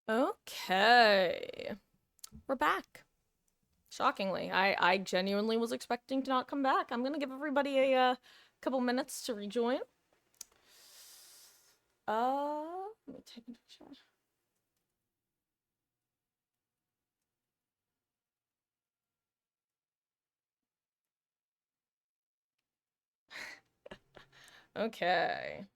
Okay. We're back. Shockingly. I genuinely was expecting to not come back. I'm gonna give everybody a couple minutes to rejoin. Let me take a picture. Okay.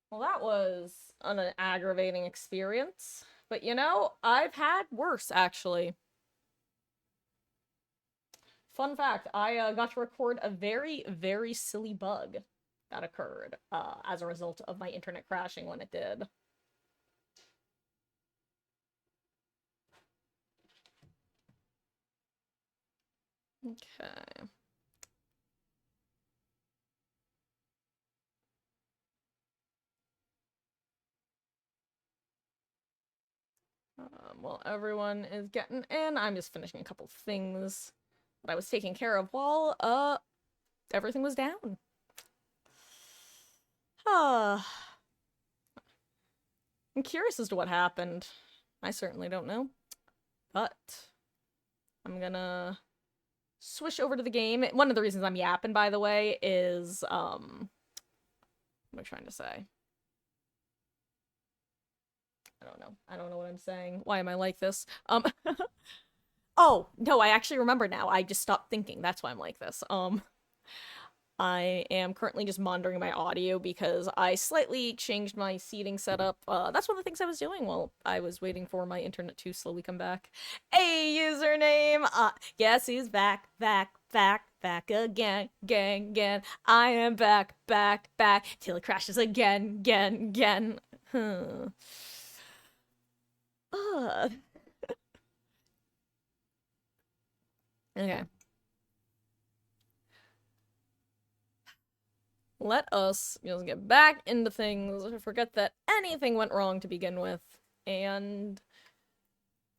Well, that was an aggravating experience. But you know, I've had worse, actually. Fun fact, I got to record a very, very silly bug that occurred as a result of my internet crashing when it did. Okay. While everyone is getting in, I'm just finishing a couple things that I was taking care of while, everything was down. Ah, I'm curious as to what happened. I certainly don't know. But I'm gonna switch over to the game. One of the reasons I'm yapping, by the way, is, what am I trying to say? I don't know. I don't know what I'm saying. Why am I like this? Oh, no, I actually remember now. I just stopped thinking. That's why I'm like this. I am currently just monitoring my audio because I slightly changed my seating setup. That's one of the things I was doing while I was waiting for my internet to slowly come back. Hey, username! Guess who's back, back again, again. I am back, till it crashes again. Huh. Uh, okay. Let us just get back into things, forget that anything went wrong to begin with, and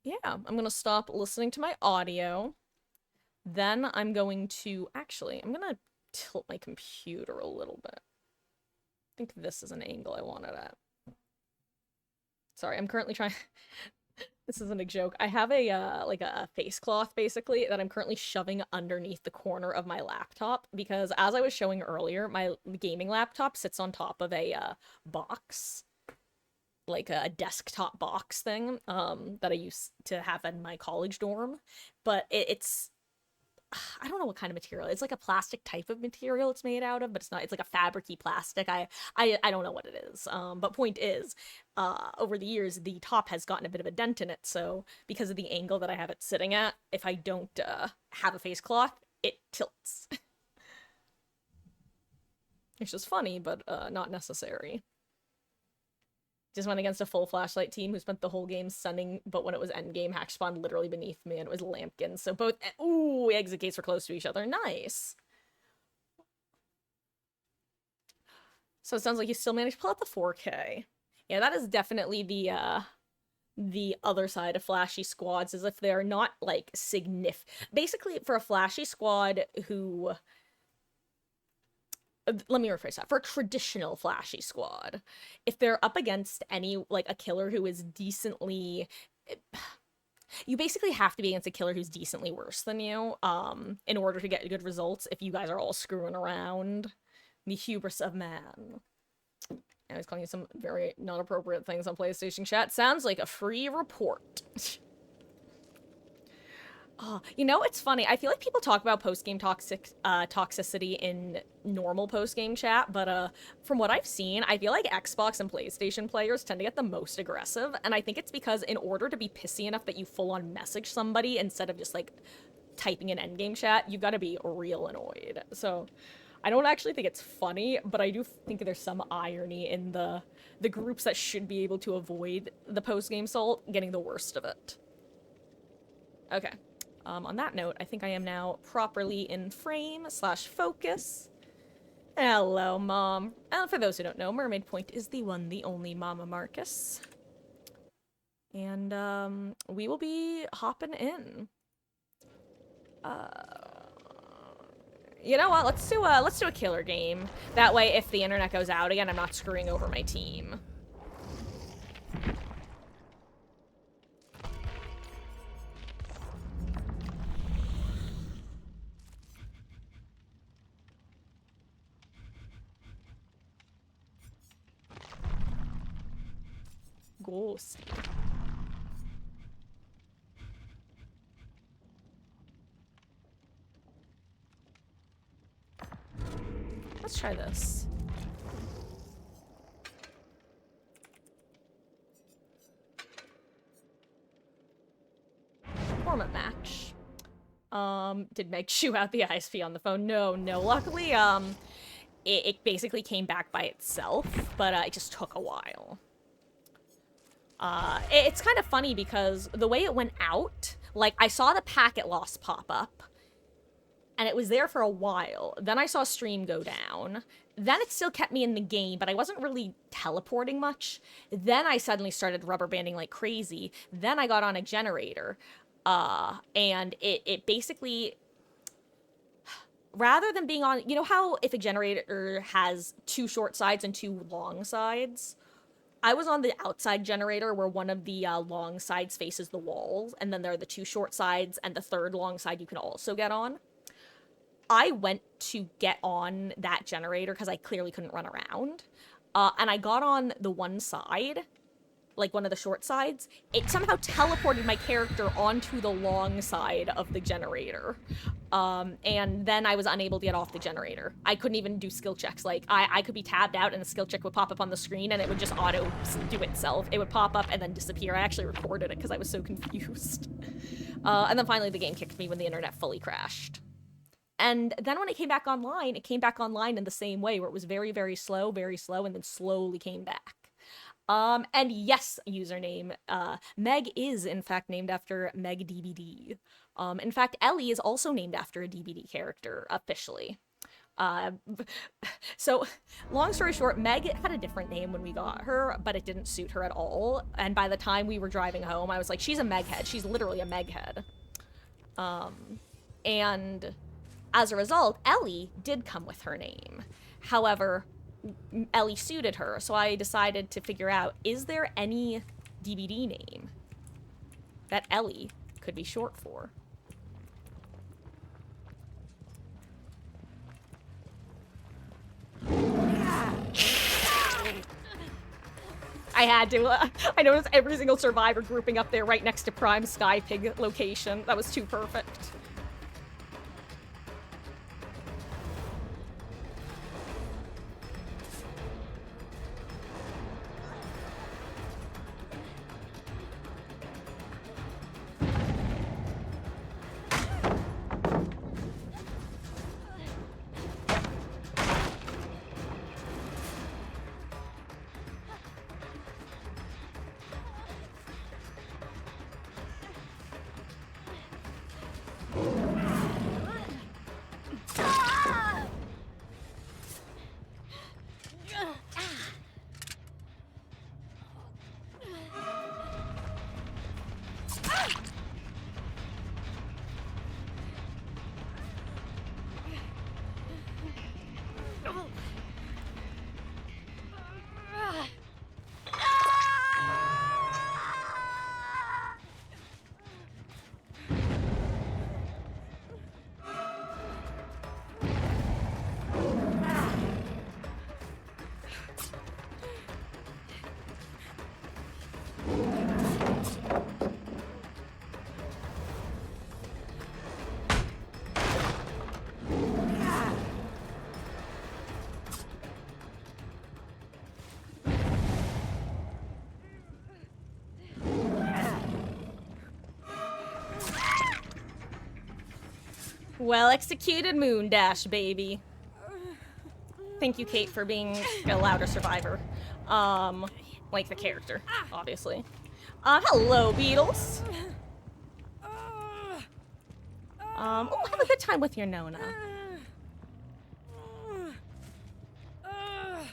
yeah, I'm gonna stop listening to my audio. Then I'm going to, actually, I'm gonna tilt my computer a little bit. I think this is an angle I wanted at. Sorry, I'm currently trying, this isn't a joke. I have a, like a face cloth, basically, that I'm currently shoving underneath the corner of my laptop, because as I was showing earlier, my gaming laptop sits on top of a, box, like a desktop box thing that I used to have in my college dorm, but it's I don't know what kind of material. It's like a plastic type of material it's made out of, but it's not. It's like a fabricy plastic. I don't know what it is. But point is, over the years, the top has gotten a bit of a dent in it. So because of the angle that I have it sitting at, if I don't have a face cloth, it tilts. It's just funny, but not necessary. Just went against a full flashlight team who spent the whole game stunning, but when it was endgame, hack spawned literally beneath me and it was Lampkin. So both, ooh, exit gates were close to each other. Nice. So it sounds like you still managed to pull out the 4K. Yeah, that is definitely the other side of flashy squads, is if they're not like significant. Basically, for a flashy squad who, let me rephrase that. For a traditional flashy squad, if they're up against any like a killer who is decently, you basically have to be against a killer who's decently worse than you, in order to get good results. If you guys are all screwing around, the hubris of man. I was calling you some very not appropriate things on PlayStation chat. Sounds like a free report. Oh, you know, it's funny. I feel like people talk about post-game toxicity in normal post-game chat, but from what I've seen, I feel like Xbox and PlayStation players tend to get the most aggressive, and I think it's because in order to be pissy enough that you full-on message somebody instead of just like typing in endgame chat, you've got to be real annoyed. So I don't actually think it's funny, but I do think there's some irony in the groups that should be able to avoid the post-game salt getting the worst of it. Okay. On that note, I think I am now properly in frame slash focus. Hello, Mom. And for those who don't know, Mermaid Point is the one, the only Mama Marcus. And, we will be hopping in. Uh, You know what? Let's do a killer game. That way, if the internet goes out again, I'm not screwing over my team. Ghost. Let's try this. Format match. Did Meg chew out the ISP on the phone? No. Luckily, it basically came back by itself, but it just took a while. It's kind of funny because the way it went out, like, I saw the packet loss pop up, and it was there for a while. Then I saw stream go down. Then it still kept me in the game, but I wasn't really teleporting much. Then I suddenly started rubber banding like crazy. Then I got on a generator, and it basically, rather than being on, you know how if a generator has 2 short sides and 2 long sides? I was on the outside generator where one of the long sides faces the walls, and then there are the 2 short sides, and the 3rd long side you can also get on. I went to get on that generator because I clearly couldn't run around, and I got on the one side, like one of the short sides. It somehow teleported my character onto the long side of the generator. And then I was unable to get off the generator. I couldn't even do skill checks. Like, I could be tabbed out and a skill check would pop up on the screen and it would just auto do itself. It would pop up and then disappear. I actually recorded it because I was so confused. And then finally the game kicked me when the internet fully crashed. And then when it came back online in the same way, where it was very, very slow, and then slowly came back. And yes, username, Meg is in fact named after Meg DBD. In fact, Ellie is also named after a DBD character, officially. So, long story short, Meg had a different name when we got her, but it didn't suit her at all. And by the time we were driving home, I was like, she's a Meghead. She's literally a Meghead. And as a result, Ellie did come with her name. However, Ellie suited her, so I decided to figure out, is there any DBD name that Ellie could be short for? I had to. I noticed every single survivor grouping up there right next to Prime Sky Pig location. That was too perfect. Well executed, Moon Dash, baby. Thank you, Kate, for being a louder survivor. Like the character, obviously. Hello, Beetles. Oh, have a good time with your Nona. I'm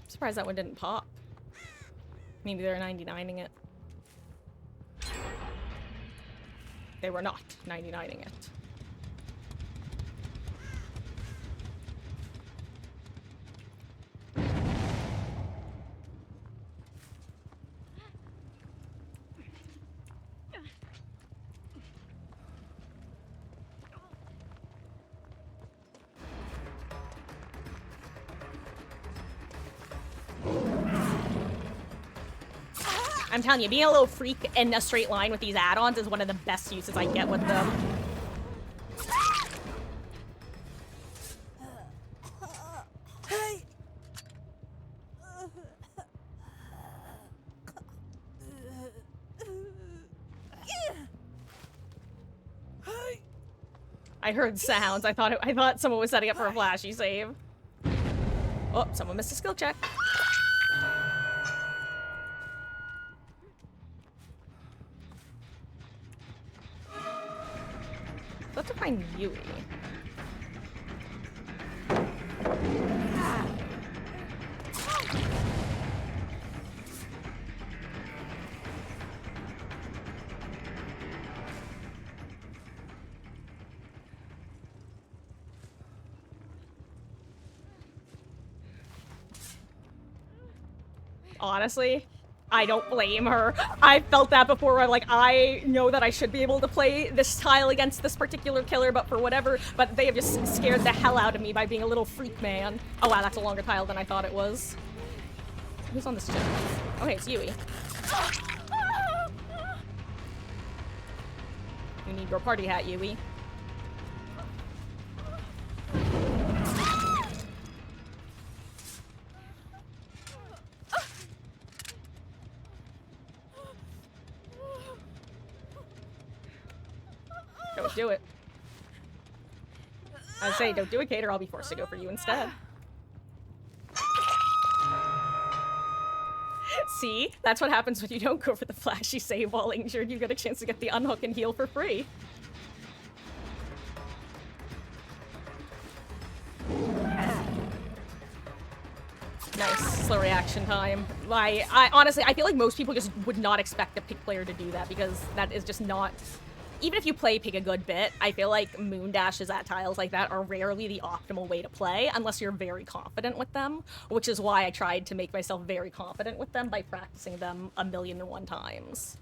surprised that one didn't pop. Maybe they're 99ing it. They were not 99ing it. I'm telling you, being a little freak in a straight line with these add-ons is one of the best uses I get with them. Hey! I heard sounds. I thought someone was setting up for a flashy save. Oh, someone missed a skill check. Let's have to find Yui. Honestly, I don't blame her. I felt that before where, like, I know that I should be able to play this tile against this particular killer, but for whatever, but they have just scared the hell out of me by being a little freak man. Oh wow, that's a longer tile than I thought it was. Who's on this chip? Okay, it's Yui. You need your party hat, Yui. Don't do it. I say, don't do it, Kate, or I'll be forced to go for you instead. See? That's what happens when you don't go for the flashy save while injured. You get a chance to get the unhook and heal for free. Nice. Slow reaction time. I honestly, I feel like most people just would not expect a pig player to do that because that is just not... Even if you play pig a good bit, I feel like moon dashes at tiles like that are rarely the optimal way to play unless you're very confident with them, which is why I tried to make myself very confident with them by practicing them 1,000,001 times.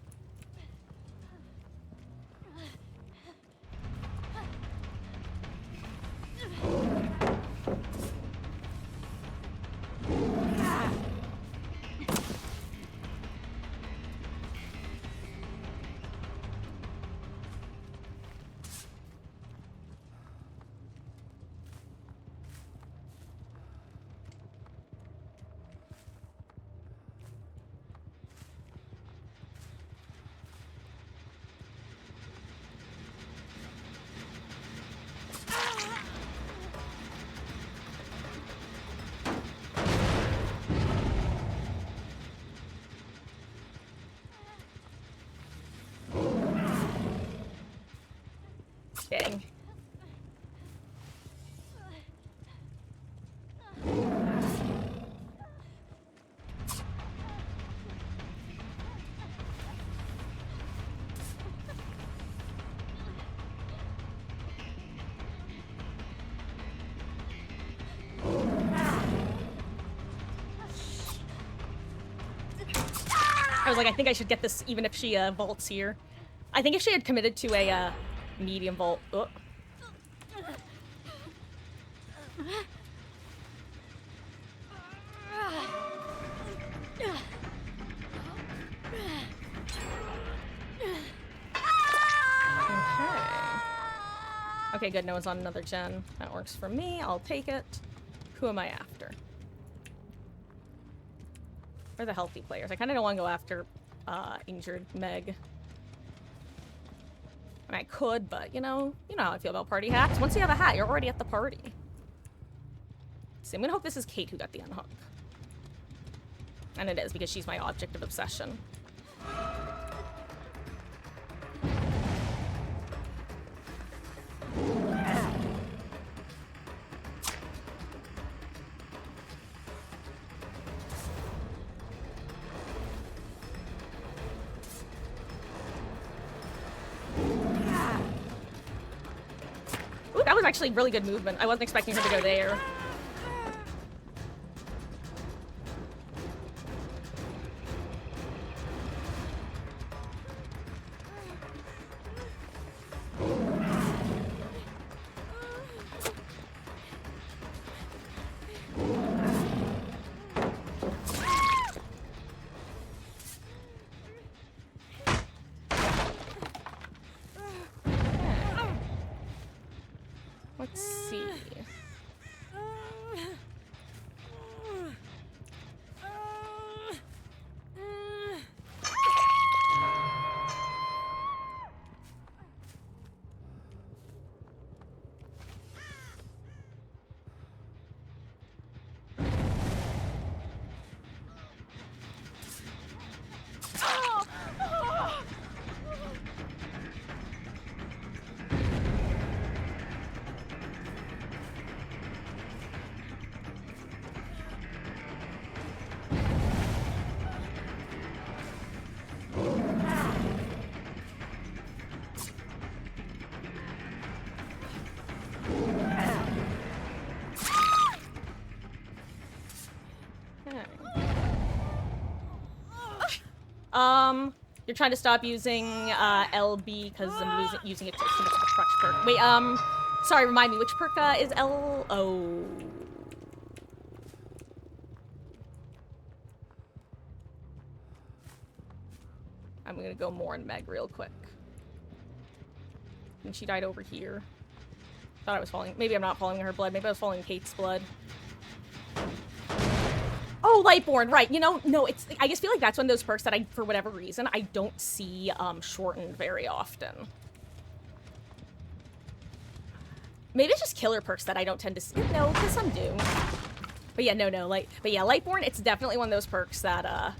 Dang. I was like, I think I should get this even if she vaults here. I think if she had committed to a medium vault. Oh. Okay, good. No one's on another gen. That works for me. I'll take it. Who am I after? Where are the healthy players? I kind of don't want to go after injured Meg. I mean, I could, but you know how I feel about party hats. Once you have a hat, you're already at the party. So I'm gonna hope this is Kate who got the unhook. And it is, because she's my object of obsession. actually really good movement. I wasn't expecting her to go there. Let's see. You're trying to stop using LB because I'm using it to so much of a crutch perk. Wait, sorry, remind me, which perk is L? Oh. I'm gonna go more in Meg real quick. I think she died over here. Thought I was following. Maybe I'm not following her blood. Maybe I was following Kate's blood. Oh, Lightborn, right. You know, no, it's... I just feel like that's one of those perks that I, for whatever reason, I don't see shortened very often. Maybe it's just killer perks that I don't tend to see. No, because some do. But yeah, no, but yeah, Lightborn, it's definitely one of those perks that,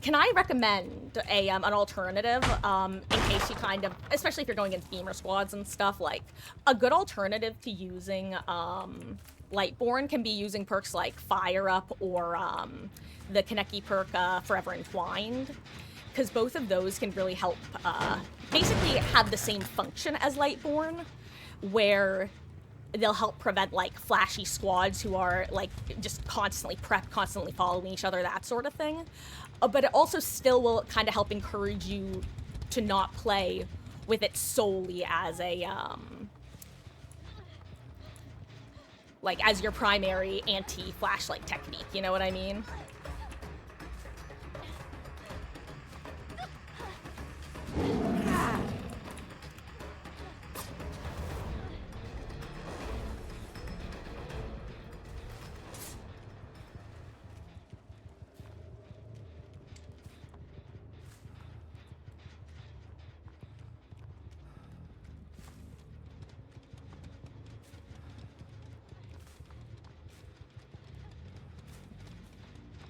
can I recommend an alternative, in case you kind of, especially if you're going against gamer squads and stuff, like, a good alternative to using, Lightborn can be using perks like Fire Up or, the Kaneki perk, Forever Entwined, because both of those can really help, basically have the same function as Lightborn, where they'll help prevent, like, flashy squads who are, like, just constantly prepped, constantly following each other, that sort of thing. But it also still will kind of help encourage you to not play with it solely as a, like, as your primary anti-flashlight technique, you know what I mean?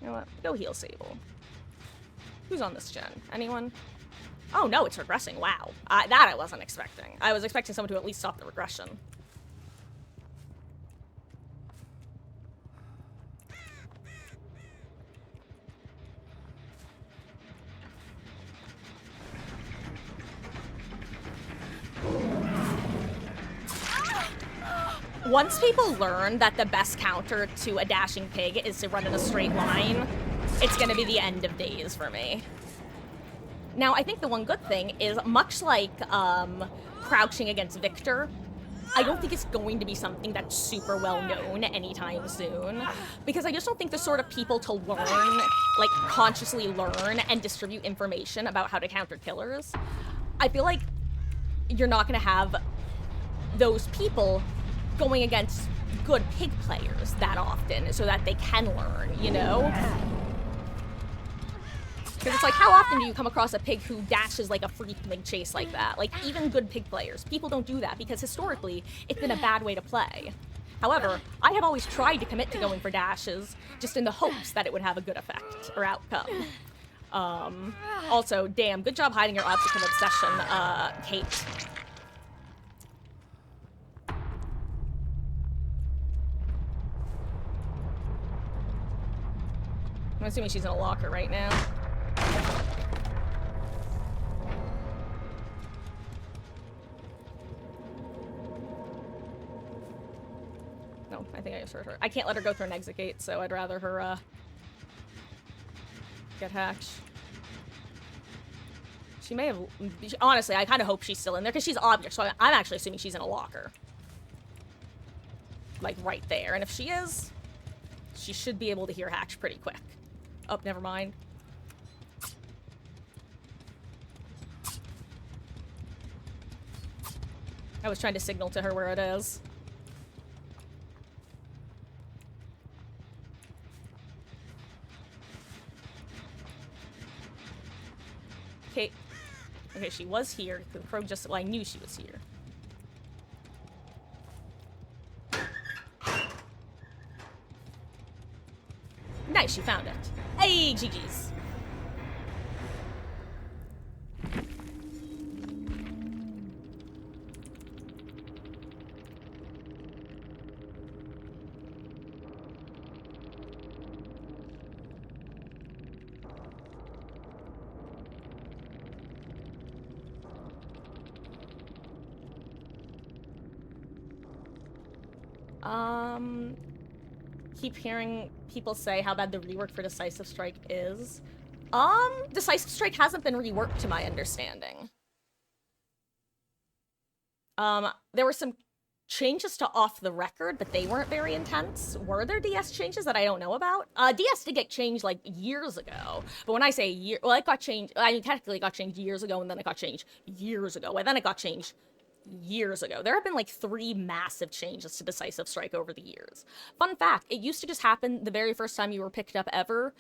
You know what? Go heal Sable. Who's on this gen? Anyone? Oh no, it's regressing. Wow. That I wasn't expecting. I was expecting someone to at least stop the regression. Once people learn that the best counter to a dashing pig is to run in a straight line, it's gonna be the end of days for me. Now, I think the one good thing is, much like crouching against Victor, I don't think it's going to be something that's super well known anytime soon, because I just don't think the sort of people to learn, like consciously learn and distribute information about how to counter killers. I feel like you're not gonna have those people going against good pig players that often so that they can learn, you know? Because it's like, how often do you come across a pig who dashes like a freak pig chase like that? Like, even good pig players, people don't do that because historically, it's been a bad way to play. However, I have always tried to commit to going for dashes, just in the hopes that it would have a good effect or outcome. Also, damn, good job hiding your obstacle obsession, Kate. I'm assuming she's in a locker right now. her. I can't let her go through an exit gate, so I'd rather her, get hacked. She may have... Honestly, I kind of hope she's still in there, because she's object, so I'm actually assuming she's in a locker. Like, right there. And if she is, she should be able to hear Hatch pretty quick. Oh, never mind. I was trying to signal to her where it is. Okay. Okay, she was here. The crow just... Well, I knew she was here. Nice, she found it. Hey, GG's. Keep hearing people say how bad the rework for Decisive Strike is. Decisive Strike hasn't been reworked to my understanding. There were some changes to Off the Record, but they weren't very intense. Were there DS changes that I don't know about? DS did get changed, like, years ago. But when I say year... Well, it got changed... I mean, technically it got changed years ago, and then it got changed years ago, and then it got changed years ago. There have been like 3 massive changes to Decisive Strike over the years. Fun fact, it used to just happen the very first time you were picked up ever,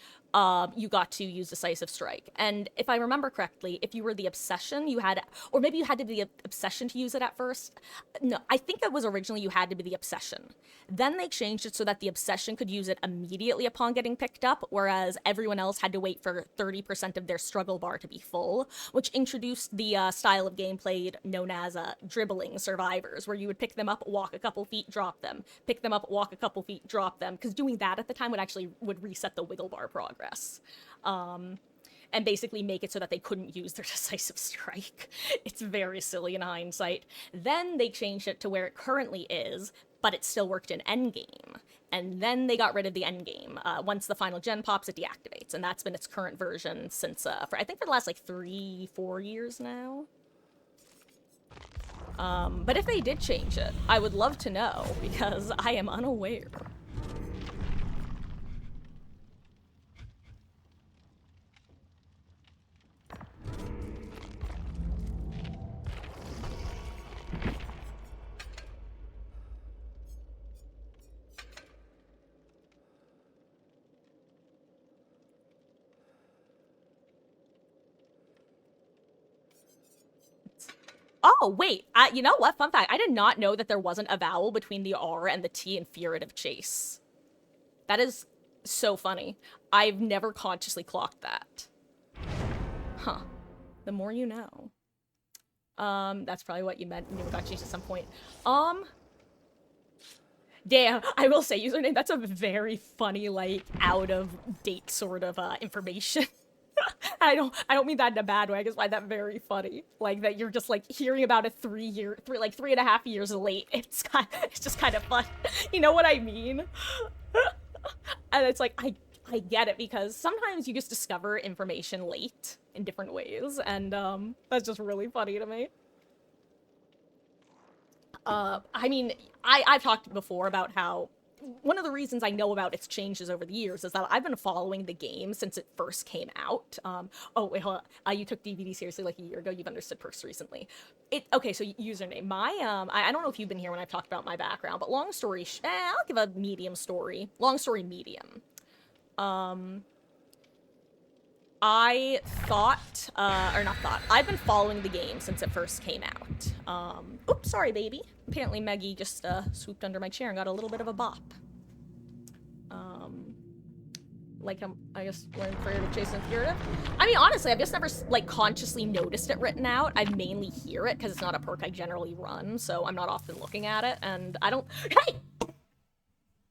you got to use Decisive Strike. And if I remember correctly, if you were the Obsession, you had, or maybe you had to be the Obsession to use it at first. No, I think it was originally you had to be the Obsession. Then they changed it so that the Obsession could use it immediately upon getting picked up, whereas everyone else had to wait for 30% of their struggle bar to be full, which introduced the style of gameplay known as dribbling survivors, where you would pick them up, walk a couple feet, drop them, pick them up, walk a couple feet, drop them, because doing that at the time would reset the wiggle bar progress, and basically make it so that they couldn't use their Decisive Strike. It's very silly in hindsight. Then they changed it to where it currently is, but it still worked in endgame. And then they got rid of the endgame. Once the final gen pops, it deactivates, and that's been its current version since, I think for the last, like, 3-4 years now. But if they did change it, I would love to know, because I am unaware. Oh, wait, you know what? Fun fact, I did not know that there wasn't a vowel between the R and the T in Furtive Chase. That is so funny. I've never consciously clocked that. Huh. The more you know. That's probably what you meant when you got changed at some point. Damn, I will say, username, that's a very funny, like, out-of-date sort of, information. I don't mean that in a bad way. I just find that very funny. Like, that you're just, like, hearing about it 3.5 years late. It's just kind of fun. You know what I mean? And it's like, I get it, because sometimes you just discover information late in different ways, and, that's just really funny to me. I mean, I've talked before about how one of the reasons I know about its changes over the years is that I've been following the game since it first came out. Oh, wait, hold on. You took DVD seriously like a year ago. You've understood perks recently. Okay, so username. I don't know if you've been here when I've talked about my background, but long story, I'll give a medium story. Long story medium. I thought, or not thought, I've been following the game since it first came out. Oops, sorry, baby. Apparently Meggie just, swooped under my chair and got a little bit of a bop. Like, I guess learned Furtive Chase and Furtive. I mean, honestly, I've just never, like, consciously noticed it written out. I mainly hear it, because it's not a perk I generally run, so I'm not often looking at it, and I don't- Hey!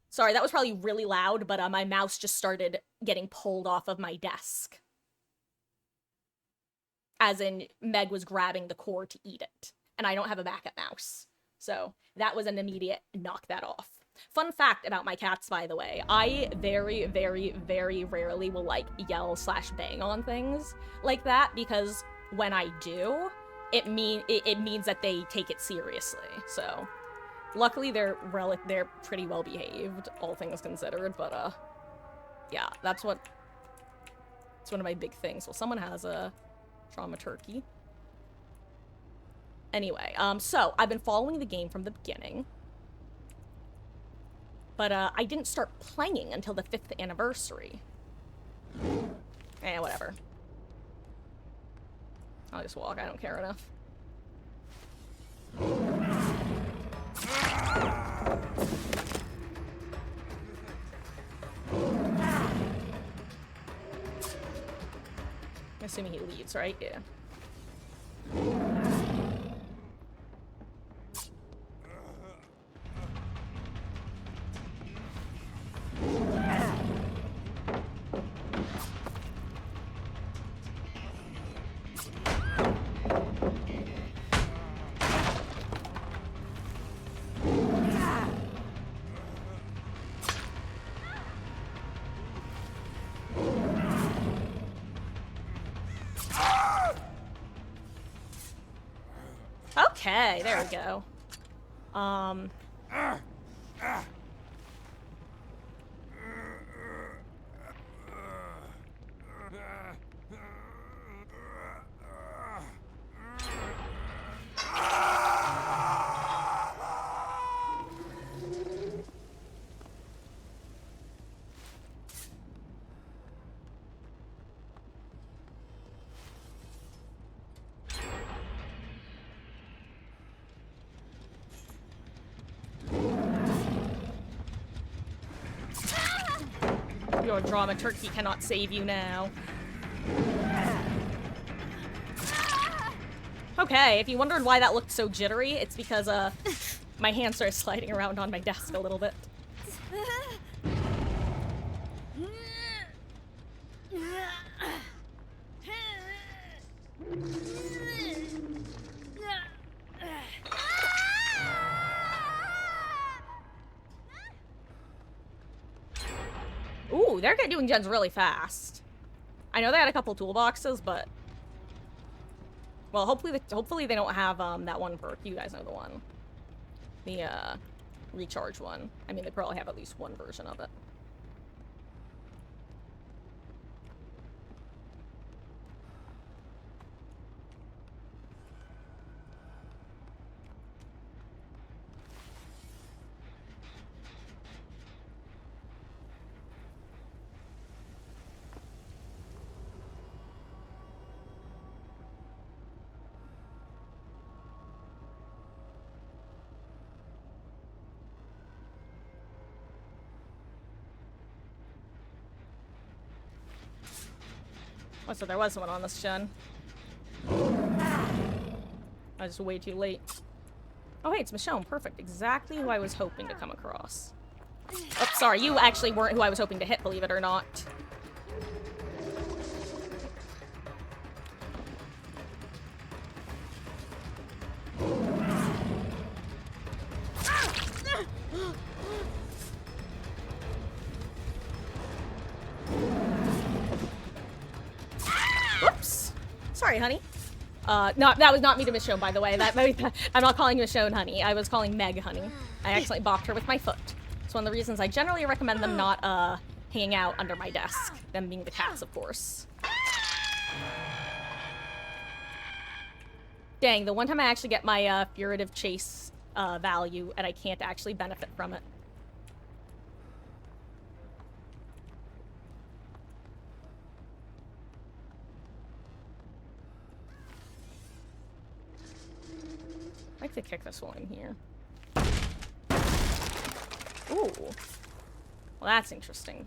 Sorry, that was probably really loud, but, my mouse just started getting pulled off of my desk. As in, Meg was grabbing the cord to eat it. And I don't have a backup mouse. So, that was an immediate knock that off. Fun fact about my cats, by the way. I very, very, very rarely will, like, yell / bang on things like that, because when I do, it means that they take it seriously. So, luckily they're pretty well behaved, all things considered, but, yeah, it's one of my big things. Well, someone has a trauma turkey. Anyway, so, I've been following the game from the beginning. But, I didn't start playing until the 5th anniversary. Whatever. I'll just walk, I don't care enough. I'm assuming he leaves, right? Yeah. Okay, there we go. Your drama turkey cannot save you now. Okay, if you wondered why that looked so jittery, it's because, my hands started sliding around on my desk a little bit. Ooh, they're doing gens really fast. I know they had a couple toolboxes, but... Well, hopefully they don't have, that one perk. You guys know the one. The, recharge one. I mean, they probably have at least one version of it. Oh, so there was someone on this gen. I was way too late. Oh, hey, it's Michonne. Perfect. Exactly who I was hoping to come across. Oh, sorry. You actually weren't who I was hoping to hit, believe it or not. Whoops. Sorry, honey. No, that was not me to Michonne, by the way. I'm not calling Michonne honey. I was calling Meg honey. I accidentally bopped her with my foot. It's one of the reasons I generally recommend them not, hanging out under my desk. Them being the cats, of course. Dang, the one time I actually get my, furtive chase, value, and I can't actually benefit from it. I like to kick this one here. Ooh. Well, that's interesting.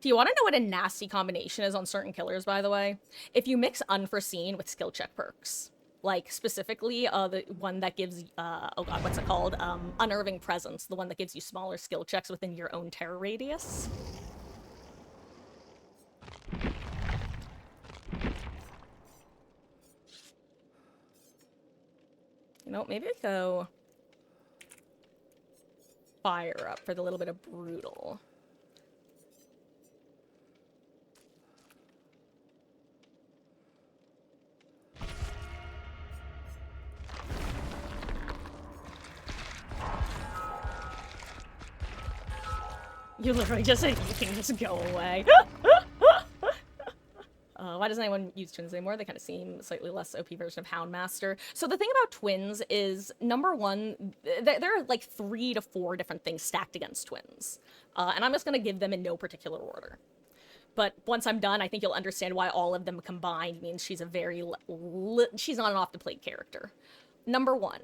Do you want to know what a nasty combination is on certain killers, by the way? If you mix Unforeseen with skill check perks. Like, specifically, the one that gives, oh god, what's it called? Unnerving Presence, the one that gives you smaller skill checks within your own terror radius. You know, maybe we go fire up for the little bit of brutal. You literally just said you can just go away. Why doesn't anyone use twins anymore? They kind of seem slightly less OP version of Houndmaster. So the thing about twins is, number one, there are like 3 to 4 different things stacked against twins. And I'm just going to give them in no particular order. But once I'm done, I think you'll understand why all of them combined means she's a very... she's not an off-the-plate character. Number 1,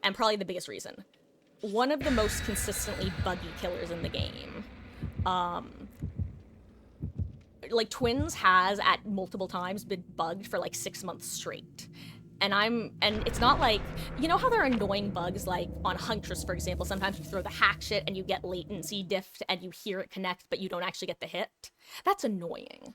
and probably the biggest reason, one of the most consistently buggy killers in the game. Like, Twins has, at multiple times, been bugged for, like, 6 months straight. And it's not like, you know how there are annoying bugs, like, on Huntress, for example, sometimes you throw the hack shit and you get latency diffed and you hear it connect, but you don't actually get the hit? That's annoying.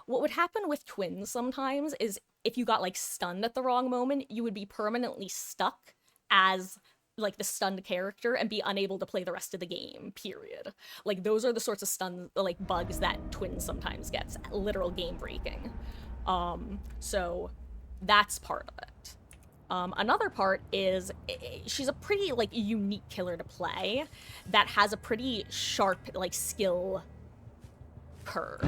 What would happen with Twins sometimes is, if you got, like, stunned at the wrong moment, you would be permanently stuck as... like, the stunned character and be unable to play the rest of the game, period. Like, those are the sorts of like, bugs that Twins sometimes gets. Literal game-breaking. So, that's part of it. Another part is, she's a pretty, like, unique killer to play that has a pretty sharp, like, skill curve.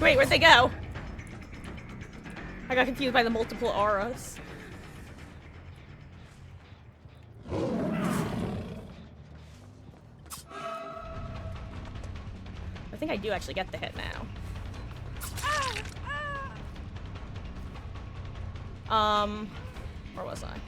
Wait, where'd they go? I got confused by the multiple auras. I think I do actually get the hit now. Where was I?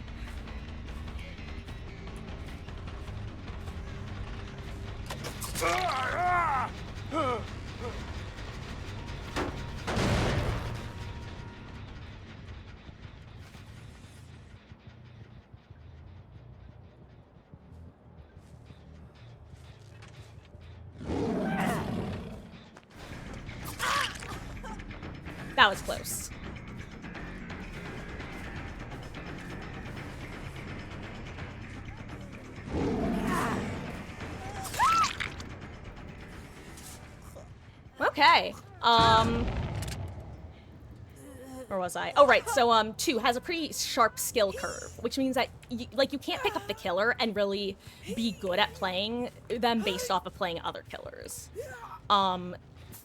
That was close. Okay. Where was I? Oh, right. So, 2 has a pretty sharp skill curve, which means that, you can't pick up the killer and really be good at playing them based off of playing other killers.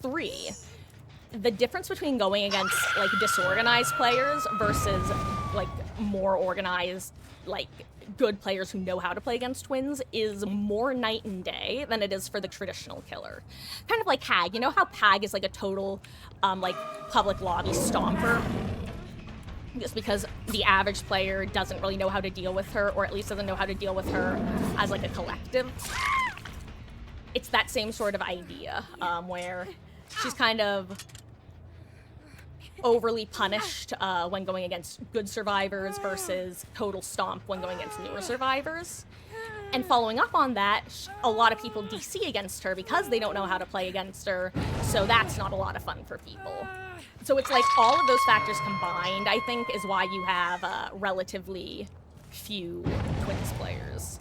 3, the difference between going against, like, disorganized players versus, like, more organized, like, good players who know how to play against Twins is more night and day than it is for the traditional killer. Kind of like Hag. You know how Hag is, like, a total, like, public lobby stomper? Just because the average player doesn't really know how to deal with her, or at least doesn't know how to deal with her as, like, a collective. It's that same sort of idea, where she's kind of overly punished when going against good survivors versus total stomp when going against newer survivors. And following up on that, a lot of people DC against her because they don't know how to play against her, so that's not a lot of fun for people. So it's like all of those factors combined, I think, is why you have relatively few Twins players.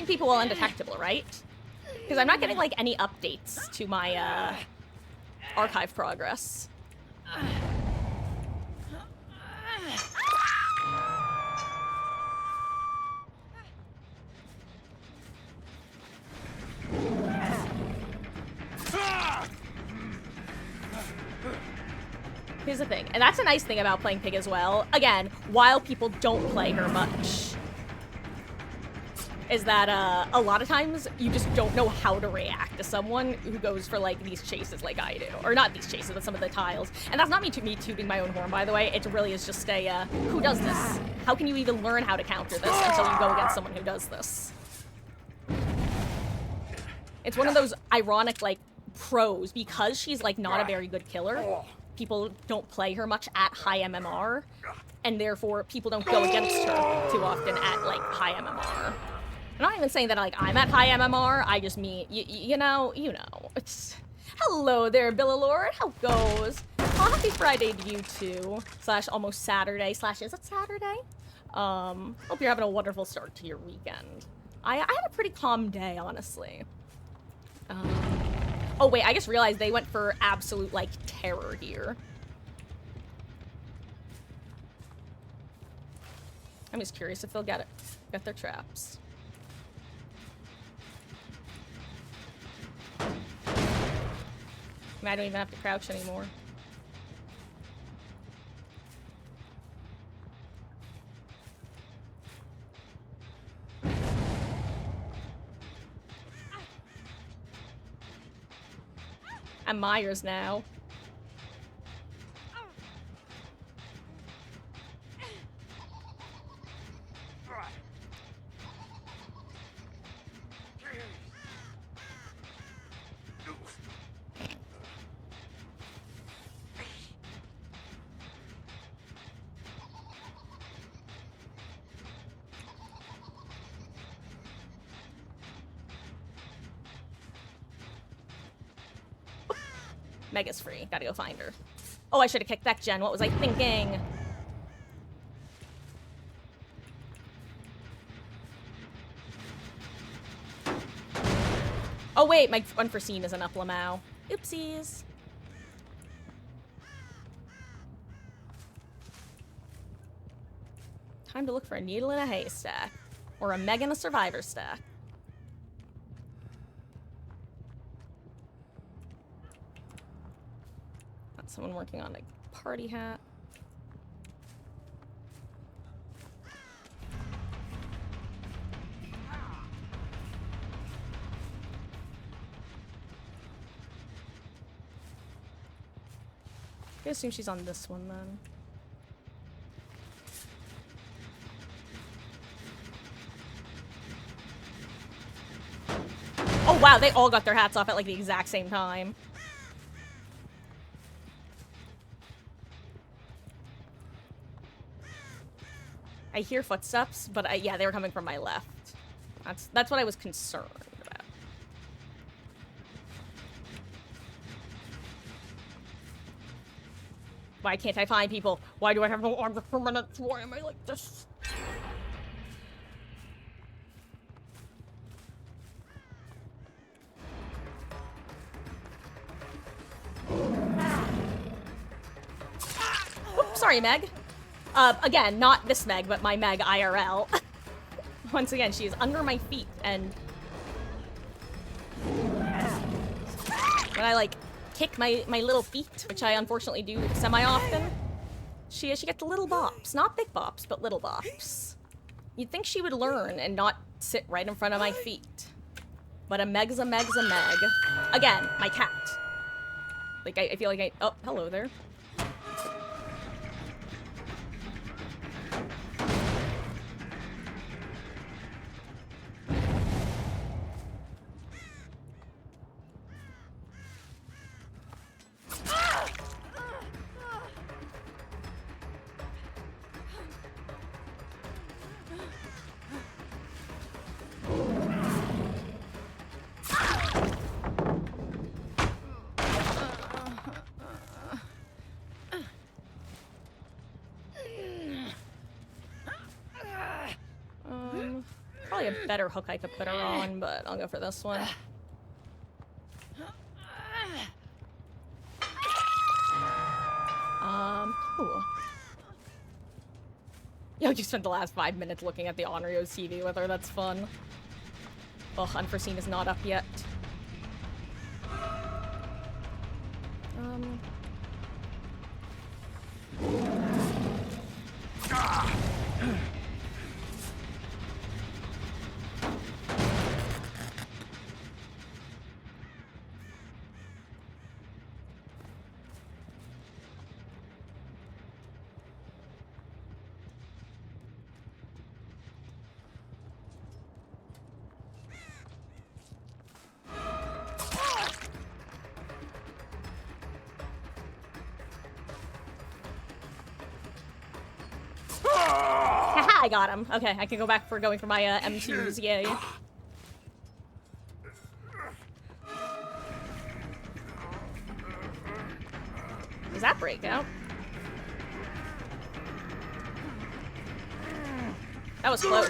people all undetectable, right? Because I'm not getting, like, any updates to my, archive progress. Here's the thing, and that's a nice thing about playing Pig as well. Again, while people don't play her much, is that a lot of times you just don't know how to react to someone who goes for like these chases like I do. Or not these chases, but some of the tiles. And that's not me tooting my own horn, by the way. It really is just a, who does this? How can you even learn how to counter this until you go against someone who does this? It's one of those ironic, like, pros. Because she's, like, not a very good killer, people don't play her much at high MMR. And therefore, people don't go against her too often at, like, high MMR. I'm not even saying that, like, I'm at high MMR, I just mean, you know. It's... Hello there, Billalord, how goes? Oh, happy Friday to you too. / almost Saturday / is it Saturday? Hope you're having a wonderful start to your weekend. I had a pretty calm day, honestly. Oh wait, I just realized they went for absolute, like, terror here. I'm just curious if they'll get their traps. I mean, I don't even have to crouch anymore. I'm Myers now. Mega's free. Gotta go find her. Oh, I should have kicked that gen. What was I thinking? Oh, wait. My unforeseen isn't up, Lamau. Oopsies. Time to look for a needle in a haystack. Or a Meg in a survivor stack. Someone working on a party hat. I assume she's on this one then. Oh wow, they all got their hats off at like the exact same time. I hear footsteps, but yeah, they were coming from my left. That's what I was concerned about. Why can't I find people? Why do I have no armor permanence? Why am I like this? Oops, sorry, Meg. Again, not this Meg, but my Meg IRL. Once again, she is under my feet, and when I, like, kick my little feet, which I unfortunately do semi-often, she gets little bops. Not big bops, but little bops. You'd think she would learn and not sit right in front of my feet. But a Meg's a Meg's a Meg. Again, my cat. Like, I feel like oh, hello there. a better hook I could put her on, but I'll go for this one. Ooh. Yo, you spent the last 5 minutes looking at the Onryo's TV with her. That's fun. Ugh, Unforeseen is not up yet. I got him. Okay, I can go back for going for my M2s. Yay. Does that break out? That was close.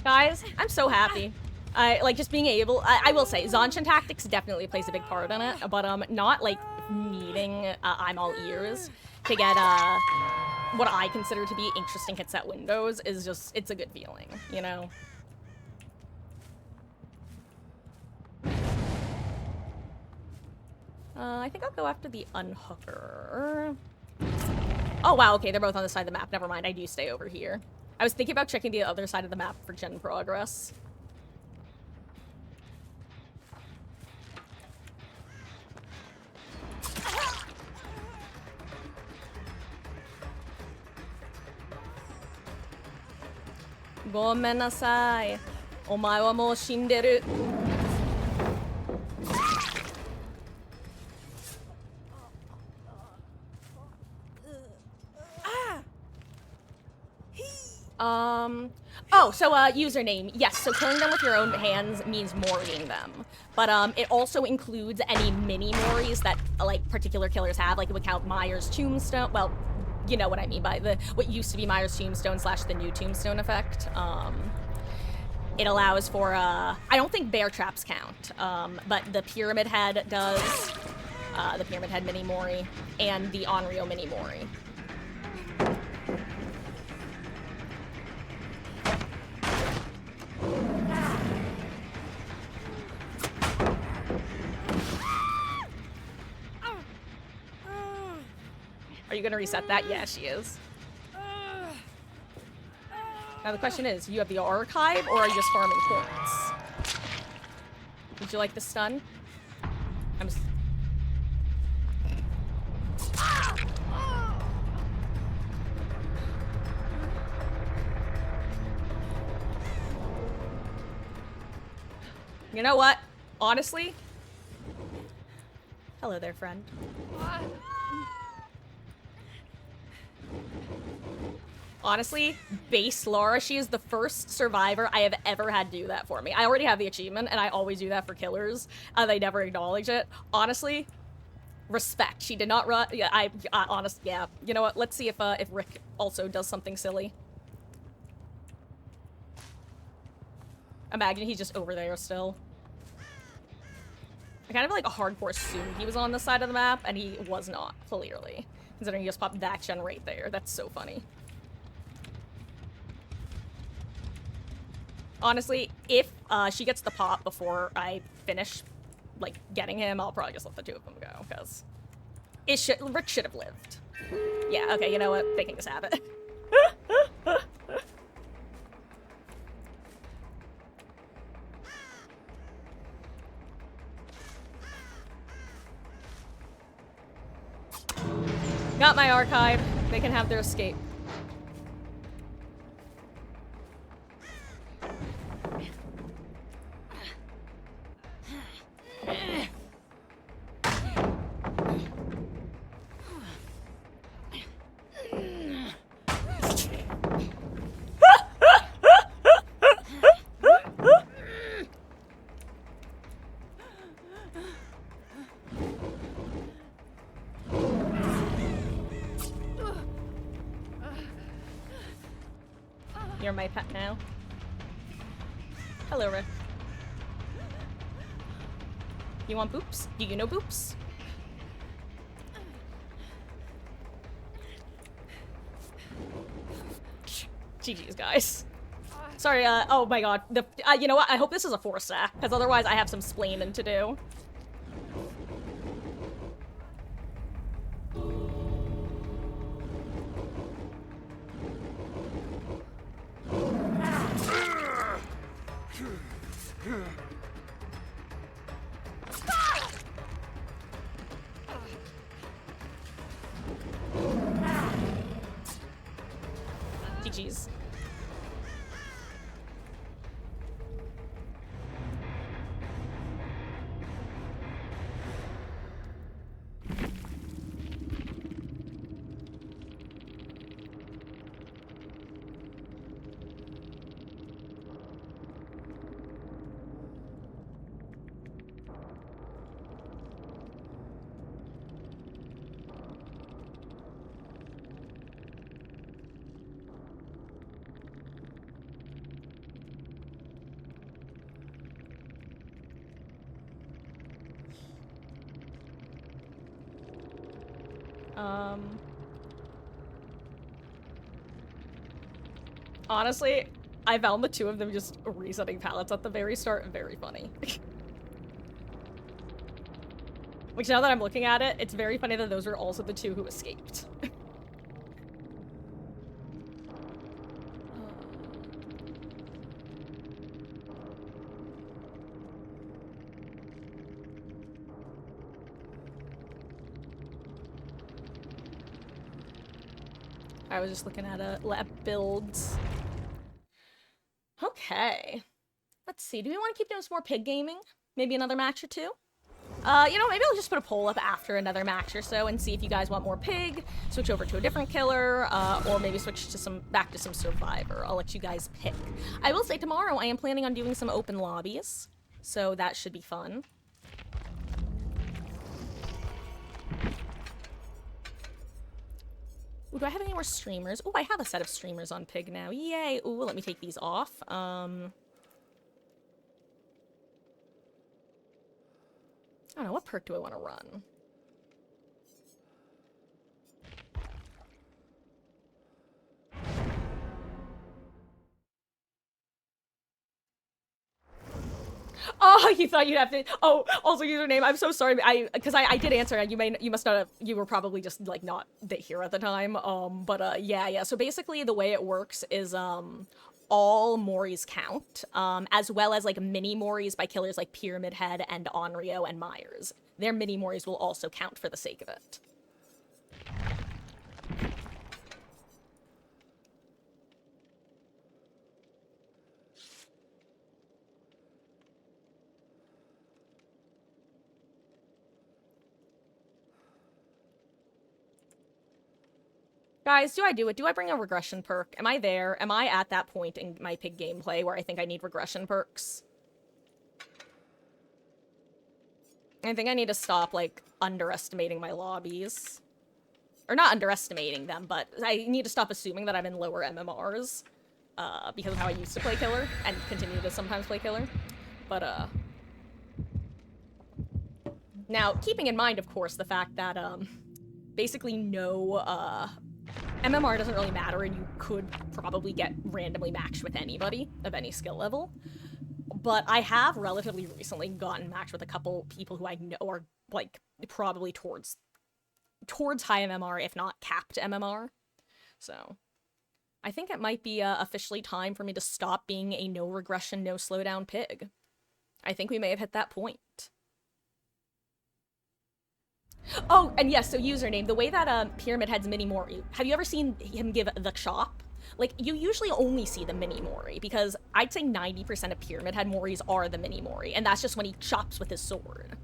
Guys, I'm so happy. I like just being able. I will say, Zanshin tactics definitely plays a big part in it, but not like needing I'm all ears to get what I consider to be interesting hits at windows is just it's a good feeling, you know. I think I'll go after the unhooker. Oh wow, okay, they're both on the side of the map. Never mind, I do stay over here. I was thinking about checking the other side of the map for gen progress. Gomennasai. Omae wa mou shinderu. Oh, so, username. Yes, so killing them with your own hands means morying them. But, it also includes any mini-mories that, like, particular killers have. Like, it would count Myers' Tombstone. Well, you know what I mean by what used to be Myers' Tombstone / the new Tombstone effect. It allows for, I don't think bear traps count, but the Pyramid Head does. The Pyramid Head mini-mori, and the Onryo mini-mori. Are you gonna reset that? Yeah, she is. Now the question is, you have the archive, or are you just farming points? Would you like the stun? I'm just... You know what? Honestly? Hello there, friend. Honestly, base Laura, she is the first survivor I have ever had do that for me. I already have the achievement, and I always do that for killers. They never acknowledge it. Honestly, respect. She did not run. Yeah, honest. Yeah. You know what? Let's see if Rick also does something silly. Imagine he's just over there still. I kind of like a hardcore assumed he was on this side of the map, and he was not, clearly. Considering he just popped that gen right there. That's so funny. Honestly, if she gets the pop before I finish, like, getting him, I'll probably just let the two of them go, because Rick should have lived. Yeah, okay, you know what? They can just have it. Got my archive. They can have their escape. You're my pet now. Hello, Rick. You want boops? Do you know boops? GG's, guys. Sorry, oh my god. You know what? I hope this is a 4-stack, because otherwise I have some splaining to do. GG's. Honestly, I found the two of them just resetting pallets at the very start very funny. Which, now that I'm looking at it, it's very funny that those are also the two who escaped. I was just looking at lab builds. Okay. Let's see. Do we want to keep doing some more pig gaming? Maybe another match or two? You know, maybe I'll just put a poll up after another match or so and see if you guys want more pig, switch over to a different killer, or maybe switch to back to some survivor. I'll let you guys pick. I will say tomorrow I am planning on doing some open lobbies, so that should be fun. Ooh, do I have any more streamers? Ooh, I have a set of streamers on pig now. Yay! Ooh, let me take these off. I don't know, what perk do I want to run? Oh, you thought you'd have to. Oh, also username. I'm so sorry. Because I did answer. You must not have. You were probably just like not here at the time. Yeah. So basically, the way it works is all Moris count, as well as like mini Moris by killers like Pyramid Head and Onryo and Myers. Their mini Moris will also count for the sake of it. Guys, do I do it? Do I bring a regression perk? Am I there? Am I at that point in my pig gameplay where I think I need regression perks? I think I need to stop, like, underestimating my lobbies. Or not underestimating them, but I need to stop assuming that I'm in lower MMRs. Because of how I used to play killer, and continue to sometimes play killer. But, now, keeping in mind, of course, the fact that, basically no, MMR doesn't really matter, and you could probably get randomly matched with anybody of any skill level. But I have relatively recently gotten matched with a couple people who I know are, like, probably towards high MMR, if not capped MMR. So, I think it might be officially time for me to stop being a no regression, no slowdown pig. I think we may have hit that point. Oh, and yes, so username, the way that Pyramid Head's mini Mori, have you ever seen him give the chop? Like, you usually only see the mini Mori, because I'd say 90% of Pyramid Head Moris are the mini Mori, and that's just when he chops with his sword.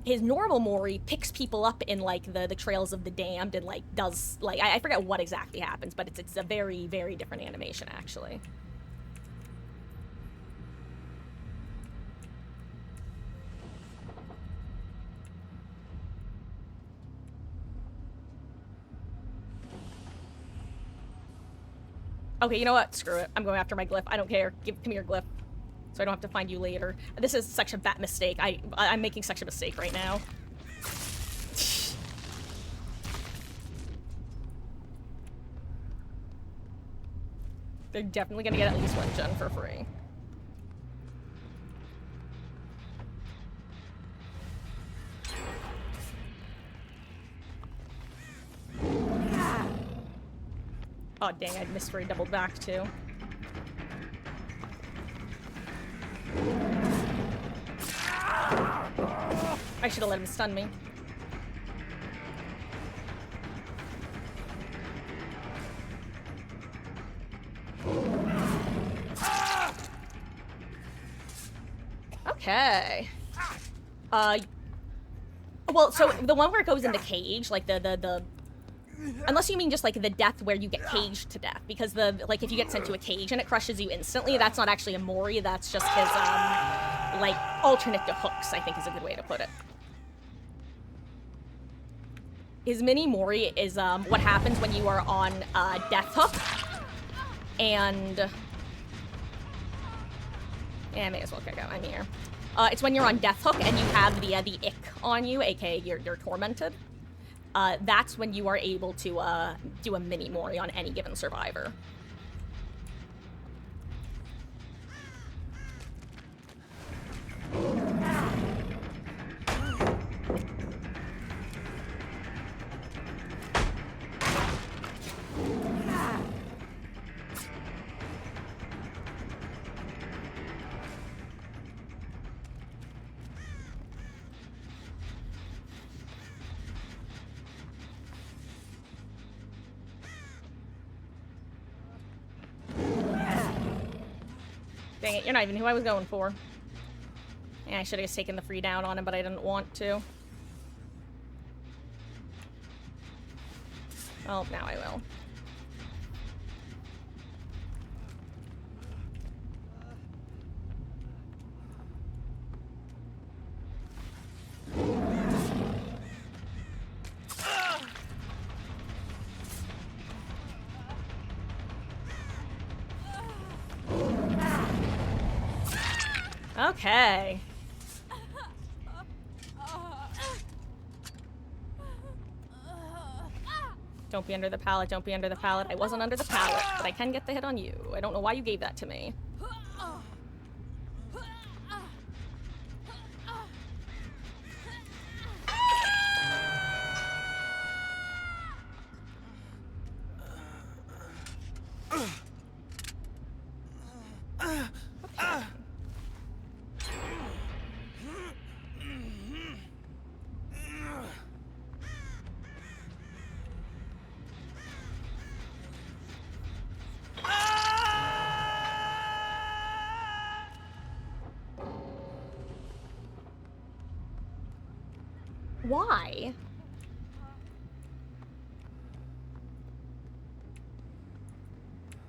His normal Mori picks people up in, like, the Trails of the Damned and, like, does, like, I forget what exactly happens, but it's a very, very different animation, actually. Okay, you know what? Screw it. I'm going after my glyph. I don't care. Come here, glyph. So I don't have to find you later. This is such a bad mistake. I'm making such a mistake right now. They're definitely gonna get at least one gen for free. Oh dang, I missed where he doubled back too. I should have let him stun me. Okay. Well, so the one where it goes into cage, like the unless you mean just like the death where you get caged to death, because like if you get sent to a cage and it crushes you instantly, that's not actually a Mori, that's just his like alternate to hooks, I think is a good way to put it. His mini Mori is what happens when you are on death hook, and yeah, I may as well kick out. I'm here. It's when you're on death hook and you have the ick on you, aka you're tormented. That's when you are able to do a mini Mori on any given survivor. Dang it, you're not even who I was going for. Yeah, I should have just taken the free down on him, but I didn't want to. Well, now I will. Okay. Don't be under the pallet, don't be under the pallet. I wasn't under the pallet, but I can get the hit on you. I don't know why you gave that to me. Why?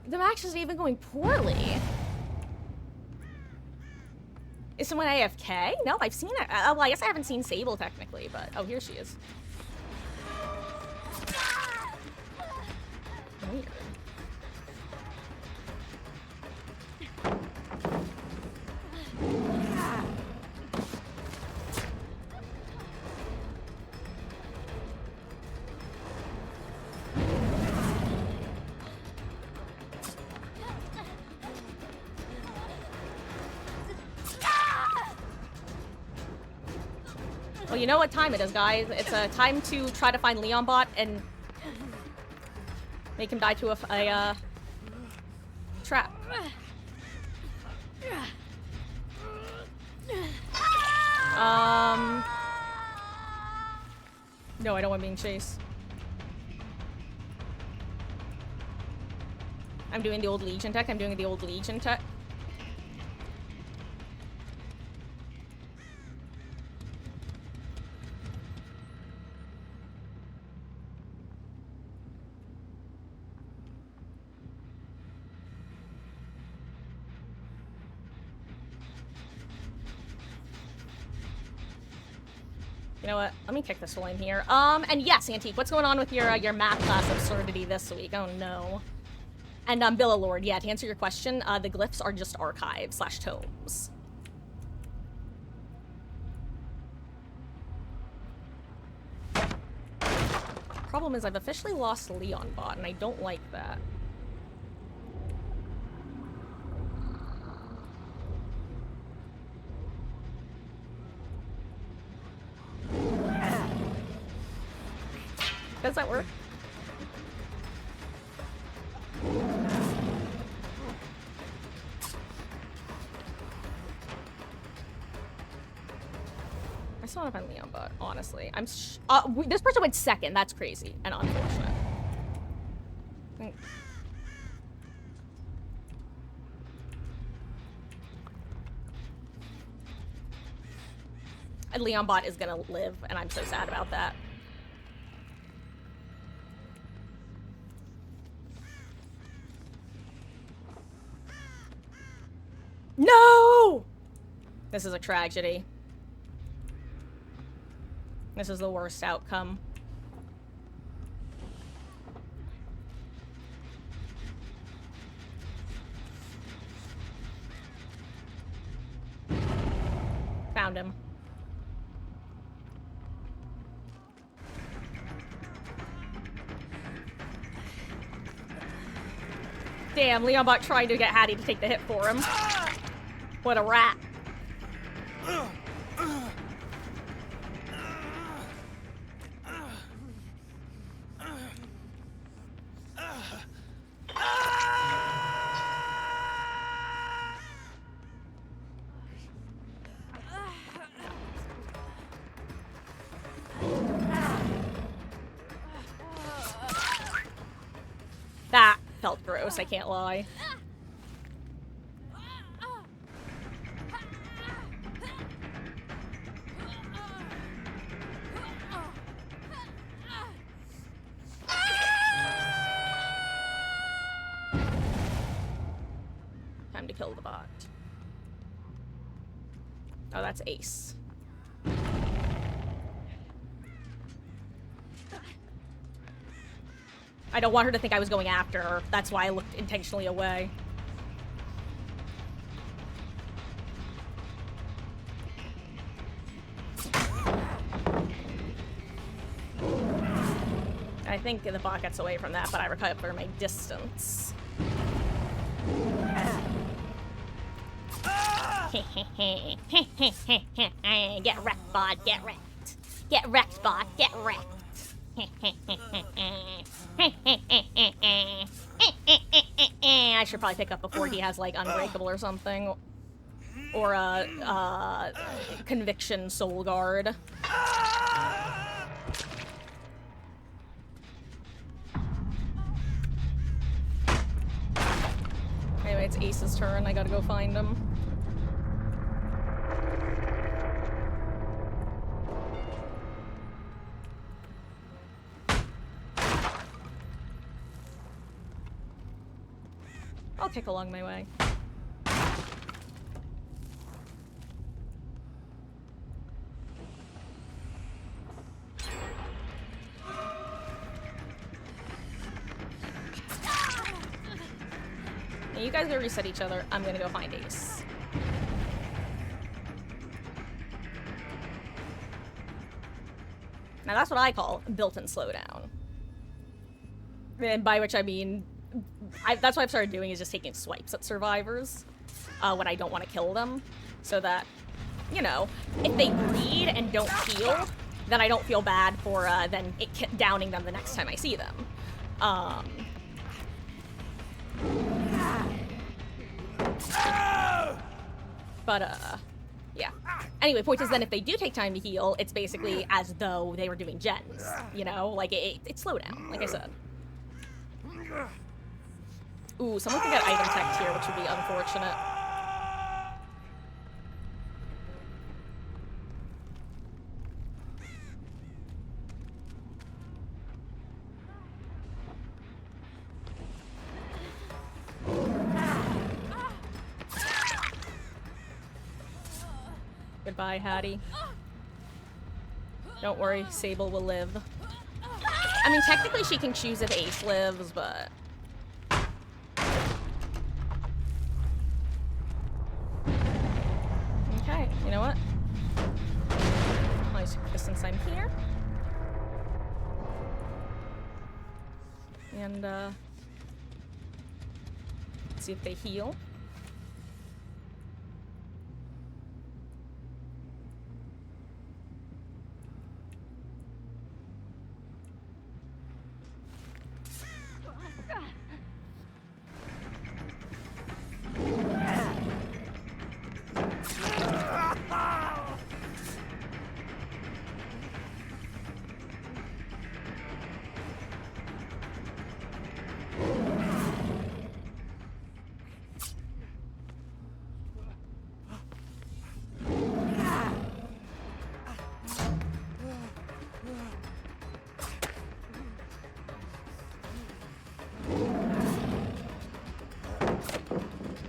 The match isn't even going poorly. Is someone AFK? No, I've seen it. Well, I guess I haven't seen Sable technically, but oh, here she is. Weird. Well, you know what time it is, guys. It's time to try to find Leon Bot and make him die to a trap. No, I don't want being chased. I'm doing the old Legion tech. You know what? Let me kick this one here. And yes, Antique, what's going on with your math class absurdity this week? Oh no. And Billa Lord, yeah, to answer your question, the glyphs are just archives / tomes. Problem is I've officially lost Leon Bot, and I don't like that. Does that work? I still want to find Leon Bot, honestly. This person went second. That's crazy and unfortunate. And Leon Bot is gonna live, and I'm so sad about that. No! This is a tragedy. This is the worst outcome. Found him. Damn, Leonbot tried to get Hattie to take the hit for him. What a rat. That felt gross, I can't lie. Time to kill the bot. Oh, that's Ace. I don't want her to think I was going after her. That's why I looked intentionally away. I think the bot gets away from that, but I recover my distance. Get wrecked, bot. Get wrecked. Get wrecked, bot. Get wrecked. I should probably pick up before he has like Unbreakable or something, or a Conviction Soul Guard. Anyway, it's Ace's turn. I gotta go find him. I'll kick along my way. Now you guys go reset each other. I'm gonna go find Ace. Now that's what I call built-in slowdown. And by which I mean that's what I've started doing, is just taking swipes at survivors when I don't want to kill them, so that, you know, if they bleed and don't heal, then I don't feel bad for then downing them the next time I see them. Yeah. Anyway, point is then if they do take time to heal, it's basically as though they were doing gens, you know? Like, it's slowdown, like I said. Ooh, someone could get item tech here, which would be unfortunate. Goodbye, Hattie. Don't worry, Sable will live. I mean, technically she can choose if Ace lives, but... and see if they heal.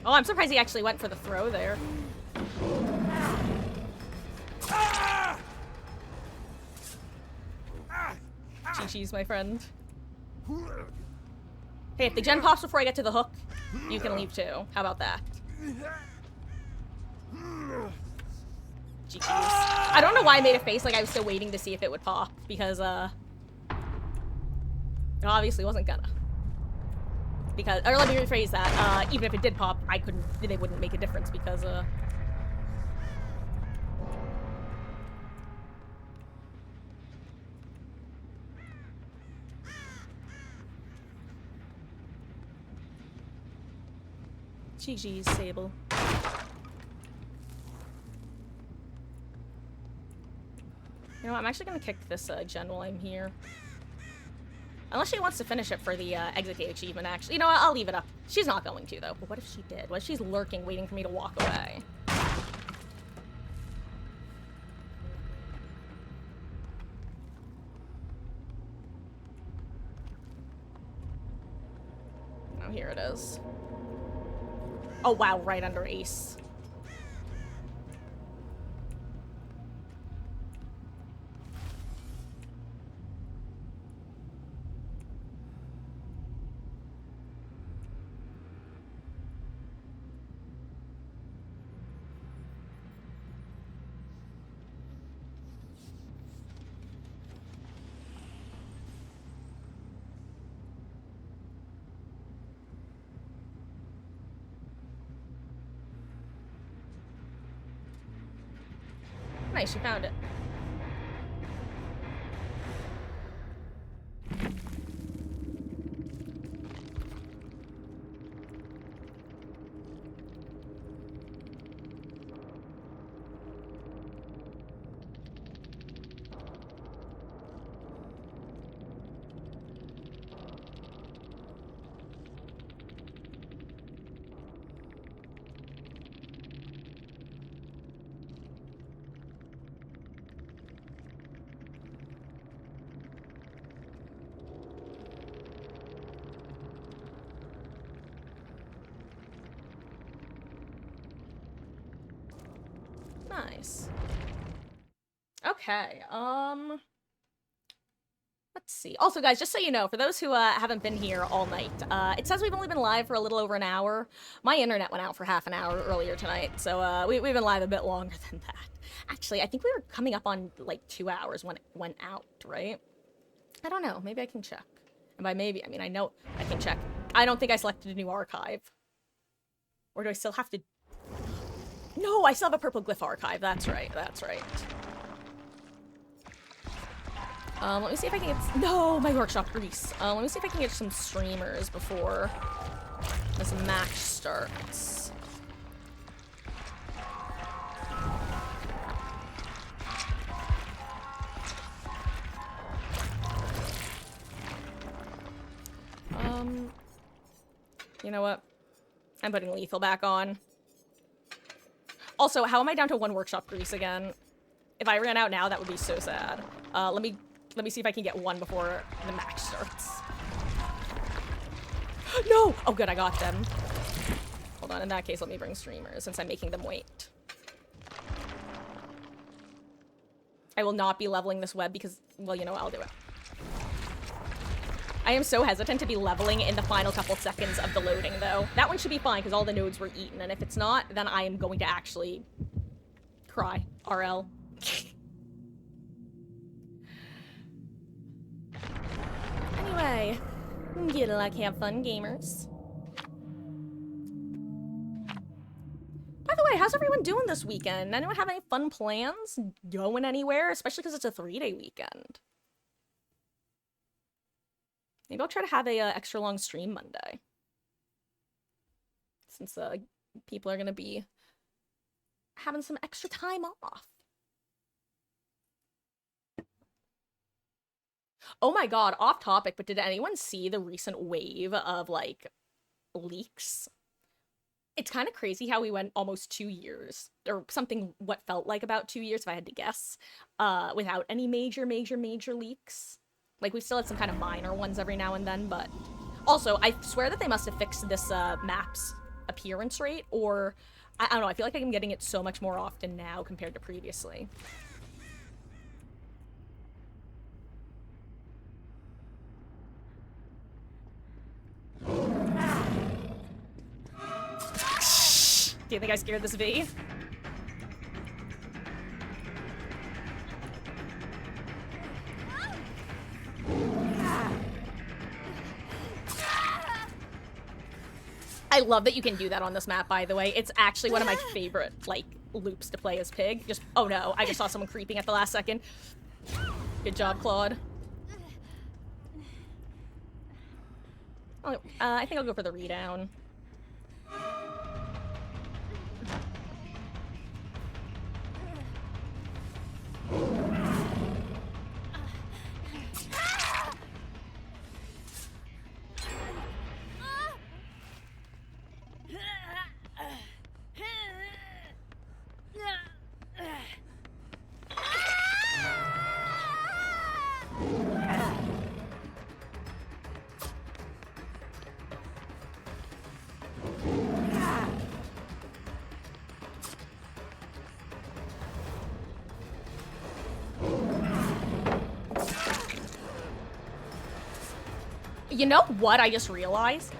Oh, I'm surprised he actually went for the throw there. GG's, my friend. Hey, if the gen pops before I get to the hook, you can leave too. How about that? GG's. I don't know why I made a face like I was still waiting to see if it would pop, because, it obviously wasn't gonna. Because, or let me rephrase that, even if it did pop, they wouldn't make a difference because, GG's, Sable. You know what, I'm actually gonna kick this, gen while I'm here. Unless she wants to finish it for the, exit gate achievement, actually. You know what, I'll leave it up. She's not going to, though. But what if she did? What if she's lurking, waiting for me to walk away? Oh, here it is. Oh, wow, right under Ace. Nice, you found it. Nice. Okay, let's see. Also, guys, just so you know, for those who haven't been here all night, it says we've only been live for a little over an hour. My internet went out for half an hour earlier tonight, so we've been live a bit longer than that. Actually, I think we were coming up on, like, 2 hours when it went out, right? I don't know. Maybe I can check. And by maybe, I mean I know I can check. I don't think I selected a new archive. Or do I still have to... No, I still have a purple glyph archive. That's right, that's right. Let me see if I can get... No, my workshop grease. Let me see if I can get some streamers before this match starts. You know what? I'm putting lethal back on. Also, how am I down to 1 workshop grease again? If I ran out now, that would be so sad. Let me see if I can get 1 before the match starts. No! Oh, good, I got them. Hold on, in that case, let me bring streamers, since I'm making them wait. I will not be leveling this web because, well, you know what, I'll do it. I am so hesitant to be leveling in the final couple seconds of the loading, though. That one should be fine, because all the nodes were eaten, and if it's not, then I am going to actually cry. RL. Anyway, Good luck, have fun, gamers. By the way, how's everyone doing this weekend? Anyone have any fun plans? Going anywhere? Especially because it's a 3-day weekend. Maybe I'll try to have a extra long stream Monday. Since people are going to be having some extra time off. Oh my god, off topic, but did anyone see the recent wave of, like, leaks? It's kind of crazy how we went almost 2 years, or something what felt like about 2 years, if I had to guess, without any major leaks. Like, we've still had some kind of minor ones every now and then, but... Also, I swear that they must have fixed this map's appearance rate, or... I don't know, I feel like I'm getting it so much more often now compared to previously. Do you think I scared this V? I love that you can do that on this map, by the way. It's actually one of my favorite, like, loops to play as Pig. Just, oh no, I just saw someone creeping at the last second. Good job, Claude. Oh, I think I'll go for the redown. You know what I just realized?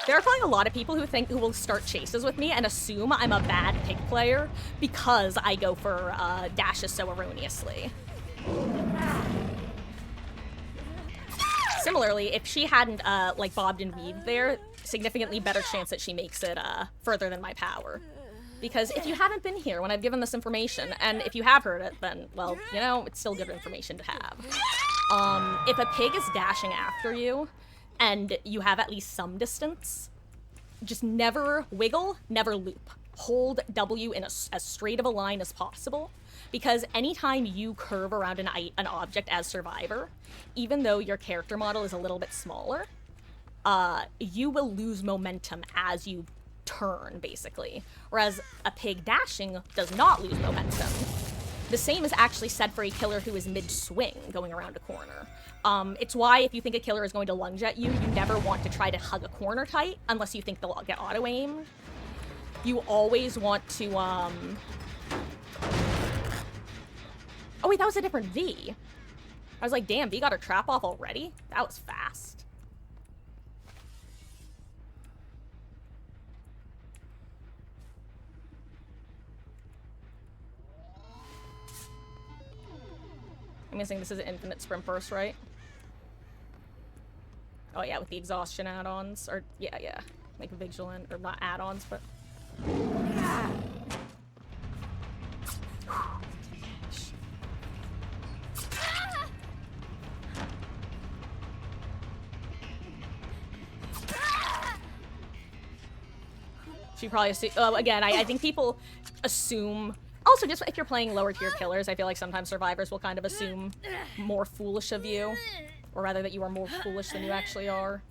There are probably a lot of people who will start chases with me and assume I'm a bad Pig player because I go for dashes so erroneously. Similarly, if she hadn't like bobbed and weaved there, significantly better chance that she makes it further than my power. Because if you haven't been here when I've given this information, and if you have heard it, then, well, you know, it's still good information to have. If a Pig is dashing after you, and you have at least some distance, just never wiggle, never loop. Hold W in as straight of a line as possible, because anytime you curve around an object as Survivor, even though your character model is a little bit smaller, you will lose momentum as you turn, basically. Whereas a Pig dashing does not lose momentum. The same is actually said for a killer who is mid-swing going around a corner. It's why if you think a killer is going to lunge at you, you never want to try to hug a corner tight unless you think they'll get auto-aimed. You always want to, Oh wait, that was a different V. I was like, damn, V got her trap off already? That was fast. I'm guessing this is an infinite sprint burst, right? Oh yeah, with the exhaustion add-ons, or yeah, like vigilant, or not add-ons, but... She probably assume. Oh, again, I think people assume. Also, just if you're playing lower tier killers, I feel like sometimes survivors will kind of assume more foolish of you, or rather that you are more foolish than you actually are.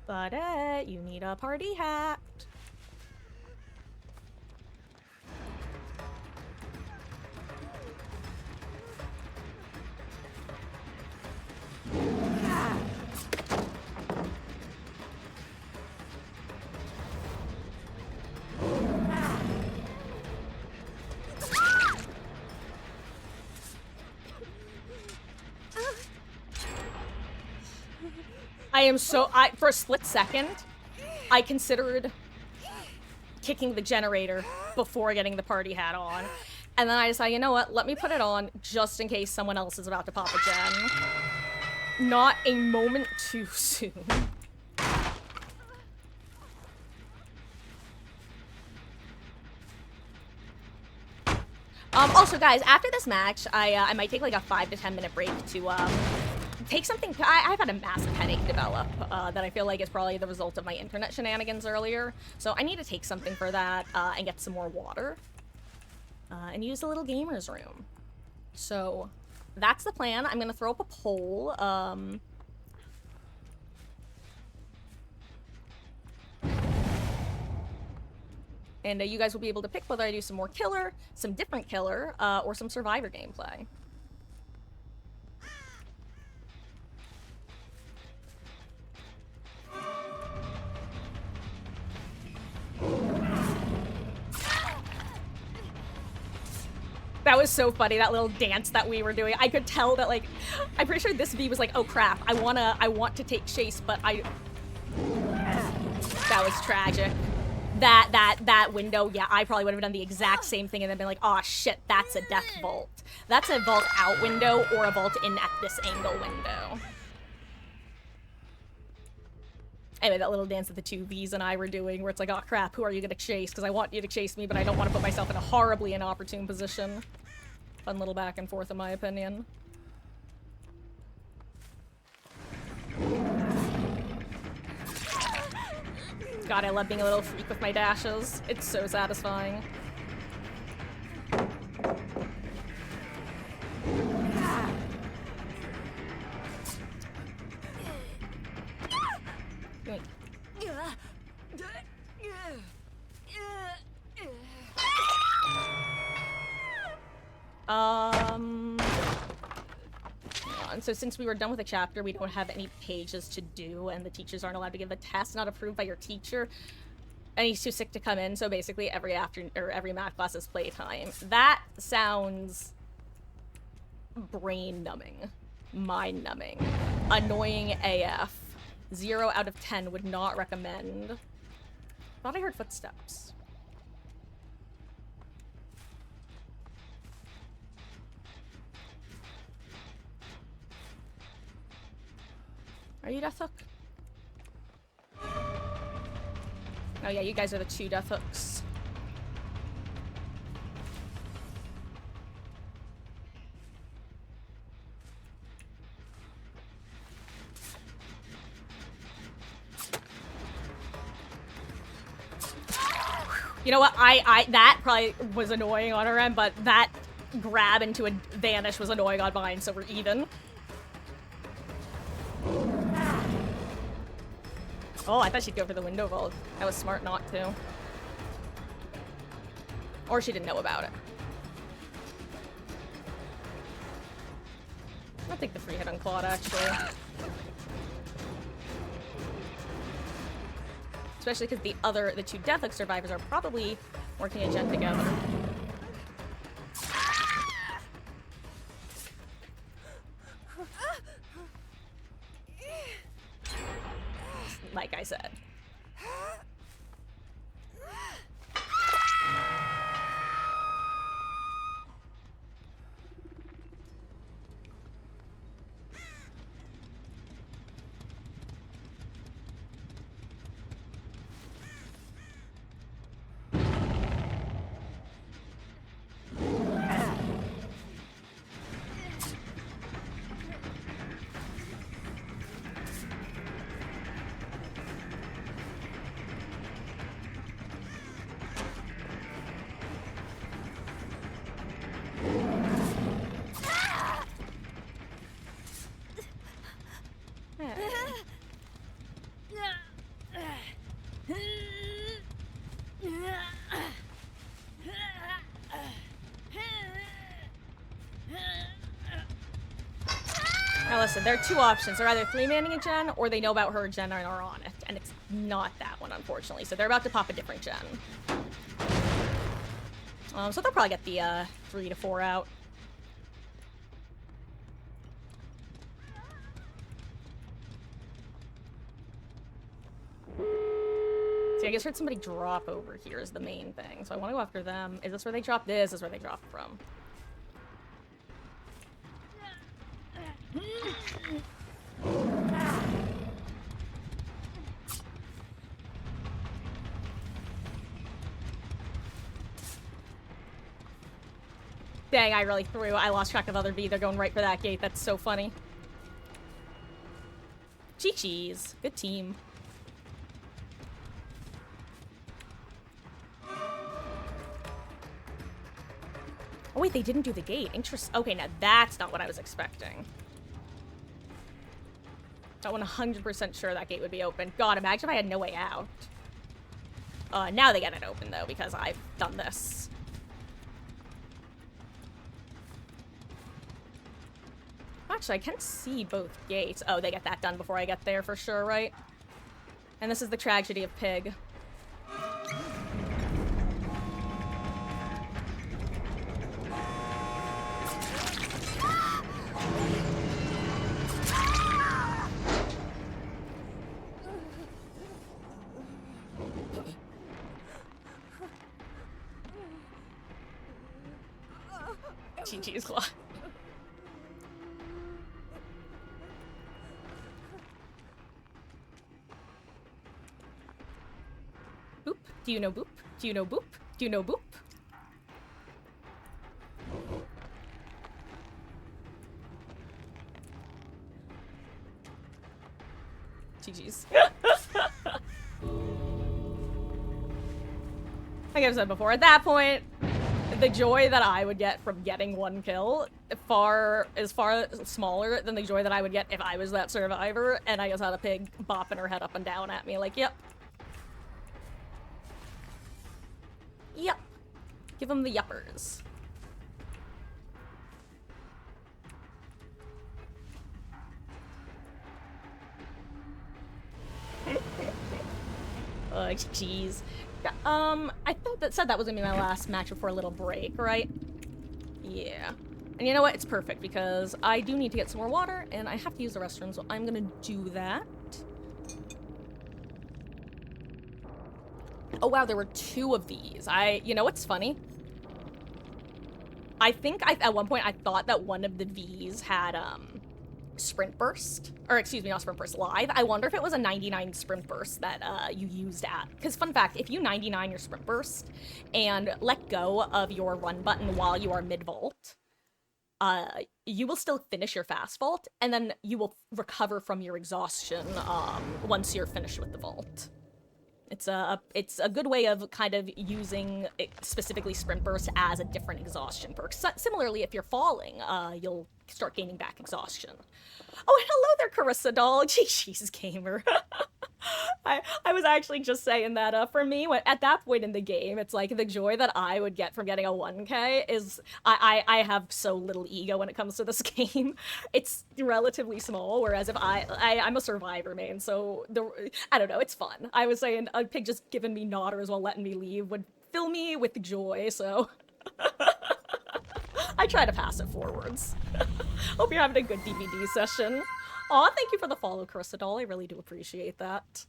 But you need a party hat. For a split second, I considered kicking the generator before getting the party hat on. And then I decided, you know what, let me put it on just in case someone else is about to pop a gen. Not a moment too soon. Also, guys, after this match, I might take like a 5 to 10 minute break to take something. I've had a massive headache develop that I feel like is probably the result of my internet shenanigans earlier. So I need to take something for that and get some more water and use the little gamer's room. So that's the plan. I'm gonna throw up a poll. And you guys will be able to pick whether I do some more killer, some different killer, or some survivor gameplay. That was so funny, that little dance that we were doing. I could tell that, like, I'm pretty sure this V was like, oh crap, I want to take chase, but that was tragic. That window, yeah, I probably would have done the exact same thing and then been like, oh shit, that's a death vault. That's a vault out window or a vault in at this angle window. Anyway, that little dance that the two Vs and I were doing where it's like, oh crap, who are you gonna chase? Because I want you to chase me, but I don't want to put myself in a horribly inopportune position. Fun little back and forth in my opinion. God, I love being a little freak with my dashes. It's so satisfying. And so since we were done with the chapter, we don't have any pages to do, and the teachers aren't allowed to give a test not approved by your teacher. And he's too sick to come in, so basically every afternoon or every math class is playtime. That sounds brain-numbing, mind-numbing, annoying AF. 0 out of 10 would not recommend. Thought I heard footsteps. Are you Death Hook? Oh yeah, you guys are the two Death Hooks. You know what, that probably was annoying on her end, but that grab into a vanish was annoying on mine, so we're even. Oh, I thought she'd go for the window vault. That was smart not to. Or she didn't know about it. I'll take the free hit on Claude, actually. Especially because the two Death Hook survivors are probably working a gen together. Like I said. Now listen, there are two options. They're either 3-manning a gen, or they know about her gen and are on it. And it's not that one, unfortunately. So they're about to pop a different gen. So they'll probably get the 3 to 4 out. See, I just heard somebody drop over here is the main thing. So I want to go after them. Is this where they dropped? This is where they dropped from. Dang, I really threw. I lost track of other B. They're going right for that gate. That's so funny. Chi-Chi's. Good team. Oh wait, they didn't do the gate. Interest. Okay, now that's not what I was expecting. Not 100% sure that gate would be open. God, imagine if I had no way out. Now they get it open though, because I've done this. Actually, I can see both gates. Oh, they get that done before I get there for sure, right? And this is the tragedy of Pig. GG's claw. Boop. Do you know boop? Do you know boop? Do you know boop? GG's. Like I've said before, at that point, the joy that I would get from getting one kill is far smaller than the joy that I would get if I was that survivor and I just had a pig bopping her head up and down at me like, yep. Yep. Give them the yuppers. Oh, jeez. I thought that said that was gonna be my last match before a little break, right? Yeah. And you know what? It's perfect because I do need to get some more water and I have to use the restroom, so I'm gonna do that. Oh wow, there were 2 of these. You know what's funny? I think at one point I thought that one of the V's had, sprint burst, or excuse me, not sprint burst, live. I wonder if it was a 99 sprint burst that you used at, because fun fact, if you 99 your sprint burst and let go of your run button while you are mid vault, you will still finish your fast vault, and then you will recover from your exhaustion once you're finished with the vault. It's a good way of kind of using specifically sprint burst as a different exhaustion perk. Similarly, if you're falling, you'll start gaining back exhaustion. Oh, hello there, Carissa doll. She's gamer. I was actually just saying that for me, at that point in the game, it's like the joy that I would get from getting a 1K is I have so little ego when it comes to this game. It's relatively small, whereas if I'm a survivor main, so I don't know, it's fun. I was saying a pig just giving me nodders while letting me leave would fill me with joy, so I try to pass it forwards. Hope you're having a good DVD session. Aw, thank you for the follow, Carissa doll. I really do appreciate that.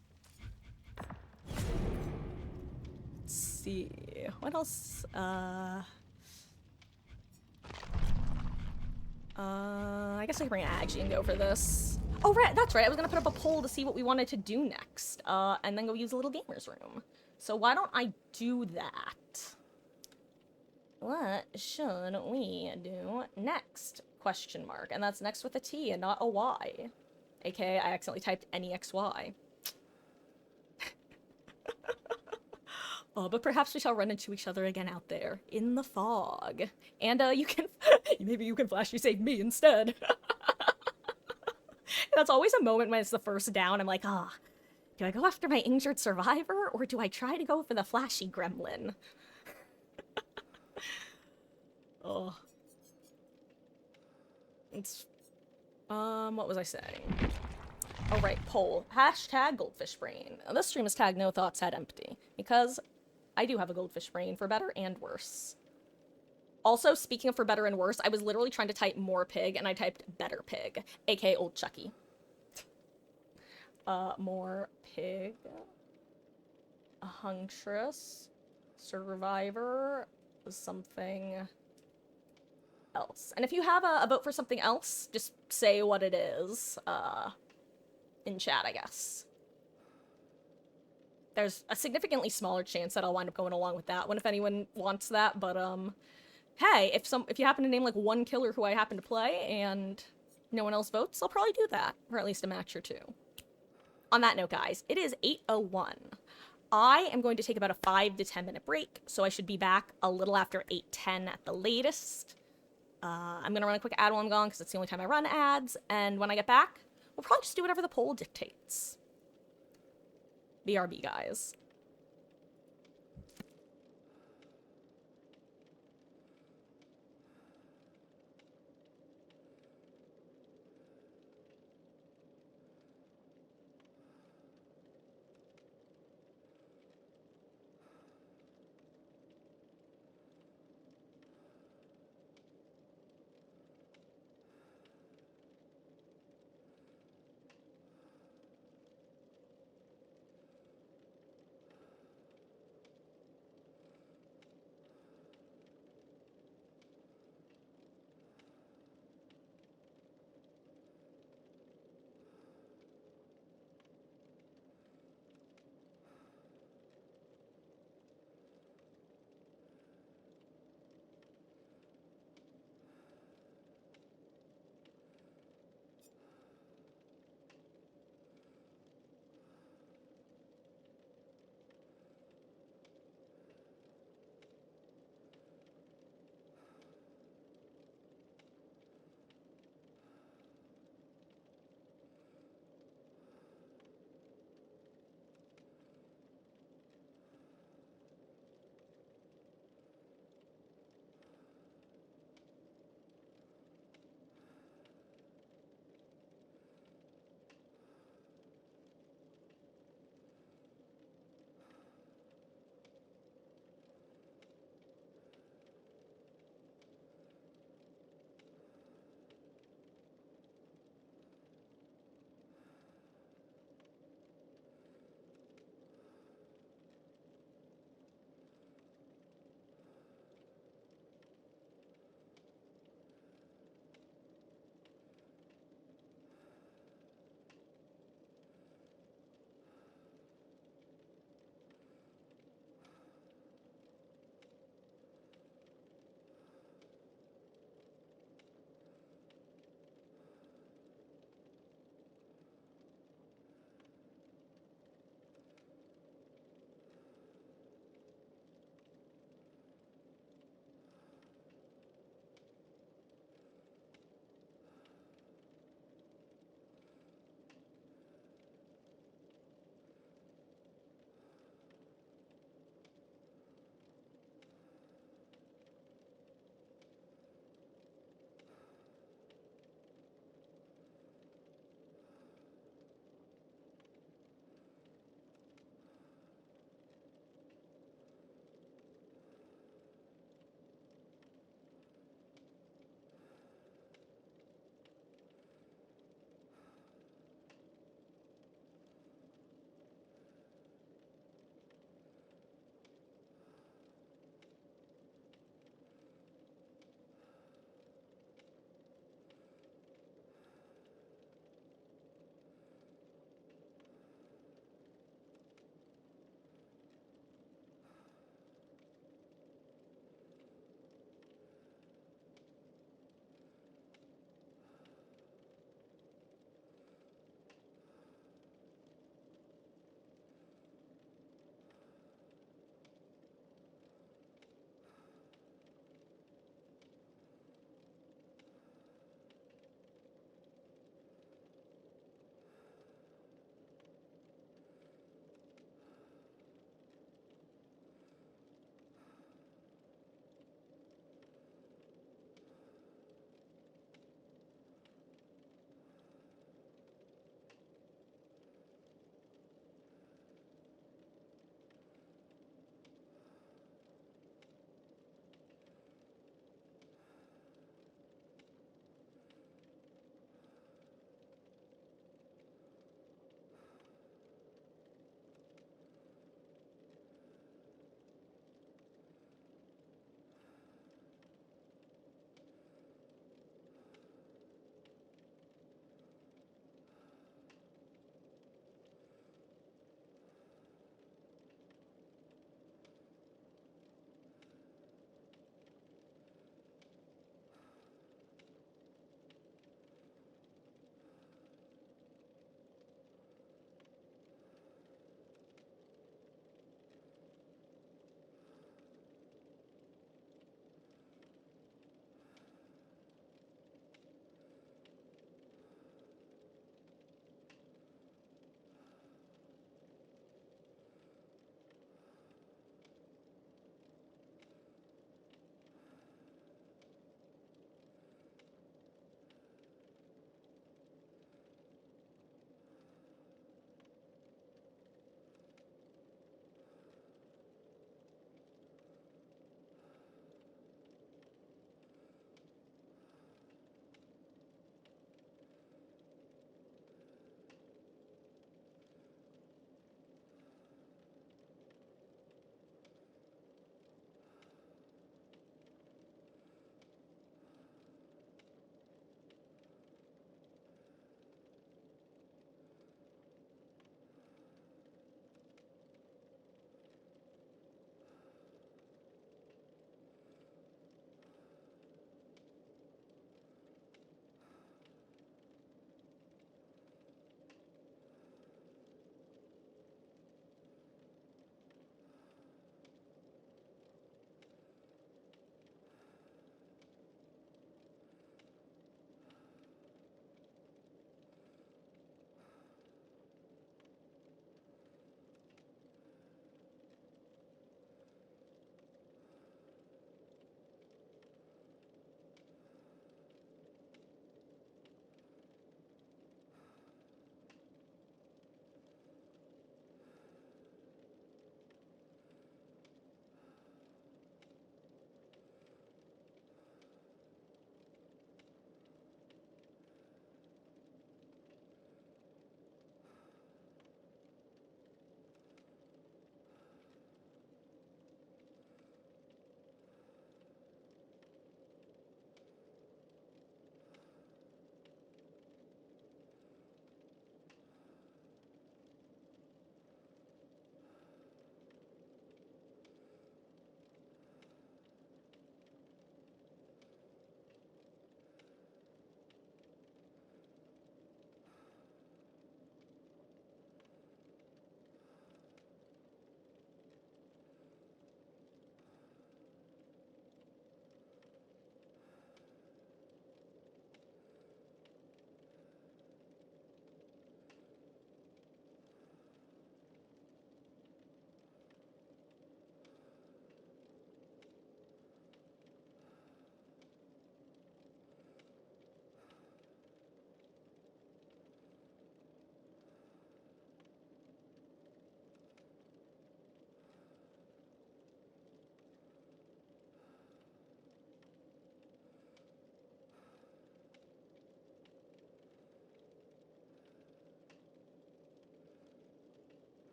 Let's see. What else? I guess I can bring Aggie and go for this. Oh, right, that's right. I was gonna put up a poll to see what we wanted to do next, and then go use a little gamer's room. So why don't I do that? What should we do next? Question mark. And that's next with a T and not a Y. AKA, I accidentally typed NEXY. Oh, but perhaps we shall run into each other again out there in the fog. And you can maybe you can flash you save me instead. That's always a moment when it's the first down. I'm like, do I go after my injured survivor or do I try to go for the flashy gremlin? Oh. It's What was I saying? Oh, right, poll. Hashtag goldfish brain. This stream is tagged no thoughts had empty, because I do have a goldfish brain, for better and worse. Also, speaking of for better and worse, I was literally trying to type more pig, and I typed better pig, aka old Chucky. More pig. A huntress. Survivor. Something else. And if you have a vote for something else, just say what it is, in chat, I guess. There's a significantly smaller chance that I'll wind up going along with that one if anyone wants that, but, hey, if you happen to name, like, one killer who I happen to play and no one else votes, I'll probably do that for at least a match or two. On that note, guys, it is 8:01. I am going to take about a 5 to 10 minute break, so I should be back a little after 8:10 at the latest. I'm gonna run a quick ad while I'm gone because it's the only time I run ads, and when I get back, we'll probably just do whatever the poll dictates. BRB, guys.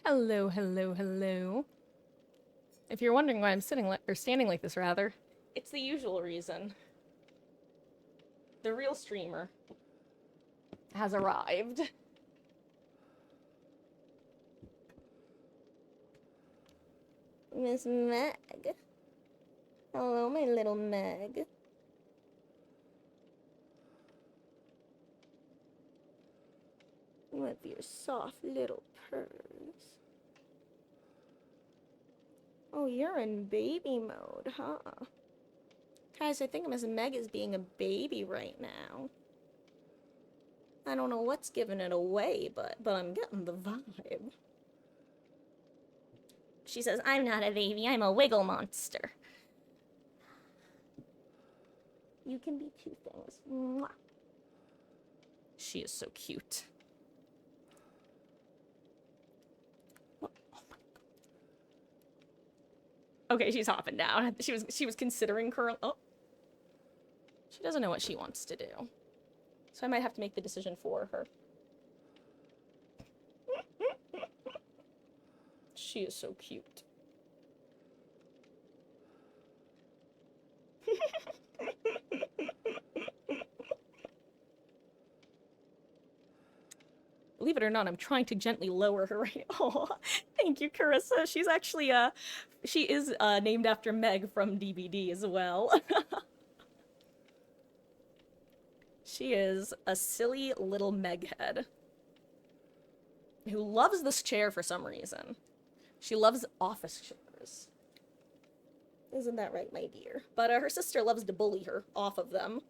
Hello, hello, hello. If you're wondering why I'm standing like this, rather, it's the usual reason. The real streamer has arrived. Miss Meg. Hello, my little Meg. With your soft little purrs. Oh, you're in baby mode, huh? Guys, I think Miss Meg is being a baby right now. I don't know what's giving it away, but I'm getting the vibe. She says, I'm not a baby, I'm a wiggle monster. You can be two things. Mwah. She is so cute. Oh my God. Okay, she's hopping down. She was considering curl. Oh. She doesn't know what she wants to do. So I might have to make the decision for her. She is so cute. Believe it or not, I'm trying to gently lower her right. Oh, thank you, Carissa. She's actually she is named after Meg from DBD as well. She is a silly little Meghead who loves this chair for some reason. She loves office chairs. Isn't that right, my dear? But her sister loves to bully her off of them.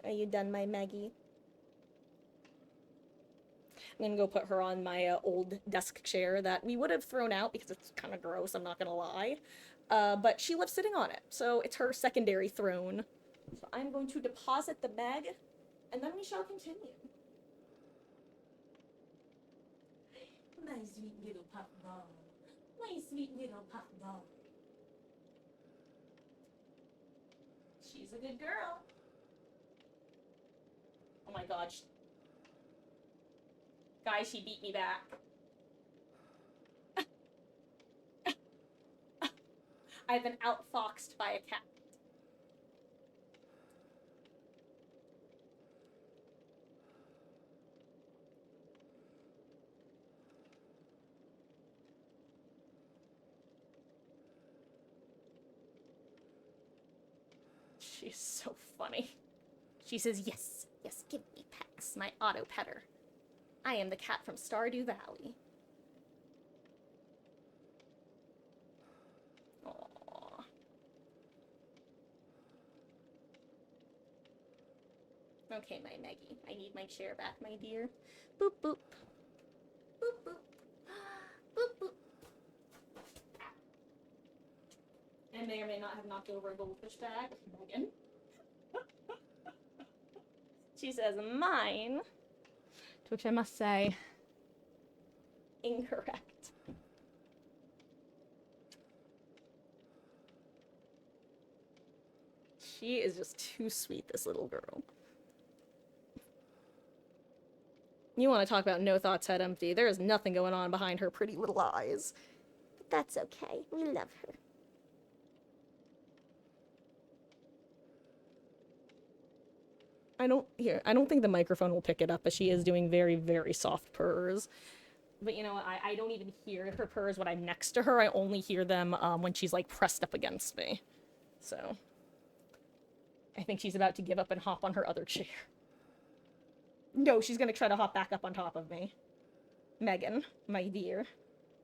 Are you done, my Maggie? I'm gonna go put her on my old desk chair that we would have thrown out because it's kind of gross, I'm not gonna lie. But she loves sitting on it, so it's her secondary throne. So I'm going to deposit the Meg, and then we shall continue. My sweet little pup ball. My sweet little pup ball. She's a good girl. Oh my god. Guys, she beat me back. I've been outfoxed by a cat. She's so funny. She says, yes, yes, give me pets, my auto petter. I am the cat from Stardew Valley. Aww. Okay, my Maggie, I need my chair back, my dear. Boop, boop. Boop, boop. Boop, boop. I may or may not have knocked over a goldfish bag. Megan. She says, mine. To which I must say, incorrect. She is just too sweet, this little girl. You want to talk about no thoughts, head empty. There is nothing going on behind her pretty little eyes. But that's okay. We love her. I don't think the microphone will pick it up, but she is doing very, very soft purrs. But you know what? I don't even hear her purrs when I'm next to her. I only hear them when she's like pressed up against me. So I think she's about to give up and hop on her other chair. No, she's gonna try to hop back up on top of me. Megan, my dear,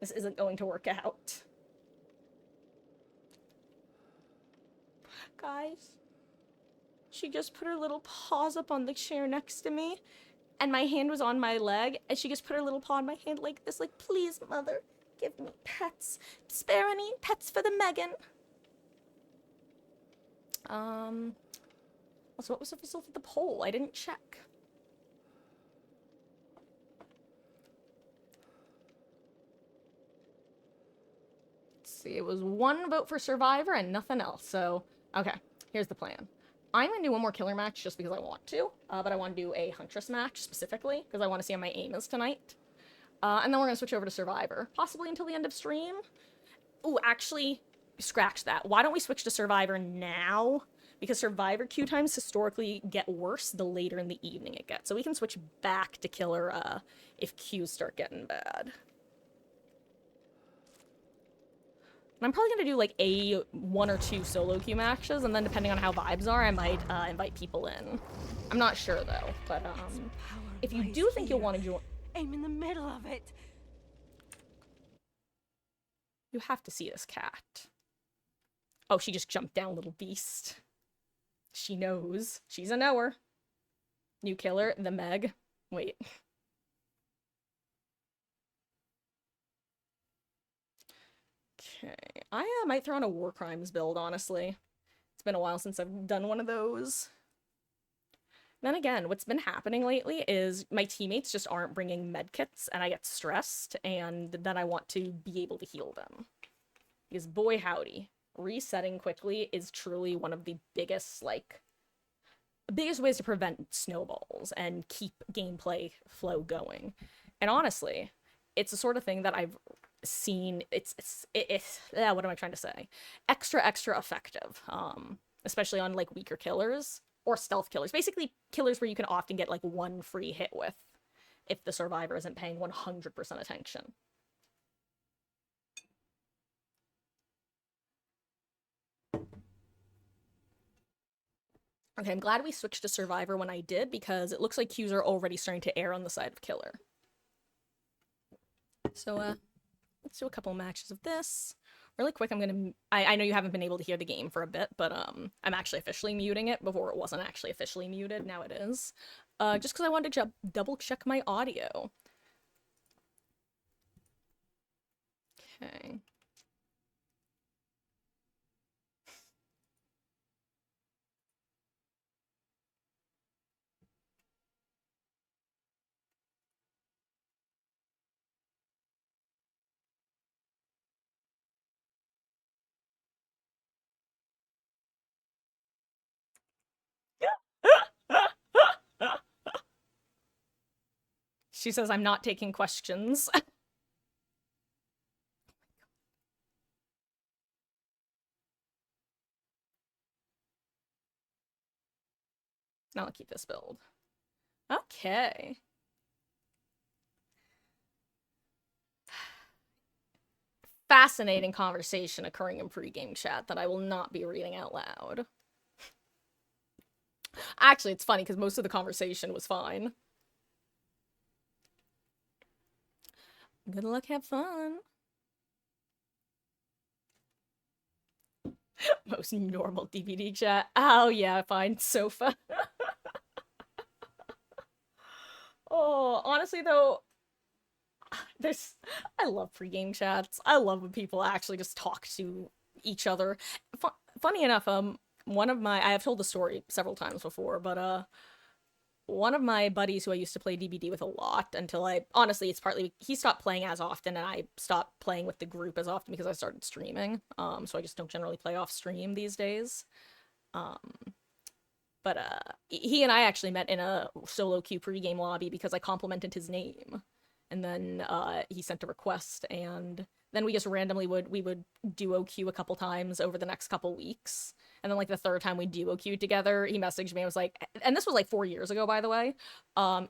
this isn't going to work out. Guys, she just put her little paws up on the chair next to me, and my hand was on my leg, and she just put her little paw on my hand like this, like, please, mother, give me pets. Spare any pets for the Megan. Also, what was the result of the poll? I didn't check. Let's see, it was 1 vote for Survivor and nothing else, so, okay, here's the plan. I'm gonna do one more killer match just because I want to, but I want to do a huntress match specifically because I want to see how my aim is tonight. And then we're gonna switch over to Survivor, possibly until the end of stream. Ooh, actually, scratch that. Why don't we switch to Survivor now? Because Survivor queue times historically get worse the later in the evening it gets. So we can switch back to Killer if queues start getting bad. And I'm probably gonna do like a 1 or 2 solo queue matches, and then depending on how vibes are, I might invite people in. I'm not sure though, but if you do think you'll want to join, Aim in the middle of it. you have to see this cat. Oh, she just jumped down, little beast. She knows. She's a knower. New killer, the Meg. Wait. Okay. I might throw on a war crimes build, honestly. It's been a while since I've done one of those. Then again, what's been happening lately is my teammates just aren't bringing medkits, and I get stressed, and then I want to be able to heal them. Because boy howdy, resetting quickly is truly one of the biggest, biggest ways to prevent snowballs and keep gameplay flow going. And honestly, it's the sort of thing that I've seen, what am I trying to say? Extra effective, especially on, weaker killers. Or stealth killers. Basically, killers where you can often get, one free hit with if the survivor isn't paying 100% attention. Okay, I'm glad we switched to survivor when I did, because it looks like queues are already starting to err on the side of killer. So, let's do a couple matches of this. Really quick, I know you haven't been able to hear the game for a bit, but I'm actually officially muting it. Before it wasn't actually officially muted, now it is. Just because I wanted to double check my audio. Okay. She says I'm not taking questions. Now I'll keep this build. Okay. Fascinating conversation occurring in pregame chat that I will not be reading out loud. Actually, it's funny because most of the conversation was fine. Good luck, have fun. Most normal DVD chat. Oh yeah, fine. Sofa. Oh, honestly though, I love pregame chats. I love when people actually just talk to each other. Funny enough, I have told the story several times before, but one of my buddies who I used to play DBD with a lot until honestly, it's partly he stopped playing as often and I stopped playing with the group as often because I started streaming. So I just don't generally play off stream these days. But he and I actually met in a solo queue pregame lobby because I complimented his name. And then he sent a request, and then we just randomly would duo queue a couple times over the next couple weeks. And then the third time we duo queued together, he messaged me and was like, and this was 4 years ago, by the way.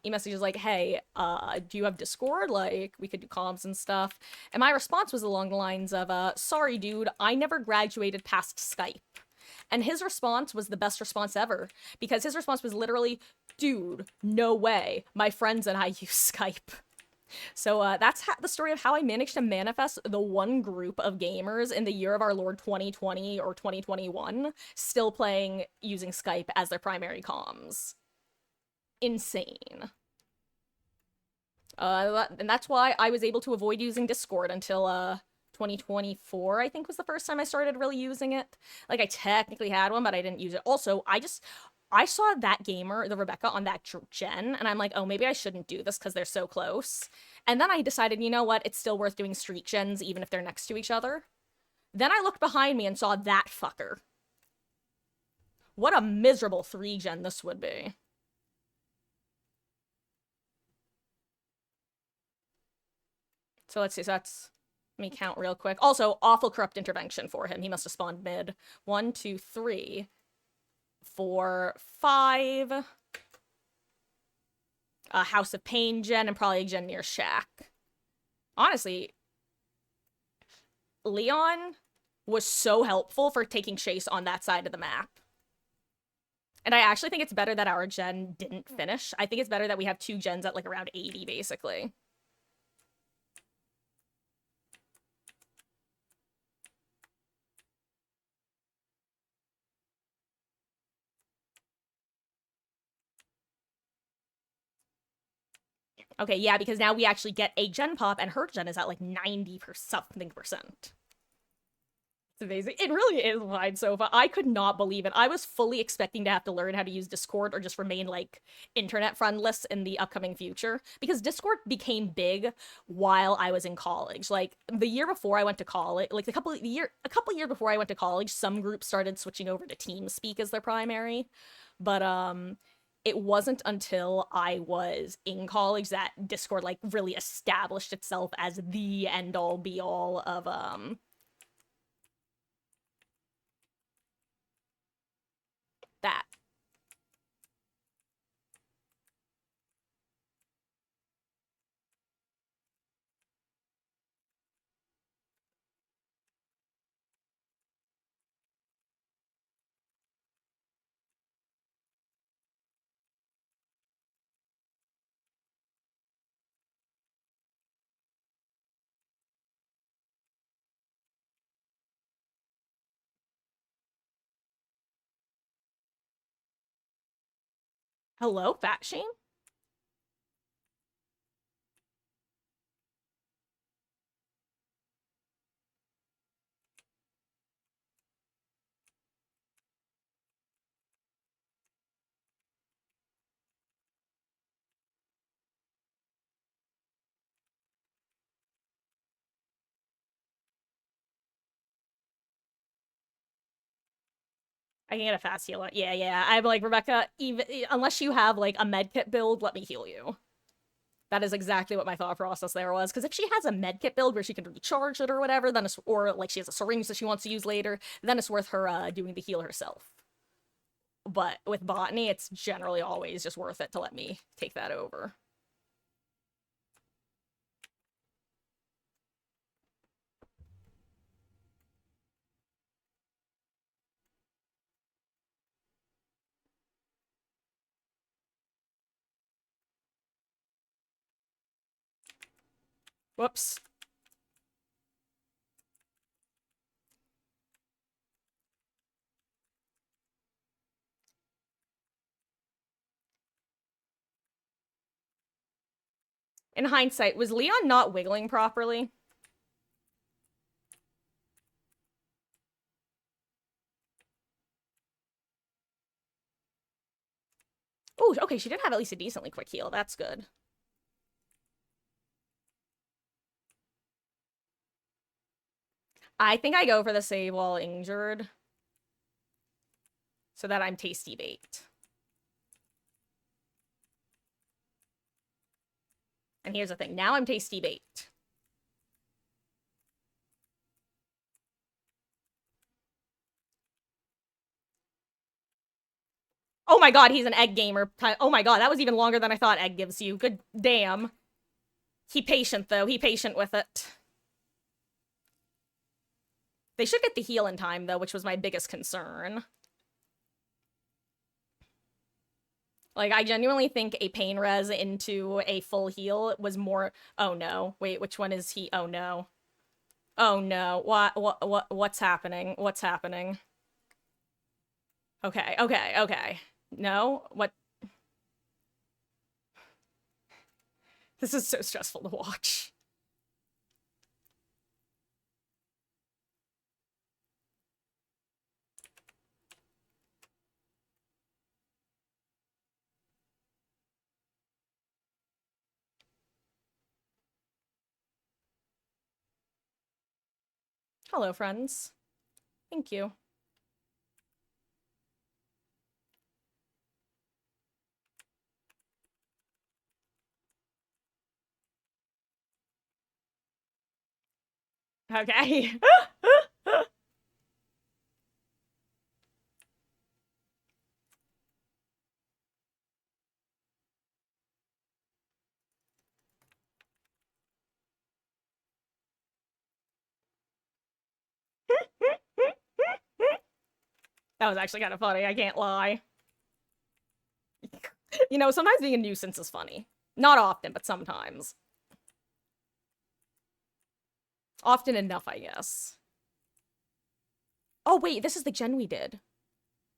He messages hey, do you have Discord? We could do comms and stuff. And my response was along the lines of, sorry, dude, I never graduated past Skype. And his response was the best response ever, because his response was literally, dude, no way. My friends and I use Skype. So that's the story of how I managed to manifest the one group of gamers in the year of our Lord 2020 or 2021 still playing using Skype as their primary comms. Insane. And that's why I was able to avoid using Discord until 2024, I think, was the first time I started really using it. I technically had one, but I didn't use it. Also, I saw that gamer, the Rebecca, on that gen, and I'm like, oh, maybe I shouldn't do this because they're so close. And then I decided, you know what, it's still worth doing streak gens even if they're next to each other. Then I looked behind me and saw that fucker. What a miserable 3-gen this would be. So let's see, so that's... Let me count real quick. Also, awful corrupt intervention for him. He must have spawned mid. 1, 2, 3, 4, 5. A House of Pain gen, and probably a gen near Shack. Honestly, Leon was so helpful for taking chase on that side of the map. And I actually think it's better that our gen didn't finish. I think it's better that we have 2 gens at like around 80, basically. Okay, yeah, because now we actually get a gen pop, and her gen is at like 90 something percent. It's amazing. It really is wide sofa. I could not believe it. I was fully expecting to have to learn how to use Discord or just remain like internet friendless in the upcoming future, because Discord became big while I was in college. Like the year before I went to college, like a couple years before I went to college, some groups started switching over to TeamSpeak as their primary. But it wasn't until I was in college that Discord like really established itself as the end all be all of that. Hello, Fat Shame? I can get a fast heal. Yeah, yeah. I'm like, Rebecca, even unless you have like a medkit build, let me heal you. That is exactly what my thought process there was. Because if she has a medkit build where she can recharge it or whatever, then or like she has a syringe that she wants to use later, then it's worth her doing the heal herself. But with botany, it's generally always just worth it to let me take that over. Whoops. In hindsight, was Leon not wiggling properly? Oh, okay, she did have at least a decently quick heal. That's good. I think I go for the save while injured, so that I'm tasty bait. And here's the thing, now I'm tasty bait. Oh my god, he's an egg gamer. Oh my god, that was even longer than I thought egg gives you. Good damn. He patient, though. He patient with it. They should get the heal in time, though, which was my biggest concern. Like, I genuinely think a pain res into a full heal was more... Oh, no. Wait, which one is he? Oh, no. Oh, no. What's happening? What's happening? Okay, okay, okay. No? What? This is so stressful to watch. Hello, friends. Thank you. Okay. That was actually kind of funny, I can't lie. You know, sometimes being a nuisance is funny. Not often, but sometimes. Often enough, I guess. Oh, wait, this is the gen we did.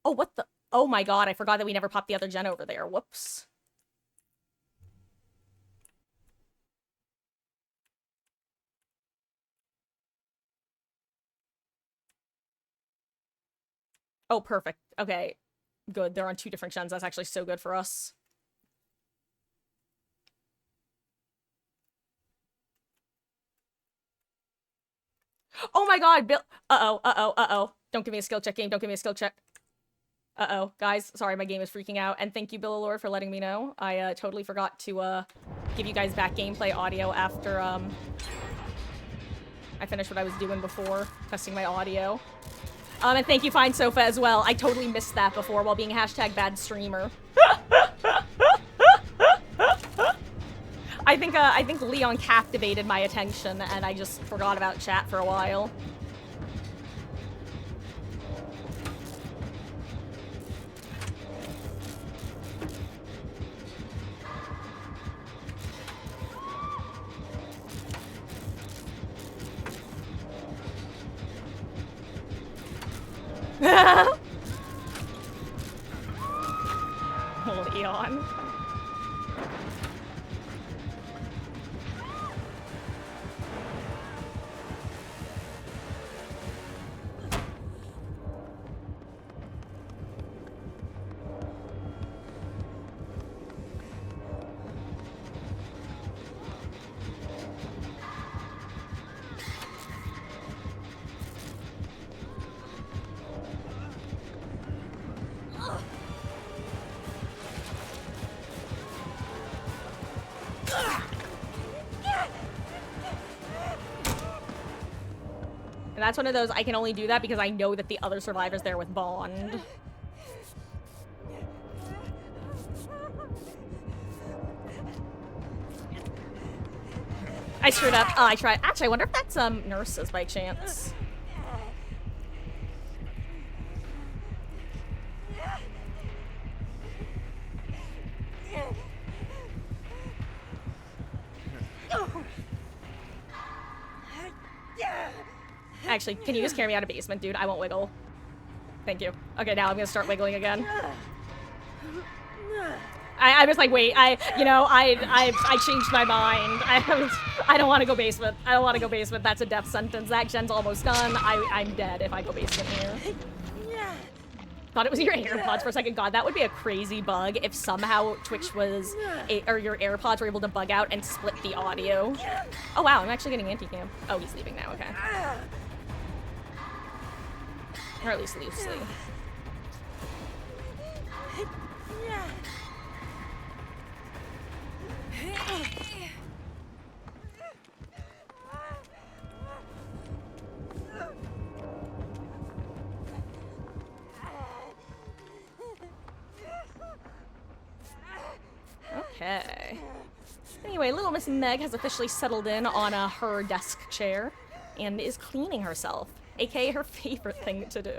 Oh, what the? Oh my god, I forgot that we never popped the other gen over there. Whoops. Oh, perfect. Okay. Good. They're on 2 different gens. That's actually so good for us. Oh my god, Bill. Uh-oh, uh-oh, uh-oh. Don't give me a skill check game. Don't give me a skill check. Uh-oh. Guys, sorry, my game is freaking out. And thank you, Bill Lord, for letting me know. I totally forgot to give you guys back gameplay audio after I finished what I was doing before, testing my audio. And thank you, Fine Sofa, as well. I totally missed that before while being hashtag bad streamer. I think Leon captivated my attention, and I just forgot about chat for a while. Leon. And that's one of those, I can only do that because I know that the other survivor's there with Bond. I screwed up. Oh, I tried. Actually, I wonder if that's nurses by chance. Actually, can you just carry me out of basement, dude? I won't wiggle. Thank you. Okay, now I'm gonna start wiggling again. I was like, wait, I changed my mind. I don't want to go basement. I don't want to go basement. That's a death sentence. That gen's almost done. I'm dead if I go basement here. Thought it was your AirPods for a second. God, that would be a crazy bug if somehow Twitch was, or your AirPods were able to bug out and split the audio. Oh wow, I'm actually getting anti-cam. Oh, he's leaving now, okay. Or at least loosely. Okay. Anyway, little Miss Meg has officially settled in on her desk chair and is cleaning herself, aka her favorite thing to do.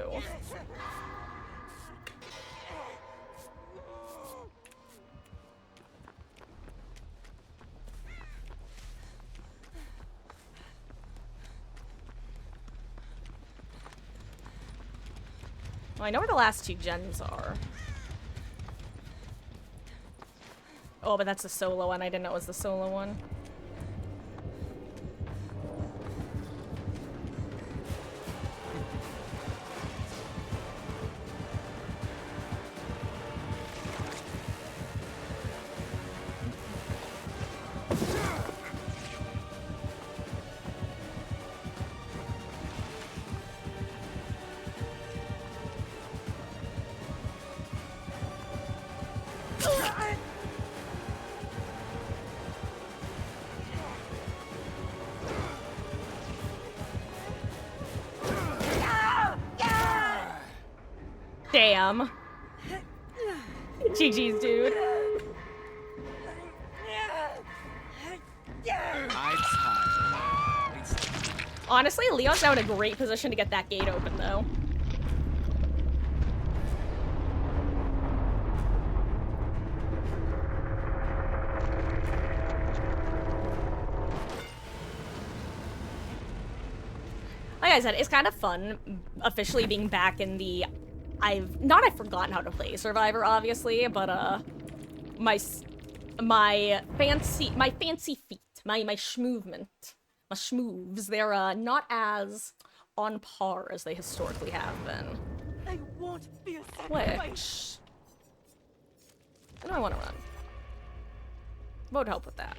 Well, I know where the last 2 gens are. Oh, but that's the solo one. I didn't know it was the solo one. Damn. GG's, dude. I'm tired. Honestly, Leon's now in a great position to get that gate open, though. Like I said, it's kind of fun officially being back in the... I've forgotten how to play Survivor, obviously, but, my fancy feet, my schmoovement, my schmoovs, they're, not as on par as they historically have been. I won't be a sacrifice. Which... I know I want to run. What would help with that?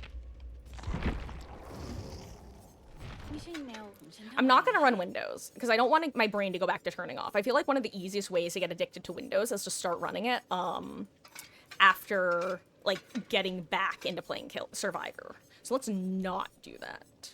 I'm not gonna run Windows, because I don't want my brain to go back to turning off. I feel like one of the easiest ways to get addicted to Windows is to start running it, after, like, getting back into playing Survivor. So let's not do that.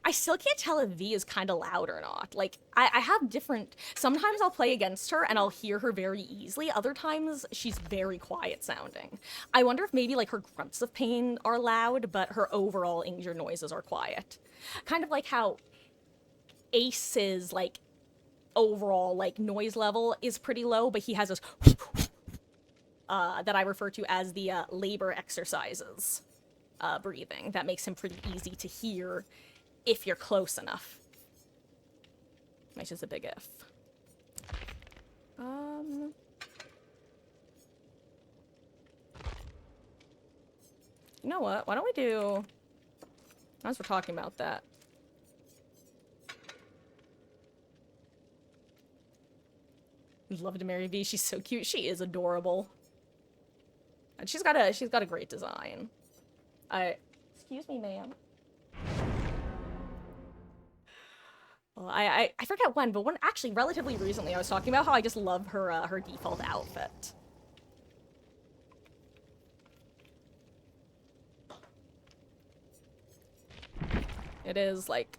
I still can't tell if V is kind of loud or not. Like, I have different... Sometimes I'll play against her and I'll hear her very easily. Other times, she's very quiet sounding. I wonder if maybe, like, her grunts of pain are loud, but her overall injured noises are quiet. Kind of like how Ace's, like, overall, like, noise level is pretty low, but he has this... that I refer to as the labor exercises breathing. That makes him pretty easy to hear if you're close enough. Which is a big if. You know what? Why don't we do... As we're talking about that. I'd love to marry V. She's so cute. She is adorable. And she's got a great design. Excuse me, ma'am. Well, I forget when, but actually relatively recently I was talking about how I just love her her default outfit. It is like,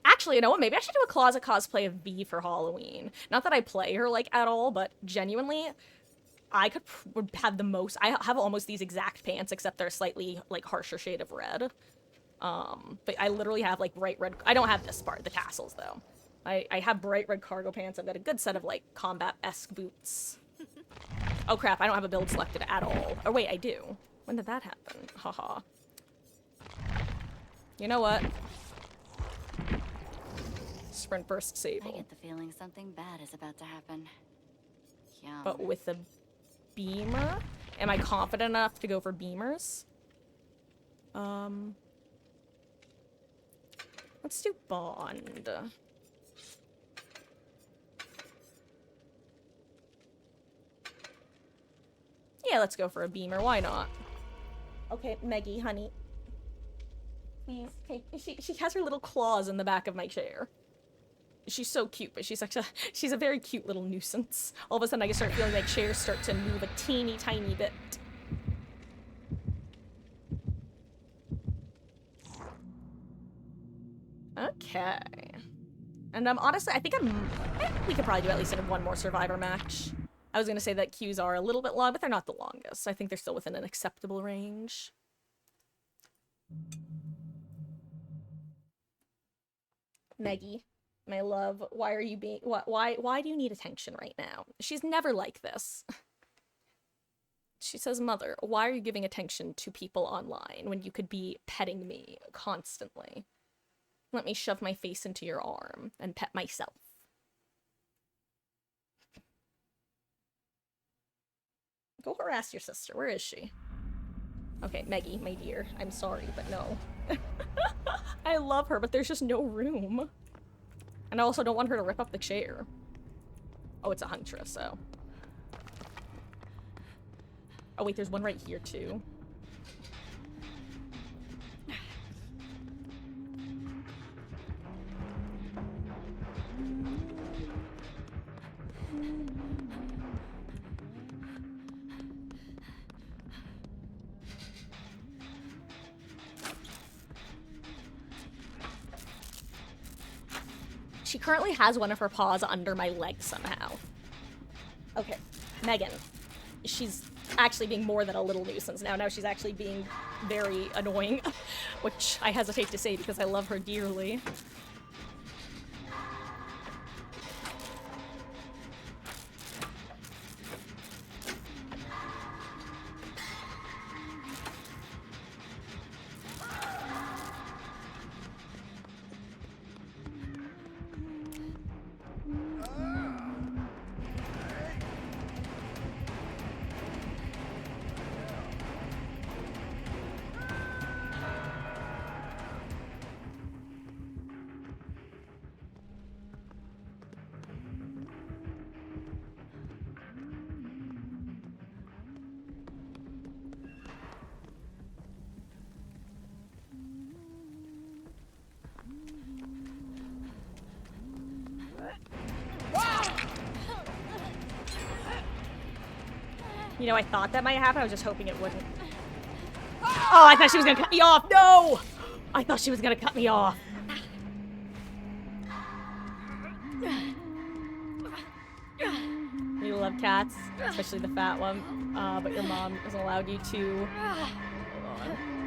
actually, you know what? Maybe I should do a closet cosplay of V for Halloween. Not that I play her like at all, but genuinely, I would have the most. I have almost these exact pants, except they're slightly like harsher shade of red. But I literally have, like, bright red... I don't have this part, the tassels, though. I have bright red cargo pants. I've got a good set of, like, combat-esque boots. Oh, crap, I don't have a build selected at all. Or wait, I do. When did that happen? Haha. You know what? Sprint burst Sable. I get the feeling something bad is about to happen. Yum. But with a beamer? Am I confident enough to go for beamers? Let's do Bond. Yeah, let's go for a beamer. Why not? Okay, Meggie, honey. Please take... She has her little claws in the back of my chair. She's so cute, but she's a very cute little nuisance. All of a sudden, I can start feeling like chairs start to move a teeny tiny bit. Okay. And honestly, I think we could probably do at least one more Survivor match. I was gonna say that queues are a little bit long, but they're not the longest. I think they're still within an acceptable range. Meggie, my love, why are you being... Why do you need attention right now? She's never like this. She says, Mother, why are you giving attention to people online when you could be petting me constantly? Let me shove my face into your arm and pet myself. Go harass your sister. Where is she? Okay, Meggie, my dear. I'm sorry, but no. I love her, but there's just no room. And I also don't want her to rip up the chair. Oh, it's a huntress, so. Oh, wait, there's one right here, too. She currently has one of her paws under my leg somehow. Okay, Megan. She's actually being more than a little nuisance now. Now she's actually being very annoying, which I hesitate to say because I love her dearly. You know, I thought that might happen. I was just hoping it wouldn't. Oh, I thought she was gonna cut me off. No! I thought she was gonna cut me off. You love cats, especially the fat one. But your mom isn't allowed you to.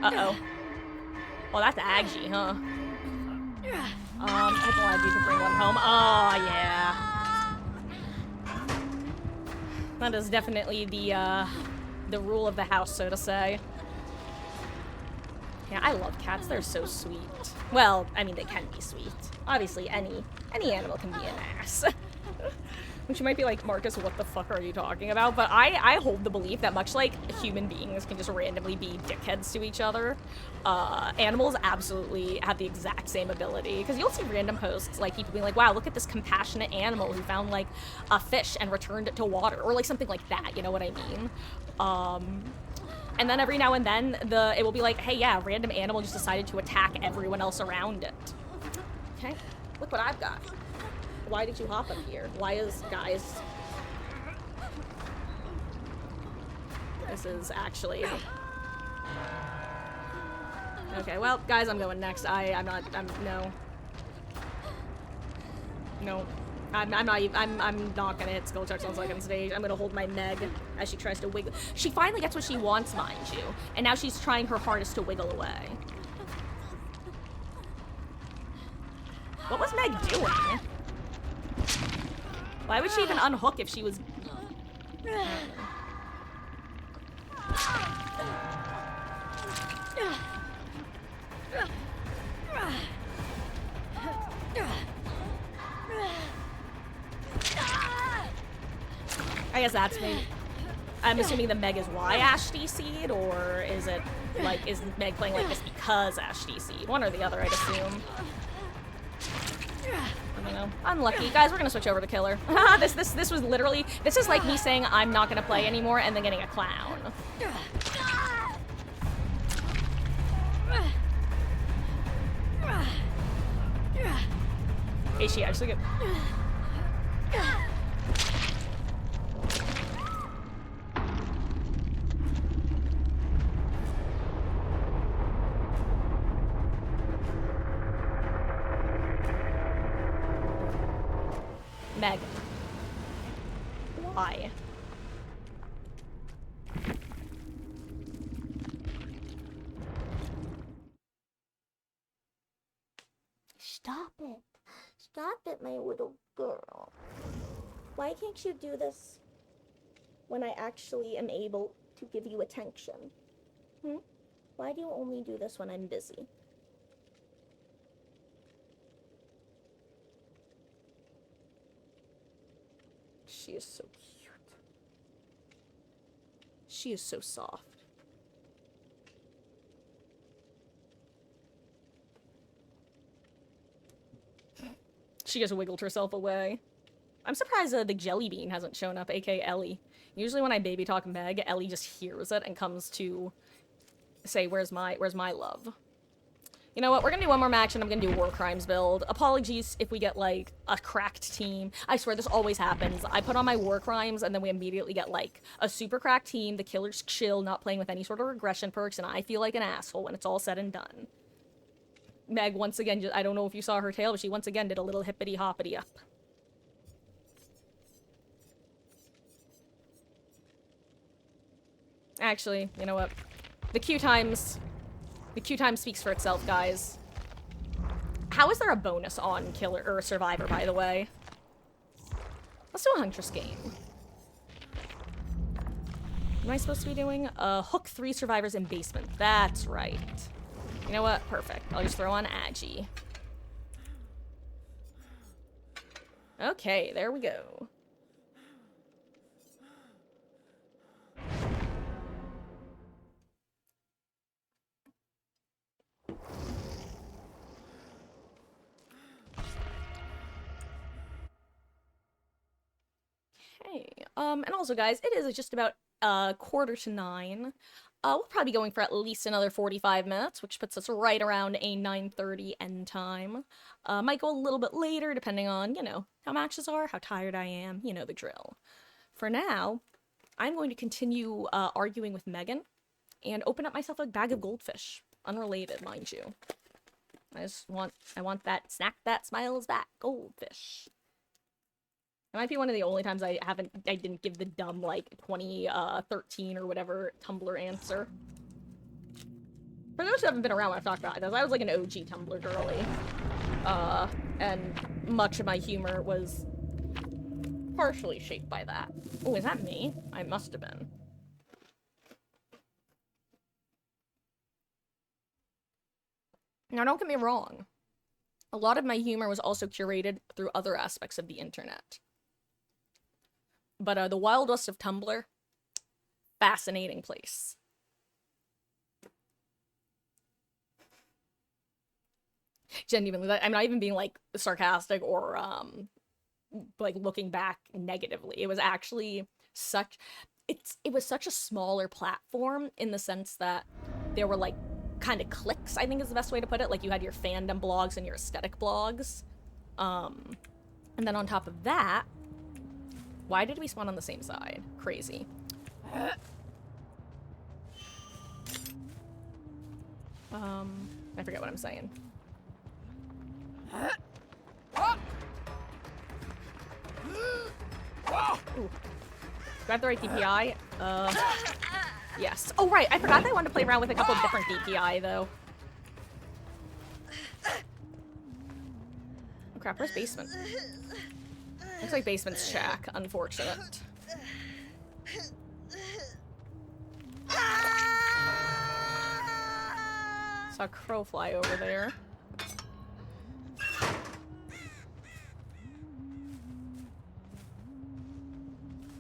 Uh-oh. Well, that's Aggie, huh? Hasn't allowed you to bring one home. Oh, yeah. That is definitely the rule of the house, so to say. Yeah, I love cats. They're so sweet. Well, I mean, they can be sweet. Obviously, any animal can be an ass. Which you might be like, Marcus, what the fuck are you talking about? But I hold the belief that much like human beings can just randomly be dickheads to each other, animals absolutely have the exact same ability. Because you'll see random posts, like people being like, wow, look at this compassionate animal who found like a fish and returned it to water, or like something like that, you know what I mean? And then every now and then, it will be like, hey, yeah, random animal just decided to attack everyone else around it. Okay, look what I've got. Why did you hop up here? Why is, guys... This is actually... Okay, well, guys, I'm going next. I'm not gonna hit skill checks on second stage. I'm gonna hold my Meg as she tries to wiggle. She finally gets what she wants, mind you. And now she's trying her hardest to wiggle away. What was Meg doing? Why would she even unhook if she was... I guess that's me. I'm assuming the Meg is why Ash DC'd, or is it, like, is Meg playing like this because Ash DC'd? One or the other, I'd assume. I don't know. Unlucky. Guys, we're gonna switch over to Killer. This was literally... This is like me saying I'm not gonna play anymore and then getting a clown. Is she actually good? Meg. Why? Stop it. Stop it, my little girl. Why can't you do this when I actually am able to give you attention? Why do you only do this when I'm busy? She is so cute. She is so soft. She just wiggled herself away. I'm surprised the jelly bean hasn't shown up, aka Ellie. Usually when I baby talk Meg, Ellie just hears it and comes to say, where's my love? You know what, we're gonna do one more match and I'm gonna do War Crimes build. Apologies if we get, like, a cracked team. I swear, this always happens. I put on my War Crimes and then we immediately get, like, a super cracked team, the killer's chill, not playing with any sort of regression perks, and I feel like an asshole when it's all said and done. Meg once again, I don't know if you saw her tail, but she once again did a little hippity hoppity up. Actually, you know what? The queue time speaks for itself, guys. How is there a bonus on Killer or Survivor, by the way? Let's do a Huntress game. What am I supposed to be doing? Hook 3 survivors in basement. That's right. You know what? Perfect. I'll just throw on Agi. Okay, there we go. Okay, and also, guys, it is just about 8:45. We'll probably be going for at least another 45 minutes, which puts us right around a 9:30 end time. Might go a little bit later, depending on, you know, how matches are, how tired I am, you know the drill. For now, I'm going to continue arguing with Megan and open up myself a bag of goldfish. Unrelated, mind you. I want that snack that smiles back, goldfish. It might be one of the only times I didn't give the dumb, like, 2013 or whatever Tumblr answer. For those who haven't been around when I've talked about this, I was like an OG Tumblr girly. And much of my humor was partially shaped by that. Oh, is that me? I must have been. Now, don't get me wrong. A lot of my humor was also curated through other aspects of the internet. But the Wild West of Tumblr, fascinating place. Genuinely, I'm not even being, like, sarcastic or, like, looking back negatively. It was actually it was such a smaller platform in the sense that there were, like, kind of cliques, I think is the best way to put it. Like, you had your fandom blogs and your aesthetic blogs. And then on top of that, why did we spawn on the same side? Crazy. I forget what I'm saying. Ooh. Do I have the right DPI? Yes. Oh, right. I forgot that I wanted to play around with a couple of different DPI, though. Oh, crap. Where's basement? Looks like basement's shack. Unfortunate. Saw a crow fly over there.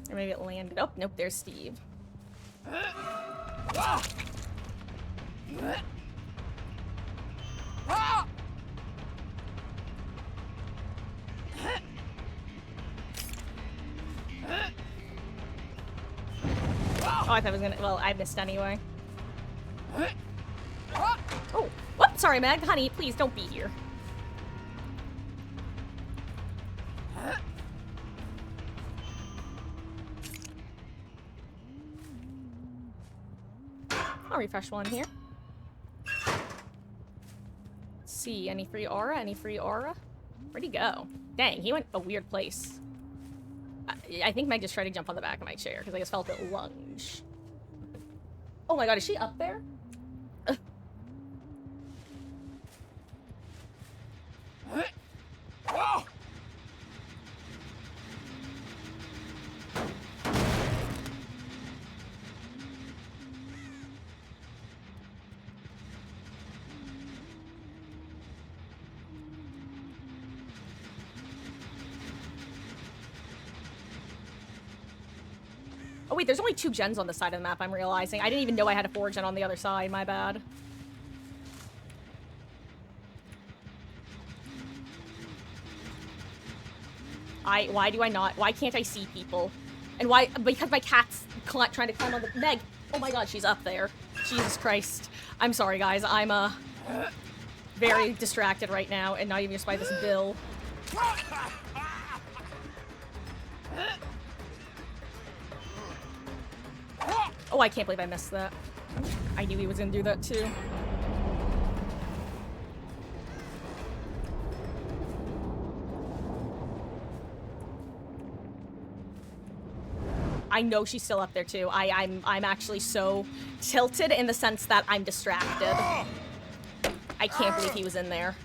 Or maybe it landed. Oh, nope. There's Steve. Oh, I thought I was gonna. Well, I missed anyway. Oh, whoops! Sorry, Meg. Honey, please don't be here. I'll refresh one here. Let's see, any free aura? Any free aura? Where'd he go? Dang, he went a weird place. I think Meg just tried to jump on the back of my chair because I just felt it lunge. Oh my god, is she up there? Oh wait, there's only 2 gens on the side of the map, I'm realizing. I didn't even know I had a 4 gen on the other side, my bad. Why can't I see people? And why, because my cat's trying to climb on the, Meg! Oh my god, she's up there. Jesus Christ. I'm sorry guys, I'm, very distracted right now, and not even just by this bill. Oh, I can't believe I missed that. I knew he was gonna do that too. I know she's still up there too. I'm actually so tilted in the sense that I'm distracted. I can't believe he was in there.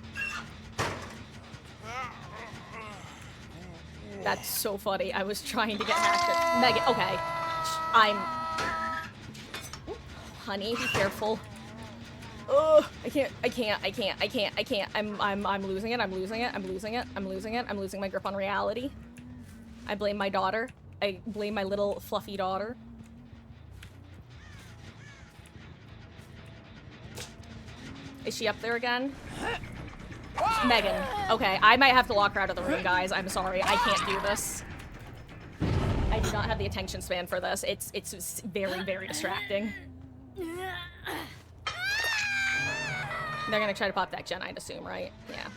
That's so funny. I was trying to get hacked. Megan, okay. Honey, be careful. Oh, I can't. I'm losing it. I'm losing my grip on reality. I blame my daughter. I blame my little fluffy daughter. Is she up there again? Megan. Okay, I might have to lock her out of the room, guys. I'm sorry. I can't do this. I do not have the attention span for this. It's very, very distracting. They're gonna try to pop that gen, I'd assume, right? Yeah.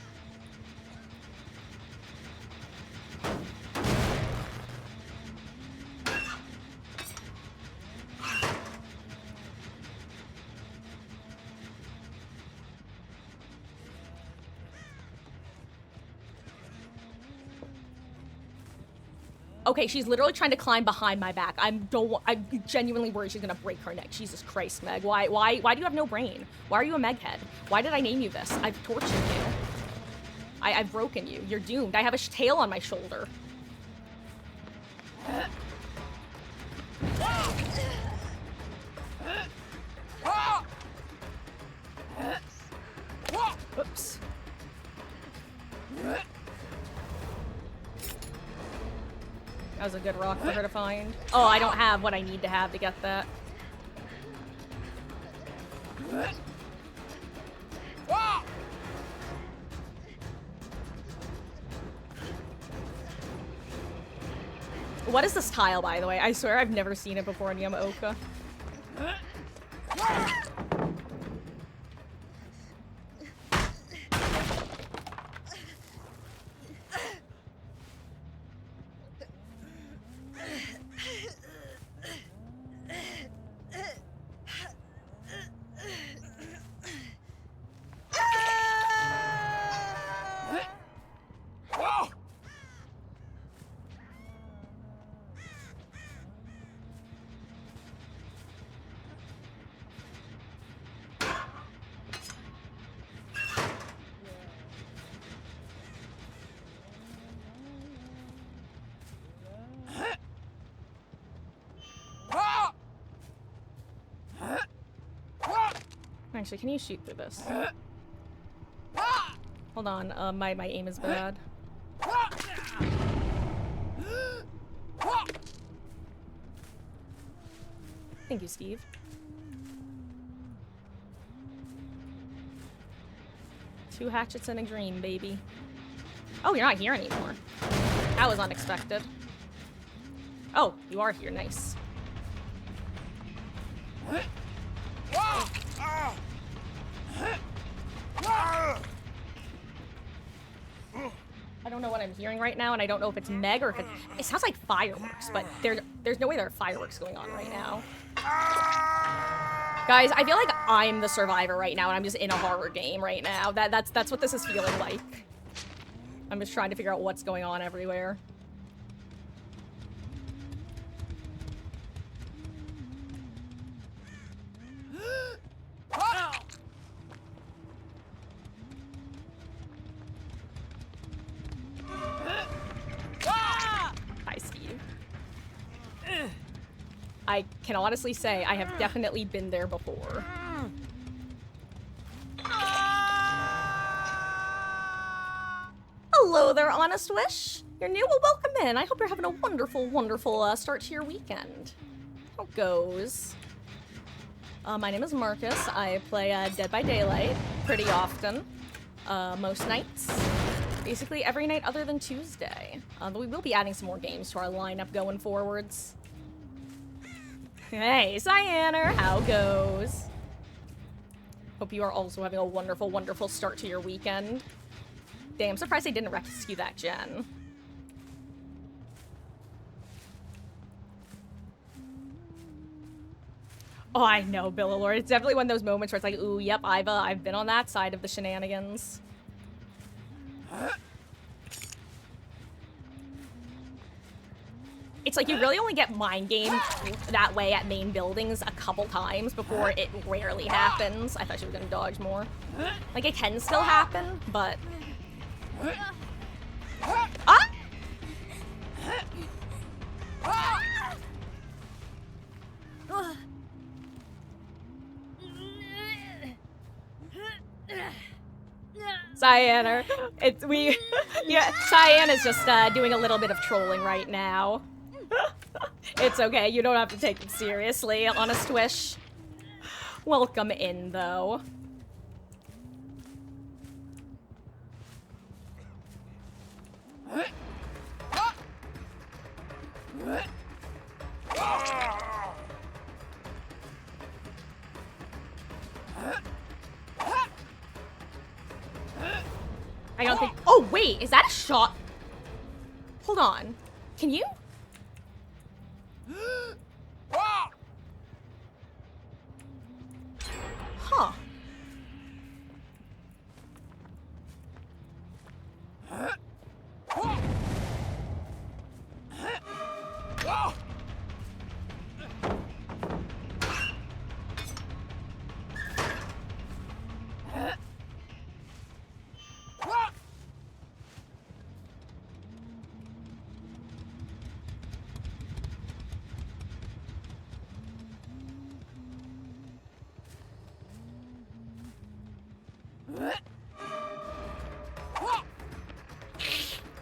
Okay, she's literally trying to climb behind my back. I'm genuinely worried she's gonna break her neck. Jesus Christ, Meg. Why do you have no brain? Why are you a Meg head? Why did I name you this? I've tortured you. I've broken you. You're doomed. I have a tail on my shoulder. Oops. That was a good rock for her to find. Oh, I don't have what I need to have to get that. What is this tile, by the way? I swear I've never seen it before in Yamaoka. Actually, can you shoot through this? Hold on, my aim is bad. Thank you, Steve. Two hatchets and a green, baby. Oh, you're not here anymore. That was unexpected. Oh, you are here, nice. I don't know what I'm hearing right now, and I don't know if it's Meg or if it sounds like fireworks, but there's no way there are fireworks going on right now. Guys, I feel like I'm the survivor right now, and I'm just in a horror game right now. That's what this is feeling like. I'm just trying to figure out what's going on everywhere. Hi, Steve. I can honestly say I have definitely been there before. Hello there, Honest Wish. You're new? Well, welcome in. I hope you're having a wonderful, wonderful start to your weekend. How it goes? My name is Marcus. I play Dead by Daylight pretty often. Most nights. Basically every night other than Tuesday. But we will be adding some more games to our lineup going forwards. Hey, Cyanar, how goes? Hope you are also having a wonderful, wonderful start to your weekend. Dang, I'm surprised they didn't rescue that gen. Oh, I know, Billalord. It's definitely one of those moments where it's like, ooh, yep, I've been on that side of the shenanigans. It's like you really only get mind gamed that way at main buildings a couple times before it rarely happens. I thought she was gonna dodge more. Like, it can still happen, but... Ah! Cyanna, yeah, Cyanna's just doing a little bit of trolling right now. It's okay, you don't have to take it seriously, honest wish. Welcome in, though. I don't think- Oh, wait, is that a shot? Hold on. Can you? Huh.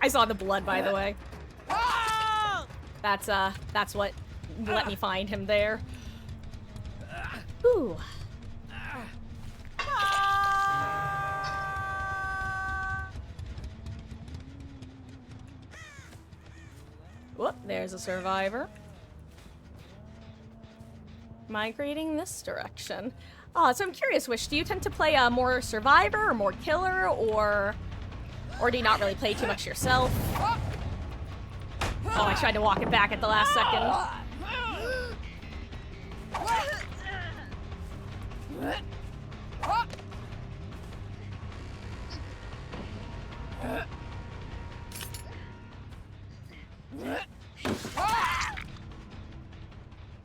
I saw the blood, by the way. That's what let me find him there. Ooh. Whoop, there's a survivor. Migrating this direction. Oh, so I'm curious, Wish, do you tend to play more survivor or more killer, or do you not really play too much yourself? Oh, I tried to walk it back at the last second.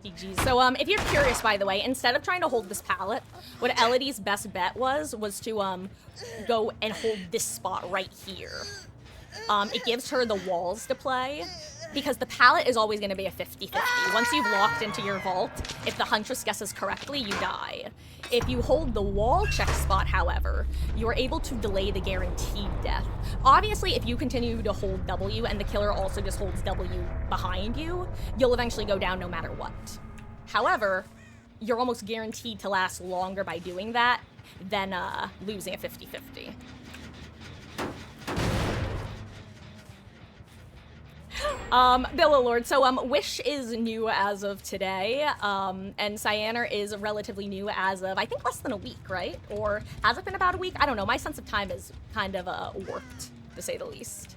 GG's. So, if you're curious, by the way, instead of trying to hold this pallet, what Elodie's best bet was to, go and hold this spot right here. It gives her the walls to play, because the pallet is always going to be a 50-50. Once you've locked into your vault, if the Huntress guesses correctly, you die. If you hold the wall check spot, however, you are able to delay the guaranteed death. Obviously, if you continue to hold W and the killer also just holds W behind you, you'll eventually go down no matter what. However, you're almost guaranteed to last longer by doing that than losing a 50-50. Billow Lord, so, Wish is new as of today, and Cyanna is relatively new as of, I think, less than a week, right? Or has it been about a week? I don't know, my sense of time is kind of, warped, to say the least.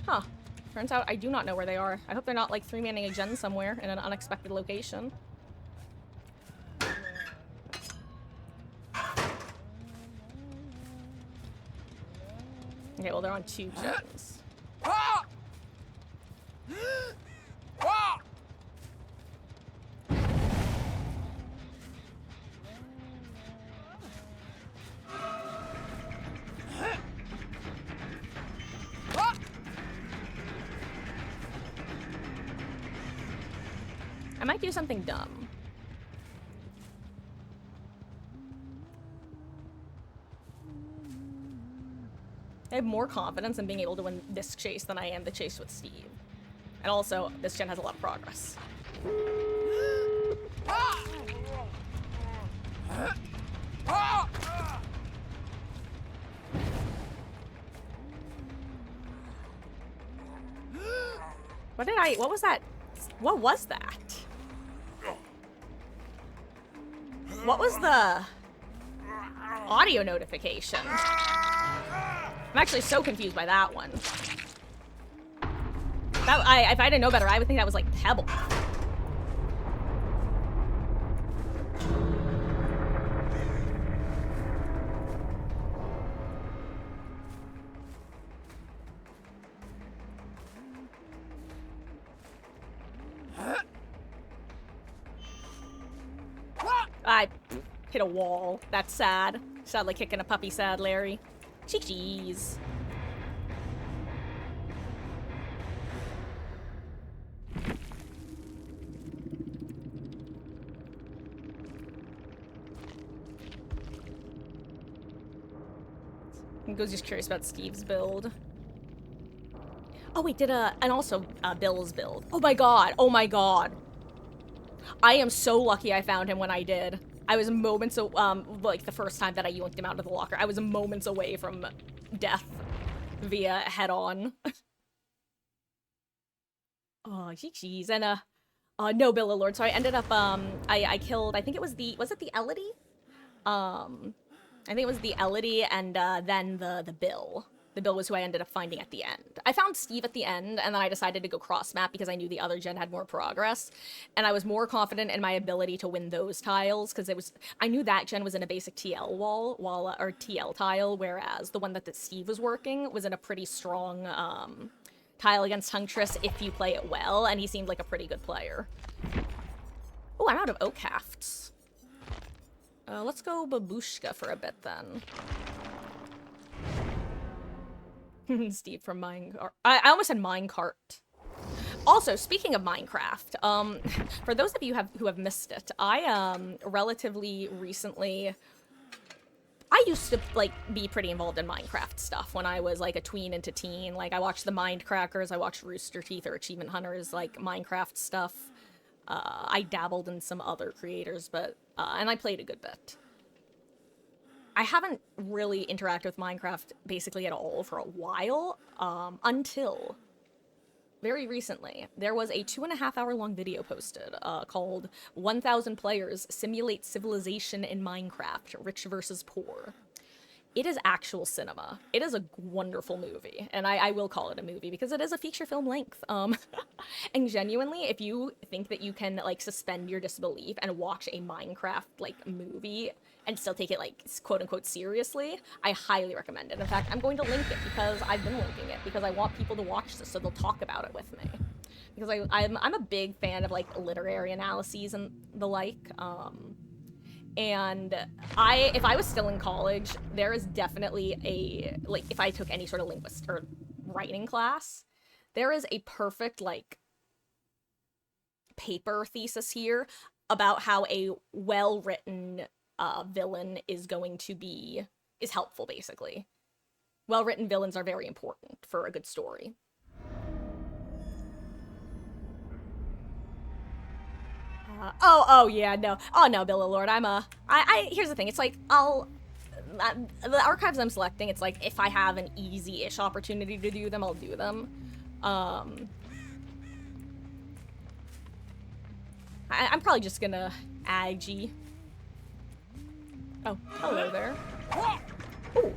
Huh. Turns out I do not know where they are. I hope they're not, like, 3-manning a gen somewhere in an unexpected location. Okay, well, they're on 2 gens. I might do something dumb. I have more confidence in being able to win this chase than I am the chase with Steve. And also, this gen has a lot of progress. What was that? What was that? What was the audio notification? I'm actually so confused by that one. If I didn't know better, I would think that was like Pebble. I hit a wall. That's sad. Sad like kicking a puppy, sad Larry. Jeez. Goes just curious about Steve's build. Oh wait, and also Bill's build. Oh my god, oh my god. I am so lucky I found him when I did. I was moments, like the first time that I yoinked him out of the locker, I was moments away from death via head-on. Oh, jeez, and no, Bill Lord, so I ended up, I killed, I think it was it the Elodie? I think it was the Elodie and then the Bill. The Bill was who I ended up finding at the end. I found Steve at the end, and then I decided to go cross-map because I knew the other gen had more progress. And I was more confident in my ability to win those tiles, because I knew that gen was in a basic TL or TL tile, whereas the one that Steve was working was in a pretty strong tile against Huntress if you play it well, and he seemed like a pretty good player. Oh, I'm out of oak hafts. Let's go Babushka for a bit, then. Steve from Minecart. I almost said Minecart. Also, speaking of Minecraft, for those of you who have missed it, I, relatively recently... I used to, like, be pretty involved in Minecraft stuff when I was, like, a tween into teen. Like, I watched the Mindcrackers, I watched Rooster Teeth or Achievement Hunters, like, Minecraft stuff. I dabbled in some other creators, but, and I played a good bit. I haven't really interacted with Minecraft basically at all for a while, until very recently. There was a 2.5-hour long video posted called 1000 Players Simulate Civilization in Minecraft, Rich versus Poor. It is actual cinema. It is a wonderful movie, and I will call it a movie because it is a feature film length. And genuinely, if you think that you can, like, suspend your disbelief and watch a Minecraft, like, movie and still take it, like, quote-unquote seriously, I highly recommend it. In fact, I'm going to link it because I've been linking it because I want people to watch this so they'll talk about it with me. Because I'm a big fan of, like, literary analyses and the like, and if I was still in college, there is definitely like, if I took any sort of linguist or writing class, there is a perfect, like, paper thesis here about how a well-written villain is helpful, basically. Well-written villains are very important for a good story. Oh yeah, no. Oh no, Bill Lord, here's the thing, it's like, the archives I'm selecting, it's like, if I have an easy-ish opportunity to do them, I'll do them. I'm probably just gonna Ag. Oh, hello there. Ooh.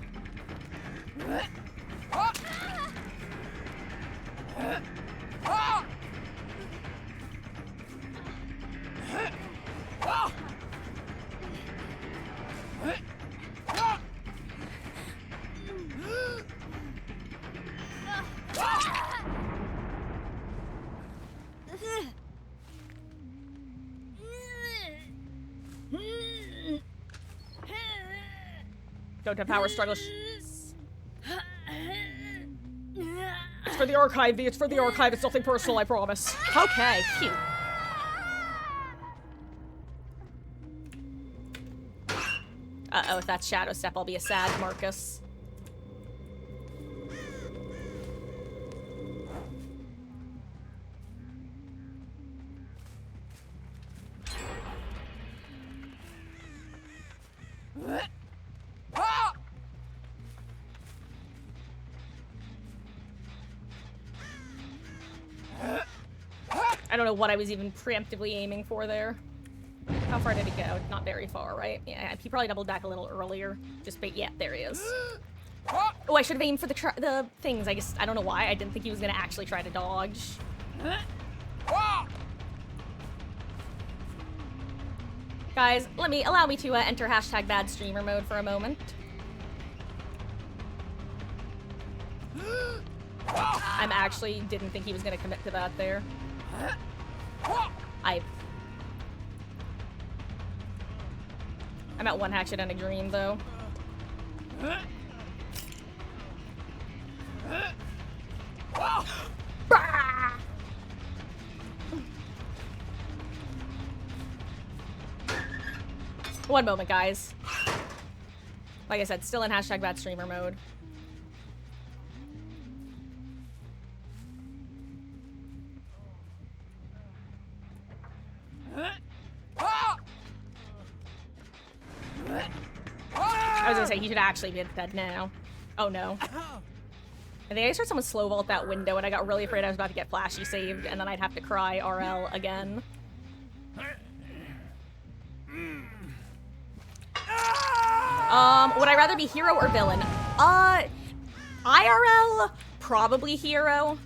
Don't have power struggles. It's for the archive, V. It's for the archive. It's nothing personal, I promise. Okay, cute. Uh-oh, if that's Shadow Step, I'll be a sad Marcus. I don't know what I was even preemptively aiming for there. How far did he go? Not very far, right? Yeah, he probably doubled back a little earlier. Yeah, there he is. Oh, I should have aimed for the things. I don't know why. I didn't think he was gonna actually try to dodge. Guys, allow me to enter hashtag bad streamer mode for a moment. I'm actually didn't think he was gonna commit to that there. I'm at one hatchet and a dream, though. One moment, guys. Like I said, still in hashtag bad streamer mode. I was gonna say, he should actually be dead now. Oh no. I think I just heard someone slow vault that window and I got really afraid I was about to get flashy saved and then I'd have to cry RL again. Would I rather be hero or villain? IRL, probably hero.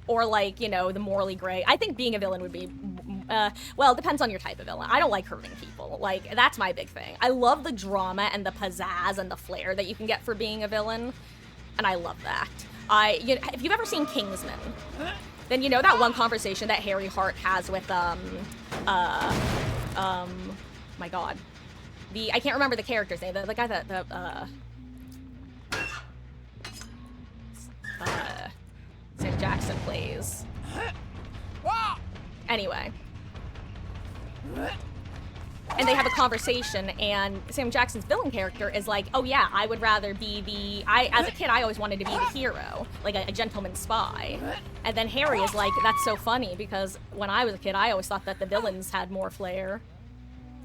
Or like, you know, the morally gray. I think being a villain would be, well, it depends on your type of villain. I don't like hurting people. Like, that's my big thing. I love the drama and the pizzazz and the flair that you can get for being a villain. And I love that. You know, if you've ever seen Kingsman, then you know that one conversation that Harry Hart has with, my god. I can't remember the character's name. The guy that, Sam Jackson plays. Anyway. And they have a conversation, and Sam Jackson's villain character is like, oh yeah, I would rather be as a kid, I always wanted to be the hero, like a gentleman spy. And then Harry is like, that's so funny, because when I was a kid, I always thought that the villains had more flair.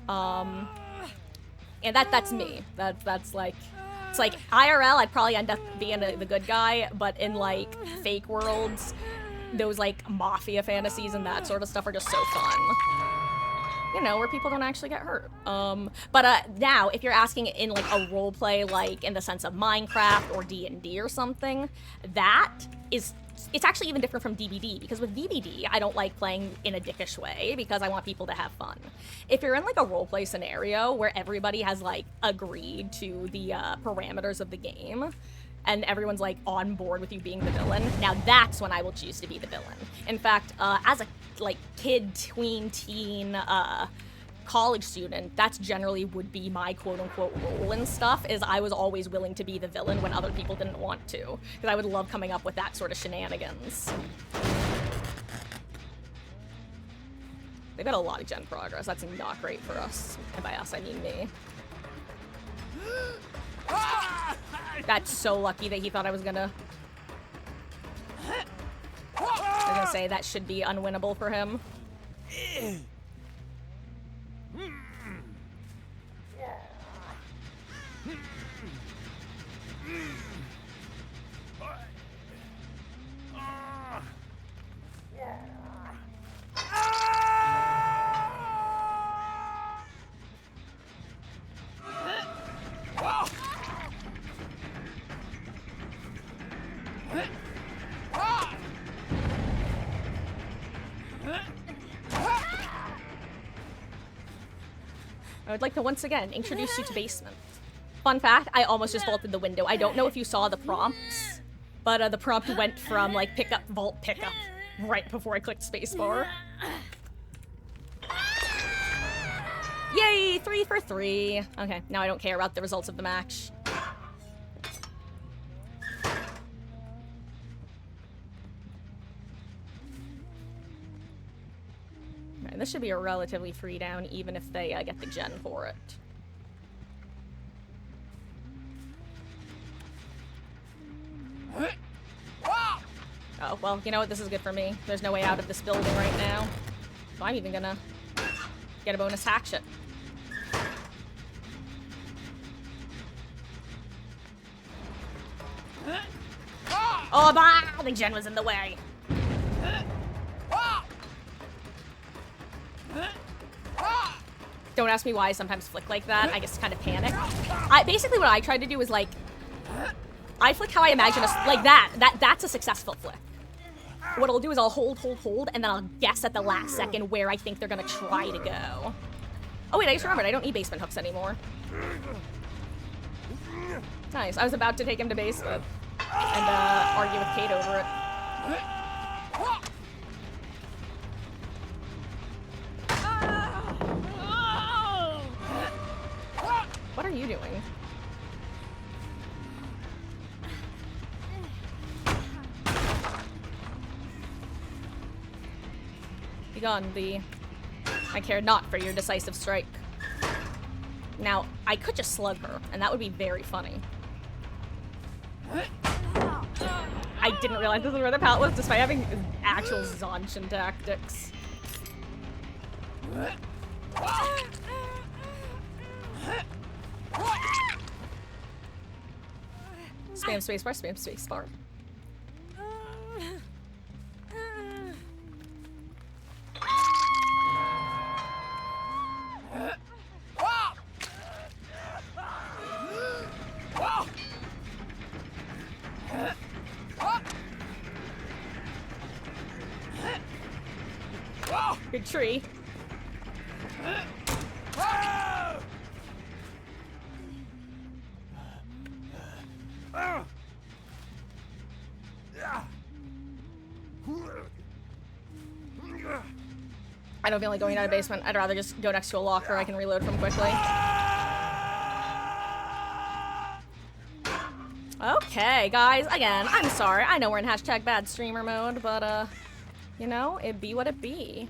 And that's me. That's like, it's like IRL, I'd probably end up being the good guy, but in like fake worlds, those like mafia fantasies and that sort of stuff are just so fun. You know, where people don't actually get hurt. Now, if you're asking in like a role play, like in the sense of Minecraft or D&D or something, it's actually even different from DBD, because with DBD, I don't like playing in a dickish way because I want people to have fun. If you're in like a roleplay scenario where everybody has like agreed to the parameters of the game, and everyone's like on board with you being the villain, now that's when I will choose to be the villain. In fact, as a like kid, tween, teen, college student, that's generally would be my quote-unquote role and stuff, is I was always willing to be the villain when other people didn't want to, because I would love coming up with that sort of shenanigans. They've got a lot of gen progress. That's not great for us. And by us, I mean me. That's so lucky that he thought I was gonna... I was gonna say, that should be unwinnable for him. I would like to once again introduce you to basement. Fun fact, I almost just vaulted the window. I don't know if you saw the prompts, but the prompt went from like pickup, vault, pickup, right before I clicked spacebar. Yay, 3 for 3. Okay, now I don't care about the results of the match. Okay, this should be a relatively free down, even if they get the gen for it. Oh, well, you know what? This is good for me. There's no way out of this building right now. So I'm even gonna get a bonus hatchet. Oh, bah! The gen was in the way. Don't ask me why I sometimes flick like that. I just kind of panic. Basically what I tried to do is like, I flick how I imagine like that's a successful flick. What I'll do is I'll hold, and then I'll guess at the last second where I think they're gonna try to go. Oh wait, I just remembered, I don't need basement hooks anymore. Nice, I was about to take him to basement and argue with Kate over it. are you doing? Be gone, thee. I care not for your decisive strike. Now, I could just slug her, and that would be very funny. I didn't realize this is where the pallet was, despite having actual Zanchan tactics. Spam spacebar, spam spacebar. Good tree. I don't feel like going down a basement. I'd rather just go next to a locker I can reload from quickly. Okay, guys, again, I'm sorry. I know we're in hashtag bad streamer mode, but, you know, it be what it be.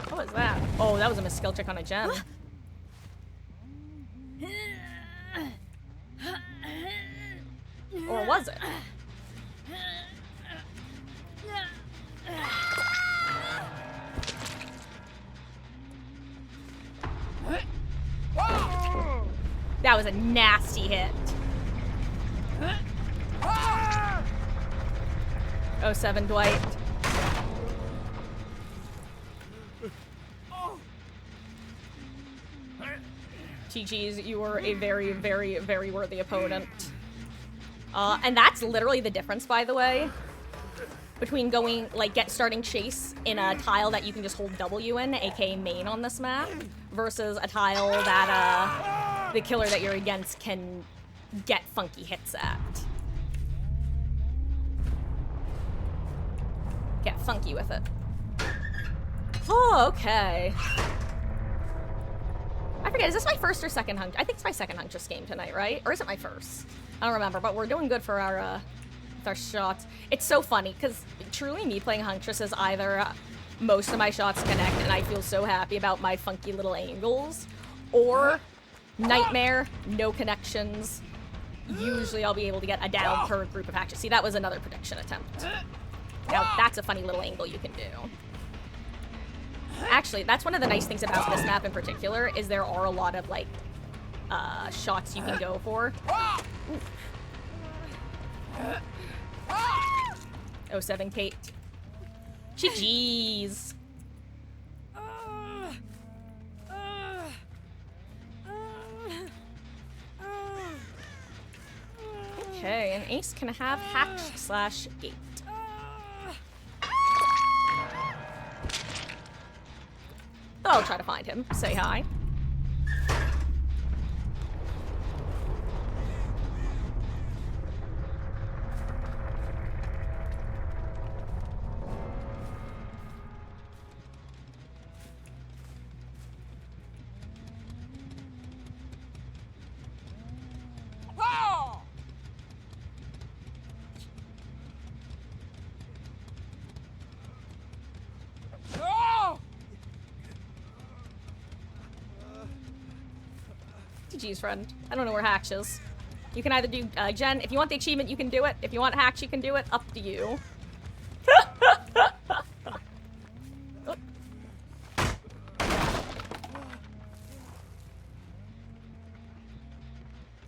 What was that? Oh, that was a misskill check on a gem. Or was it? That was a nasty hit. 07 Dwight. GG's, you were a very, very, very worthy opponent. And that's literally the difference, by the way, between going, like, starting chase in a tile that you can just hold W in, aka main on this map, versus a tile that, the killer that you're against can get funky hits at. Get funky with it. Oh, okay. I forget, is this my first or second Huntress? I think it's my second Huntress game tonight, right? Or is it my first? I don't remember, but we're doing good for our, with our shots. It's so funny, because truly me playing Huntress is either most of my shots connect and I feel so happy about my funky little angles, or Nightmare, no connections. Usually I'll be able to get a down per group of actions. See, that was another prediction attempt. Now, that's a funny little angle you can do. Actually, that's one of the nice things about this map in particular, is there are a lot of, like, shots you can go for. Ooh. 07 Kate. GG's. Okay, an ace can have hatch/gate. I'll try to find him. Say hi. GG's, friend. I don't know where Hatch is. You can either do, Jen, if you want the achievement, you can do it. If you want Hatch, you can do it. Up to you.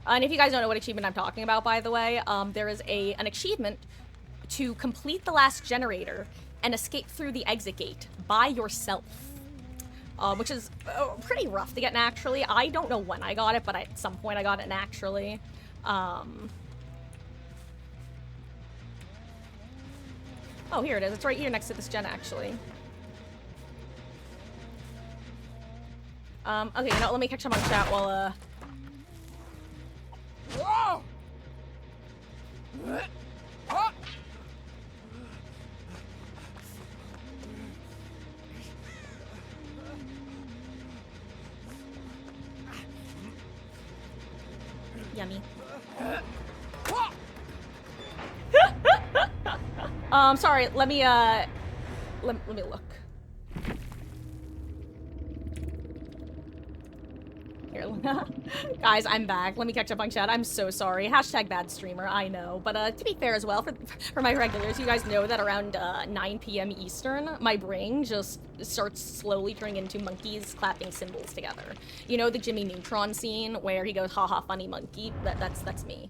And if you guys don't know what achievement I'm talking about, by the way, there is an achievement to complete the last generator and escape through the exit gate by yourself. Which is pretty rough to get naturally. I don't know when I got it, but at some point I got it naturally. Oh, here it is. It's right here next to this gen, actually. Okay, you know, let me catch up on chat while, Whoa! Huh? Yummy. Sorry, let me look. Here, guys, I'm back. Let me catch up on chat. I'm so sorry. Hashtag bad streamer, I know. But, to be fair as well, for my regulars, you guys know that around, 9 p.m. Eastern, my brain just starts slowly turning into monkeys clapping cymbals together. You know the Jimmy Neutron scene where he goes, haha, funny monkey? That's me.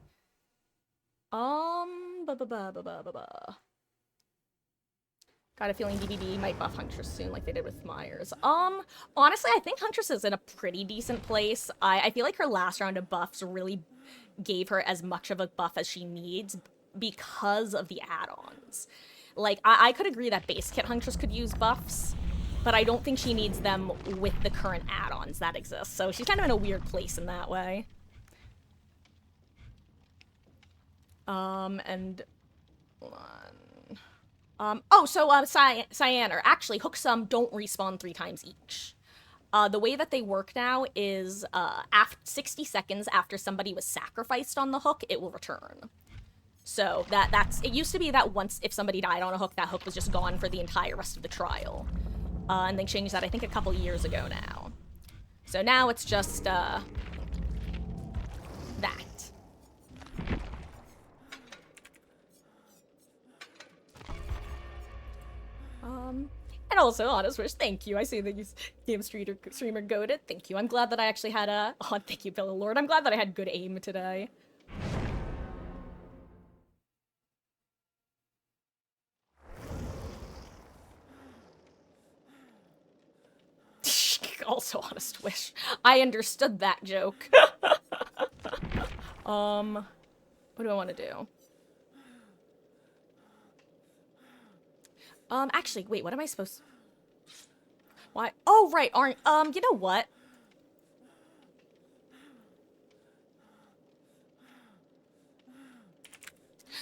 Got a feeling DBD might buff Huntress soon like they did with Myers. Honestly, I think Huntress is in a pretty decent place. I feel like her last round of buffs really gave her as much of a buff as she needs because of the add-ons. Like, I could agree that base kit Huntress could use buffs, but I don't think she needs them with the current add-ons that exist. So she's kind of in a weird place in that way. And... hold on. Cyanar. Actually, hooks don't respawn 3 times each. The way that they work now is, after 60 seconds after somebody was sacrificed on the hook, it will return. So, it used to be that once, if somebody died on a hook, that hook was just gone for the entire rest of the trial. And they changed that, I think, a couple years ago now. So now it's just, that. And also, Honest Wish, thank you. I see that you game streamer goated. Thank you. I'm glad that I actually had a... Oh, thank you, Bill Lord. I'm glad that I had good aim today. Also, Honest Wish. I understood that joke. What do I want to do? Actually, wait, what am I supposed to... Why? Oh, right, you know what?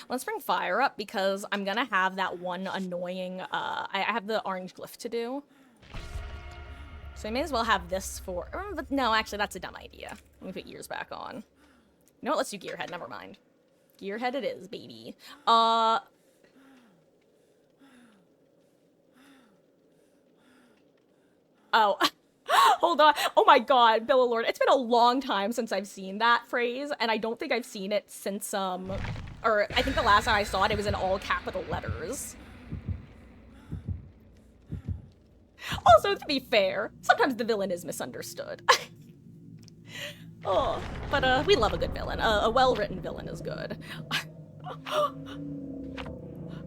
Let's bring fire up, because I'm gonna have that one annoying, I have the orange glyph to do. So I may as well have this for... but no, actually, that's a dumb idea. Let me put ears back on. You know what? Let's do Gearhead. Never mind. Gearhead it is, baby. Oh. Hold on. Oh my god, Bill Lord. It's been a long time since I've seen that phrase, and I don't think I've seen it since, or I think the last time I saw it, it was in all capital letters. Also, to be fair, sometimes the villain is misunderstood. Oh, but, we love a good villain. A well-written villain is good.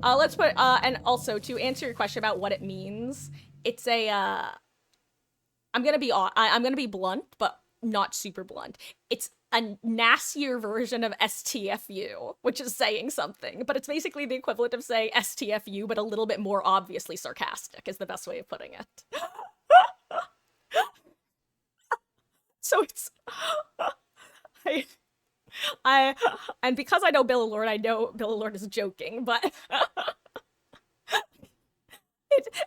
Let's put, and also, to answer your question about what it means, it's a, I'm gonna be blunt, but not super blunt. It's a nastier version of STFU, which is saying something, but it's basically the equivalent of saying STFU, but a little bit more obviously sarcastic, is the best way of putting it. So it's... and because I know Bill Lord, I know Bill Lord is joking, but...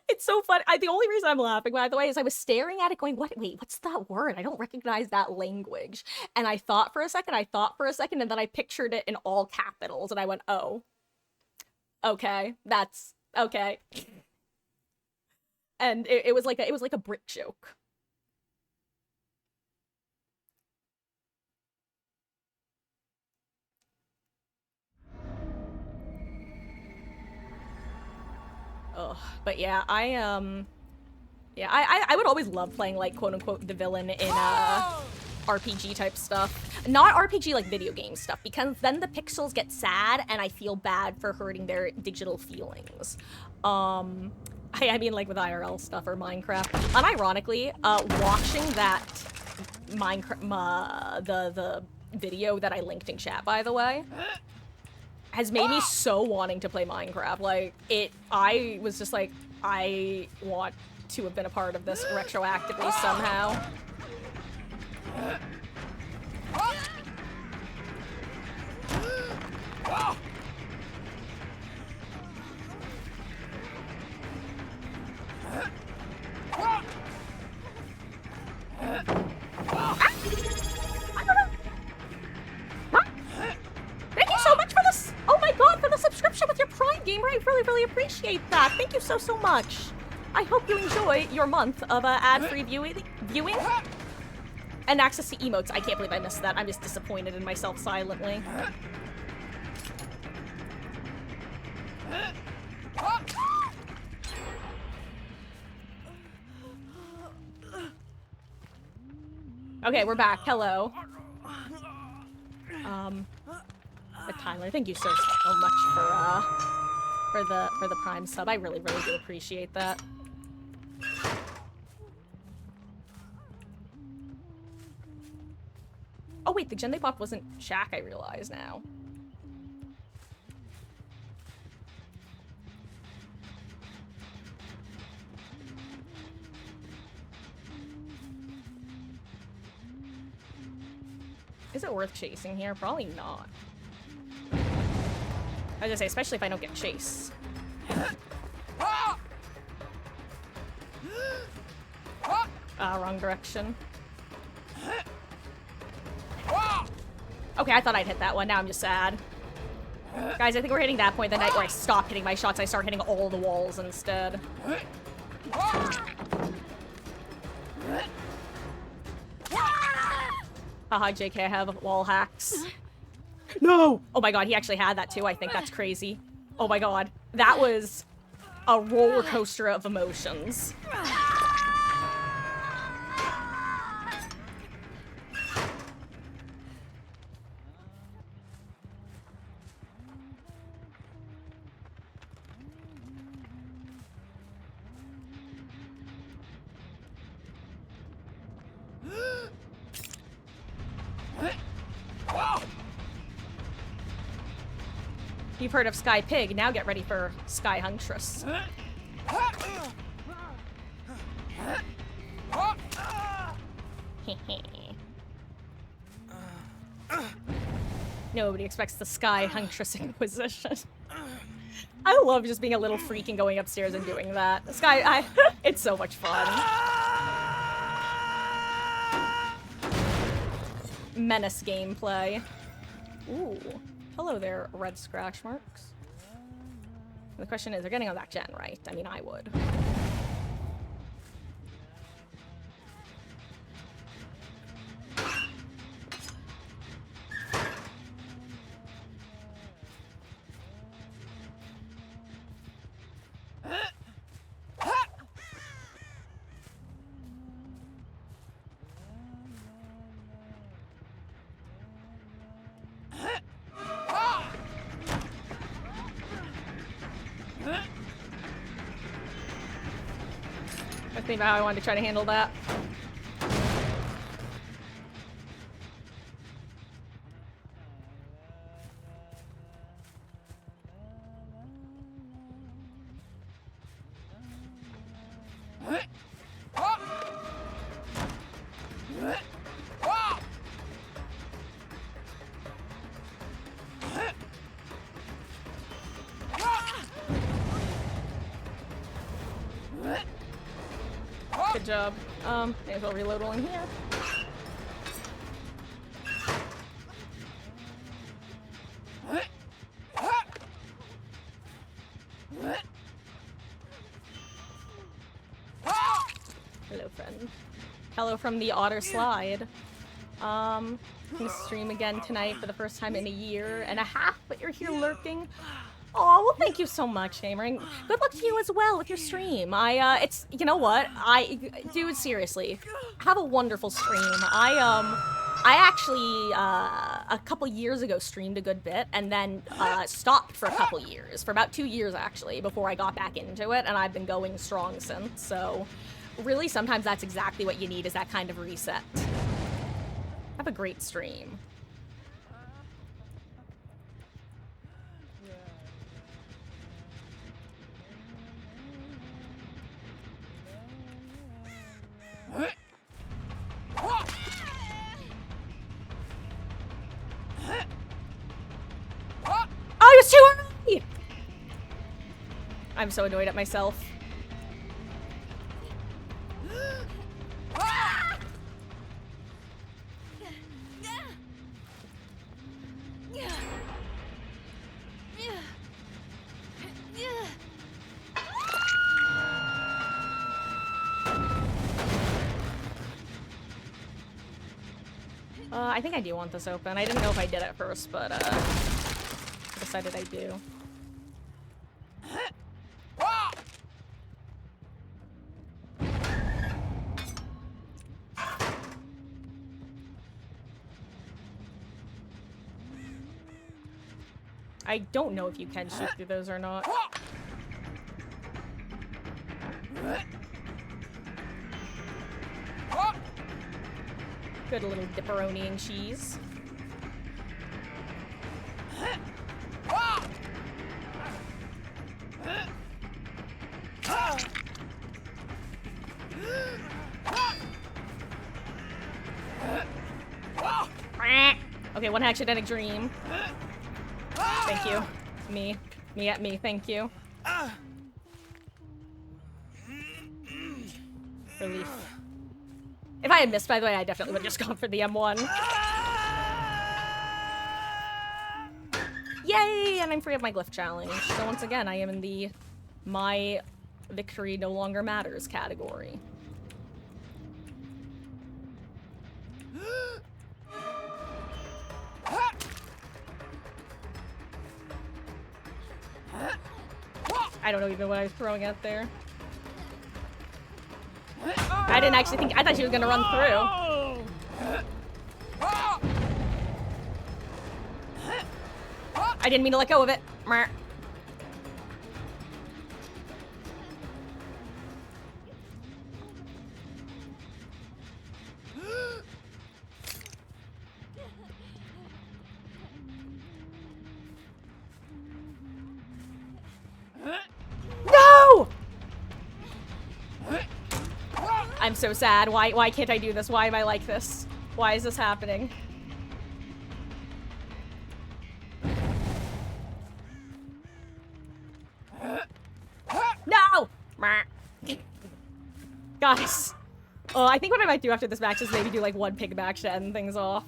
It's so funny. The only reason I'm laughing, by the way, is I was staring at it going, wait, what's that word? I don't recognize that language. And I thought for a second, and then I pictured it in all capitals, and I went, oh. Okay, that's... okay. And it was like a brick joke. Ugh, but yeah, I would always love playing, like, quote-unquote, the villain in, RPG type stuff. Not RPG, like, video game stuff, because then the pixels get sad, and I feel bad for hurting their digital feelings. I mean, like, with IRL stuff or Minecraft. Unironically, watching that Minecraft, the video that I linked in chat, by the way, has made me so wanting to play Minecraft. Like, I was just like, I want to have been a part of this retroactively somehow. Thank you so much for this. Oh my god, for the subscription with your Prime gamer. I really, really appreciate that. Thank you so, so much. I hope you enjoy your month of ad-free viewing and access to emotes. I can't believe I missed that. I'm just disappointed in myself silently. Okay, we're back. Hello. Tyler, thank you so much for the Prime sub. I really, really do appreciate that. Oh wait, the Gen Pop wasn't Shaq, I realize now. Is it worth chasing here? Probably not. I was gonna say, especially if I don't get chased. Wrong direction. Okay, I thought I'd hit that one. Now I'm just sad. Guys, I think we're hitting that point the night where I stop hitting my shots. I start hitting all the walls instead. Haha, JK, I have wall hacks. No! Oh my god, he actually had that too. I think that's crazy. Oh my god. That was a roller coaster of emotions. You've heard of Sky Pig, now get ready for Sky Huntress. Nobody expects the Sky Huntress Inquisition. I love just being a little freak and going upstairs and doing that. It's so much fun. Menace gameplay. Ooh. Hello there, red scratch marks. The question is, they're getting on that gen, right? I mean, I would. I think about how I wanted to try to handle that. Good job. May as well reload while I'm here. Hello, friend. Hello from the Otter Slide. I'm gonna stream again tonight for the first time in 1.5 years, but you're here lurking. Oh, well, thank you so much, Gamer. And good luck to you as well with your stream. It's, you know what? Dude, seriously, have a wonderful stream. I actually, a couple years ago streamed a good bit and then, stopped for a couple years. For about 2 years, actually, before I got back into it, and I've been going strong since, so really, sometimes that's exactly what you need, is that kind of reset. Have a great stream. was too early! I'm so annoyed at myself. I think I do want this open. I didn't know if I did at first, but I decided I do. I don't know if you can shoot through those or not. Good little dipperoni and cheese. Okay, one accidental dream. Thank you. Me. Me at me, thank you. Relief. If I had missed, by the way, I definitely would have just gone for the M1. Yay! And I'm free of my glyph challenge. So once again, I am in the my victory no longer matters category. I don't know even what I was throwing at there. I didn't actually think- I thought she was gonna run through. I didn't mean to let go of it. No! I'm so sad. Why can't I do this? Why am I like this? Why is this happening? No! Guys. Oh, I think what I might do after this match is maybe do like one pig match to end things off.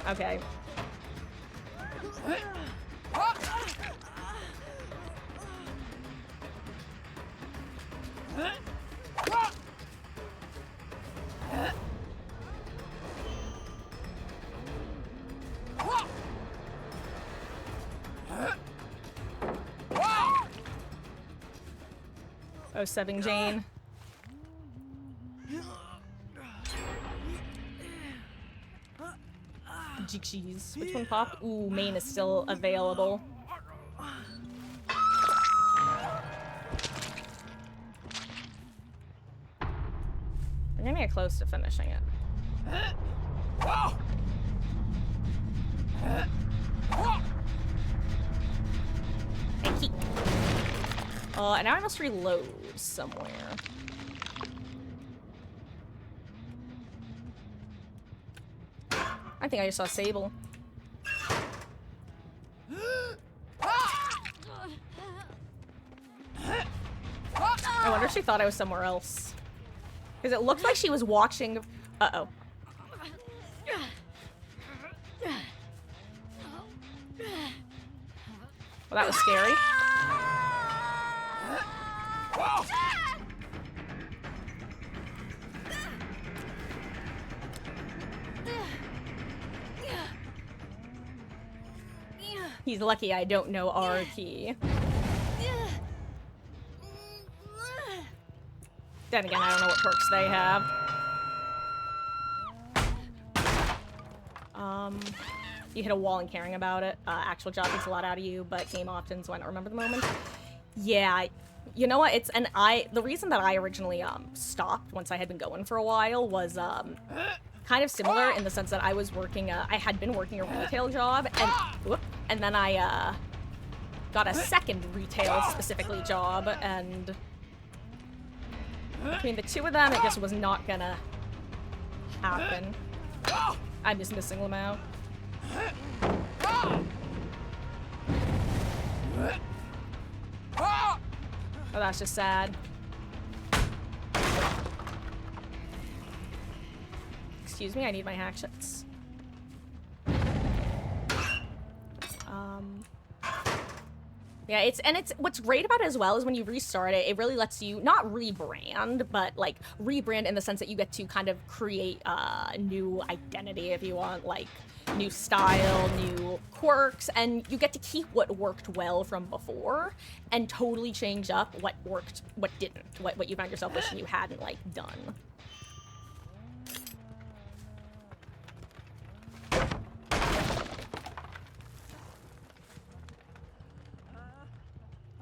Okay. Oh, Seven Jane. Cheese. Which one popped? Ooh, main is still available. We're gonna get close to finishing it. And now I must reload somewhere. I think I just saw Sable. I wonder if she thought I was somewhere else. Because it looked like she was watching. Uh-oh. Well, that was scary. He's lucky I don't know R key. Then again, I don't know what perks they have. You hit a wall and caring about it. Actual job takes a lot out of you, but game often, so I don't remember the moment. Yeah, you know what? The reason that I originally stopped once I had been going for a while was kind of similar in the sense that I was working. I had been working a retail job, and then I got a second retail specifically job, and between the two of them, it just was not gonna happen. I'm just missing Lamau. Oh, that's just sad. Excuse me, I need my hatchets. Yeah, it's what's great about it as well is when you restart it, it really lets you not rebrand, but like rebrand in the sense that you get to kind of create a new identity if you want, like new style, new quirks, and you get to keep what worked well from before and totally change up what worked, what didn't, what you found yourself wishing you hadn't like done.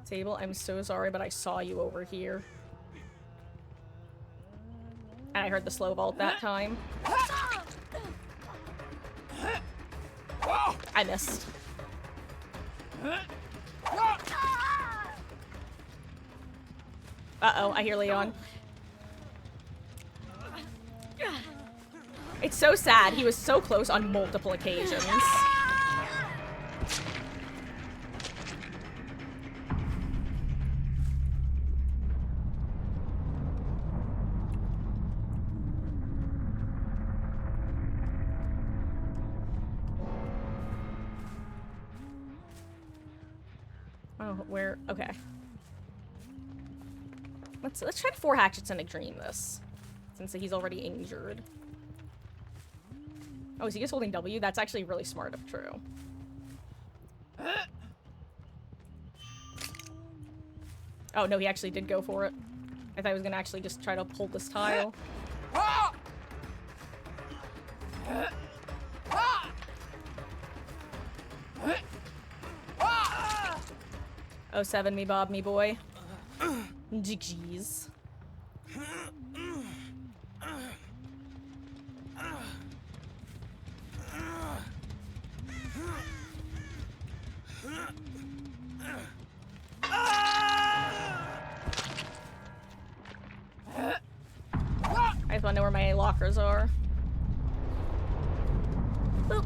Table, I'm so sorry, but I saw you over here. And I heard the slow vault that time. I missed. Uh-oh, I hear Leon. It's so sad. He was so close on multiple occasions. Oh, where? Okay. Let's try to 4 hatchets and a dream this, since he's already injured. Oh, is he just holding W? That's actually really smart if true. Oh no, he actually did go for it. I thought he was gonna actually just try to pull this tile. Oh, 7 me bob me boy. GG's. I just want to know where my lockers are. Boop.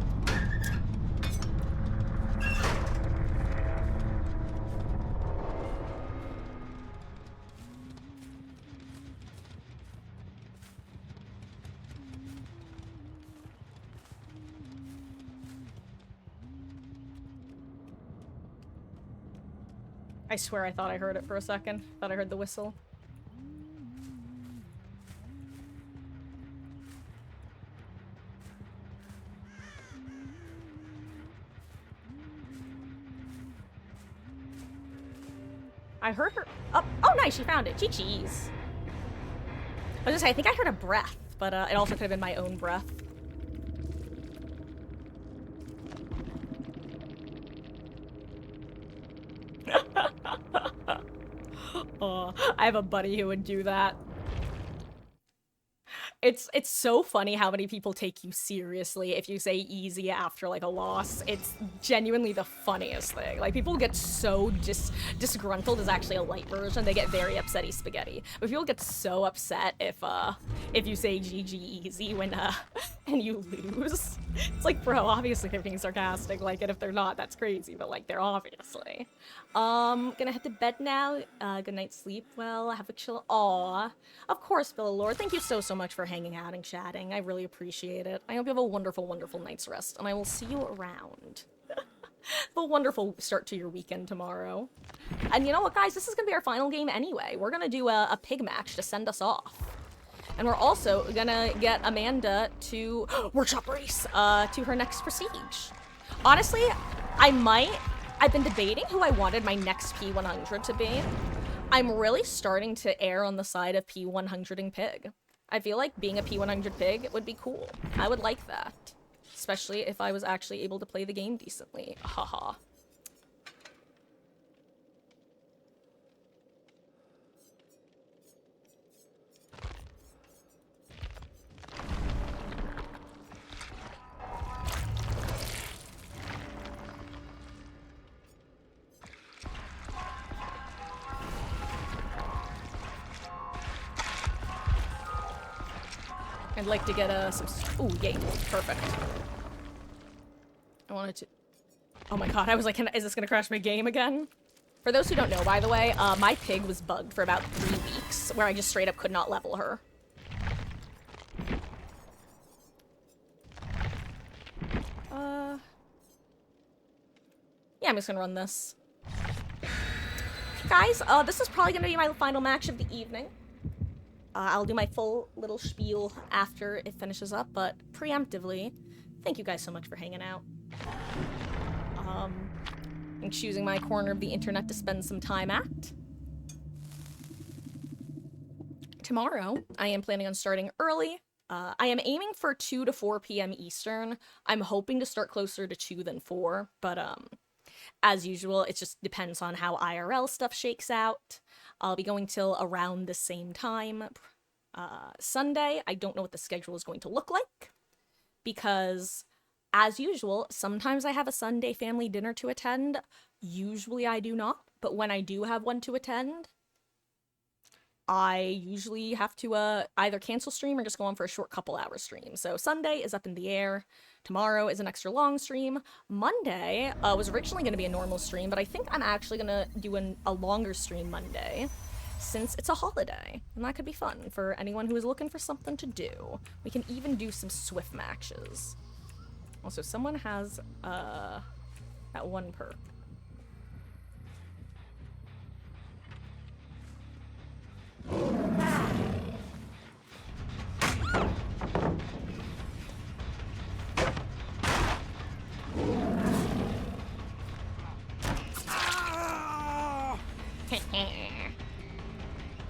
I swear I thought I heard it for a second. Thought I heard the whistle. I heard her. Oh, oh, nice, she found it. GG's. I was gonna say, I think I heard a breath, but it also could have been my own breath. Oh, I have a buddy who would do that. It's so funny how many people take you seriously if you say easy after like a loss. It's genuinely the funniest thing. Like people get so disgruntled is actually a light version. They get very upsetty spaghetti. But people get so upset if you say GG easy when and you lose. It's like, bro, obviously they're being sarcastic. Like, and if they're not, that's crazy. But like, they're obviously. Gonna head to bed now. Good night, sleep well. Have a chill. Aw, of course, Bill Lord. Thank you so much for hanging out and chatting. I really appreciate it. I hope you have a wonderful, wonderful night's rest, and I will see you around. Have a wonderful start to your weekend tomorrow. And you know what, guys? This is gonna be our final game anyway. We're gonna do a pig match to send us off. And we're also gonna get Amanda to workshop race to her next prestige. Honestly, I've been debating who I wanted my next P100 to be. I'm really starting to err on the side of P100ing pig. I feel like being a P100 pig would be cool. I would like that. Especially if I was actually able to play the game decently. Haha. I'd like to get some. Ooh, yay! Perfect. I wanted to. Oh my god! I was like, is this gonna crash my game again? For those who don't know, by the way, my pig was bugged for about 3 weeks, where I just straight up could not level her. Yeah, I'm just gonna run this. Guys, this is probably gonna be my final match of the evening. I'll do my full little spiel after it finishes up, but preemptively, thank you guys so much for hanging out. And choosing my corner of the internet to spend some time at. Tomorrow, I am planning on starting early. I am aiming for 2 to 4 p.m. Eastern. I'm hoping to start closer to 2 than 4, but as usual, it just depends on how IRL stuff shakes out. I'll be going till around the same time. Sunday, I don't know what the schedule is going to look like, because, as usual, sometimes I have a Sunday family dinner to attend. Usually I do not, but when I do have one to attend, I usually have to either cancel stream or just go on for a short couple hour stream. So Sunday is up in the air. Tomorrow is an extra long stream. Monday was originally going to be a normal stream, but I think I'm actually going to do a longer stream Monday, since it's a holiday, and that could be fun for anyone who is looking for something to do. We can even do some Swift matches. Also, someone has that one perk.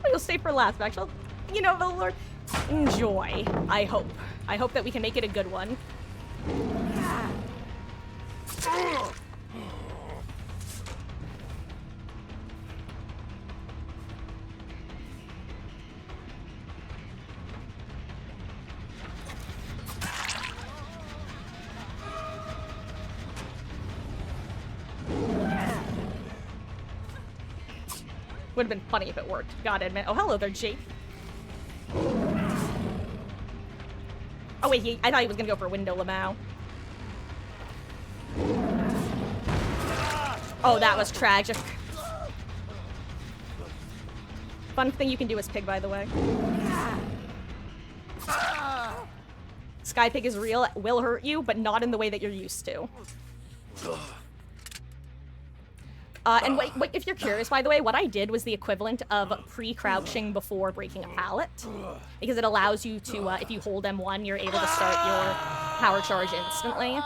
You'll stay for last, Maxwell. You know, the Lord. Enjoy. I hope. I hope that we can make it a good one. Would have been funny if it worked. Gotta admit. Oh, hello there, Jake. Oh, wait, I thought he was gonna go for window Lamau. Oh, that was tragic. Fun thing you can do as Pig, by the way. Sky Pig is real, it will hurt you, but not in the way that you're used to. And wait, if you're curious, by the way, what I did was the equivalent of pre-crouching before breaking a pallet. Because it allows you to, if you hold M1, you're able to start your power charge instantly.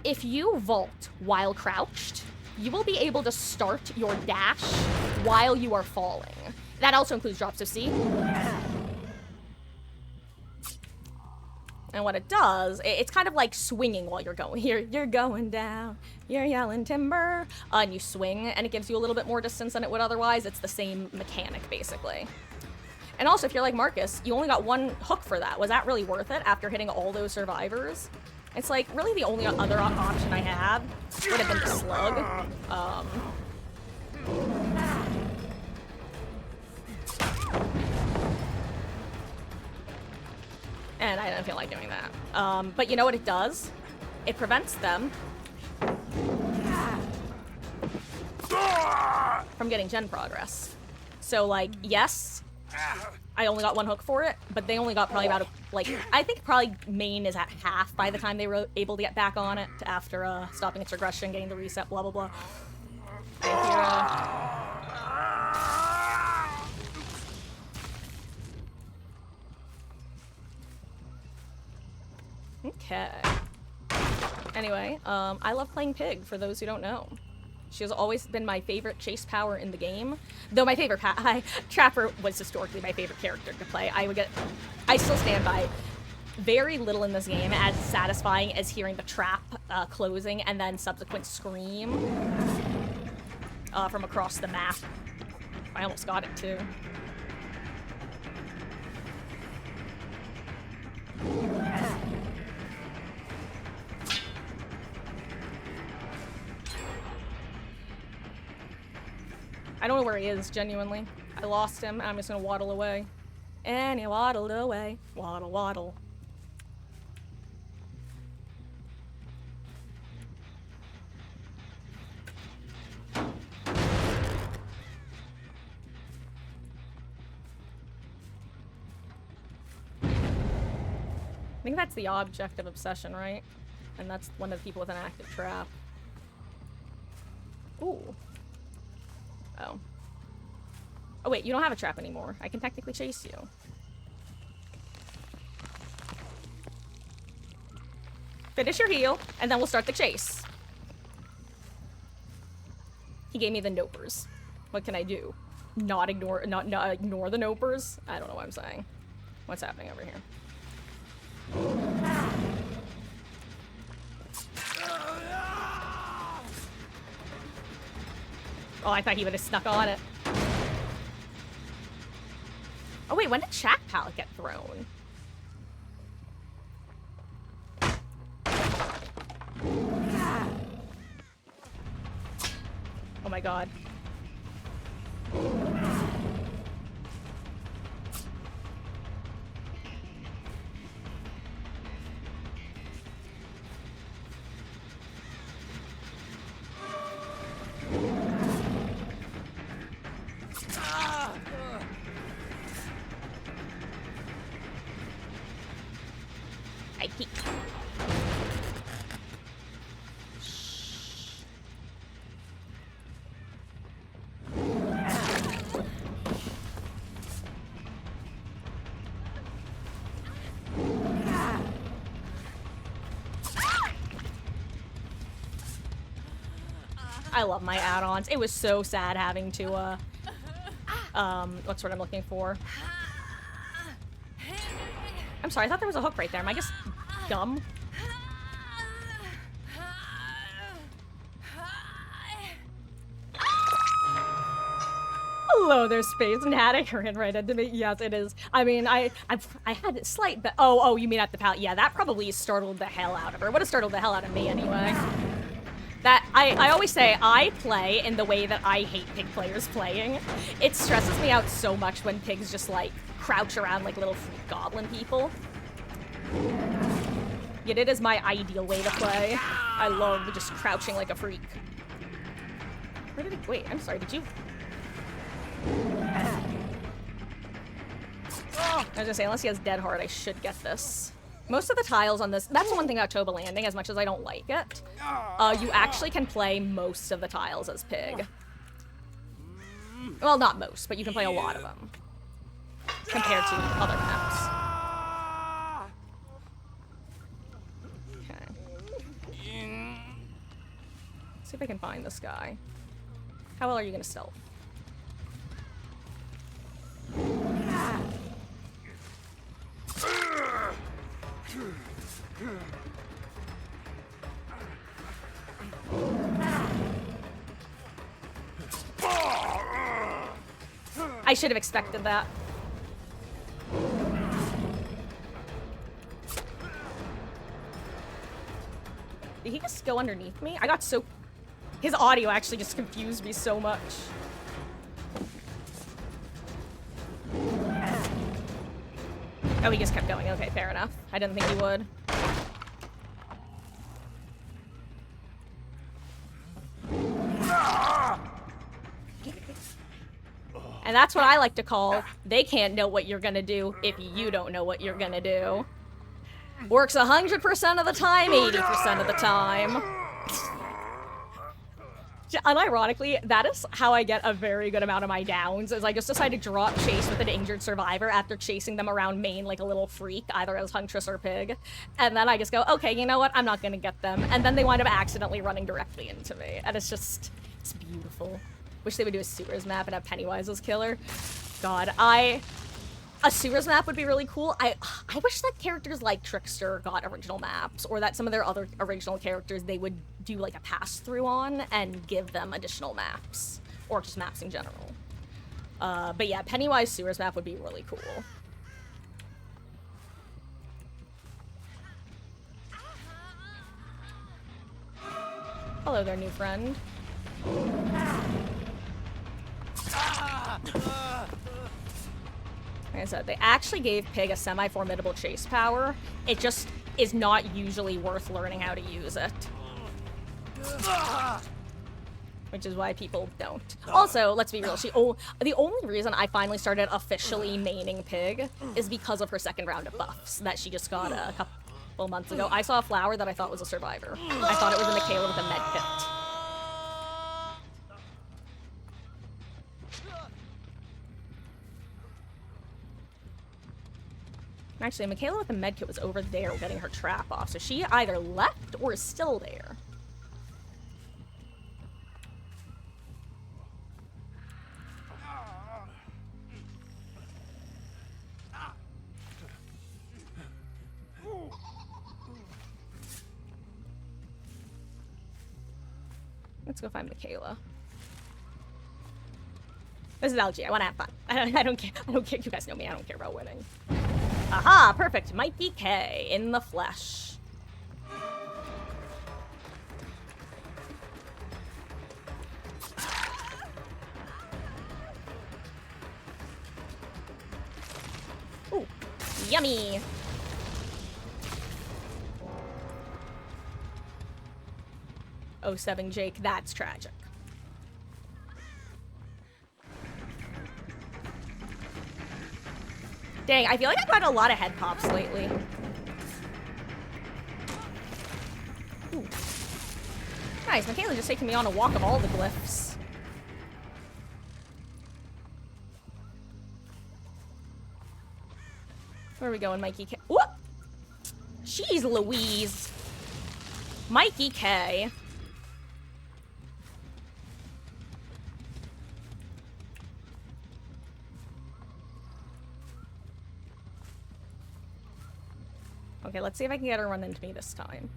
If you vault while crouched, you will be able to start your dash while you are falling. That also includes drops of C. And what it does, it's kind of like swinging while you're going. You're going down, you're yelling timber, and you swing, and it gives you a little bit more distance than it would otherwise. It's the same mechanic, basically. And also, if you're like Marcus, you only got 1 hook for that. Was that really worth it after hitting all those survivors? It's like, really the only other option I had would have been the slug. And I don't feel like doing that. But you know what it does? It prevents them from getting gen progress. So, like, yes, I only got 1 hook for it, but they only got probably about, I think probably main is at half by the time they were able to get back on it after stopping its regression, getting the reset, blah, blah, blah. Okay. Anyway, I love playing Pig, for those who don't know. She has always been my favorite chase power in the game. Though my favorite Trapper was historically my favorite character to play. I still stand by very little in this game as satisfying as hearing the trap closing and then subsequent scream from across the map. I almost got it too. I don't know where he is, genuinely. I lost him, and I'm just gonna waddle away. And he waddled away. Waddle, waddle. I think that's the object of obsession, right? And that's one of the people with an active trap. Ooh. Oh. Oh wait, you don't have a trap anymore. I can technically chase you. Finish your heal, and then we'll start the chase. He gave me the nopers. What can I do? Not ignore the nopers? I don't know what I'm saying. What's happening over here? Oh, I thought he would have snuck on it. Oh wait, when did Shack Pallet get thrown? Oh my god. I peek. I love my add-ons. It was so sad having to, what's what I'm looking for? I'm sorry, I thought there was a hook right there. Am I just dumb? Hello there, Space and Haddock. Ran right into me. Yes, it is. I mean, I had a slight oh, you mean at the pallet? Yeah, that probably startled the hell out of her. Would have startled the hell out of me anyway. That I always say I play in the way that I hate pig players playing. It stresses me out so much when pigs just like crouch around like little freak goblin people. Yet it is my ideal way to play. I love just crouching like a freak. Where did it? Wait, I'm sorry. Did you? I was gonna say, unless he has Dead Heart, I should get this. Most of the tiles on this, that's the one thing about Toba Landing, as much as I don't like it. You actually can play most of the tiles as Pig. Well, not most, but you can play a lot of them. Compared to other maps. Okay. Let's see if I can find this guy. How well are you gonna stealth? I should have expected that. Did he just go underneath me? I got so... His audio actually just confused me so much. Oh, he just kept going. Okay, fair enough. I didn't think he would. And that's what I like to call, they can't know what you're gonna do if you don't know what you're gonna do. Works 100% of the time, 80% of the time. Unironically, that is how I get a very good amount of my downs, is I just decide to drop chase with an injured survivor after chasing them around main like a little freak, either as Huntress or Pig. And then I just go, okay, you know what? I'm not gonna get them. And then they wind up accidentally running directly into me. And it's just, it's beautiful. Wish they would do a sewers map and have Pennywise as killer. God, a sewers map would be really cool. I wish that characters like Trickster got original maps, or that some of their other original characters they would do like a pass-through on and give them additional maps, or just maps in general. But yeah, Pennywise sewers map would be really cool. Hello there, new friend. Like I said, they actually gave Pig a semi-formidable chase power. It just is not usually worth learning how to use it. Which is why people don't. Also, let's be real, the only reason I finally started officially maining Pig is because of her second round of buffs that she just got a couple months ago. I saw a flower that I thought was a survivor. I thought it was a Michaela with a med kit. Actually, Michaela with the medkit was over there getting her trap off, so she either left or is still there. Let's go find Michaela. This is LG. I want to have fun. I don't care. I don't care. You guys know me. I don't care about winning. Aha! Perfect. Mikey K in the flesh. Ooh, yummy. Oh, 07 Jake. That's tragic. Dang, I feel like I've gotten a lot of head pops lately. Ooh. Nice, Michaela just taking me on a walk of all the glyphs. Where are we going, Mikey K? Whoop! Jeez Louise. Mikey K. Okay, let's see if I can get her to run into me this time.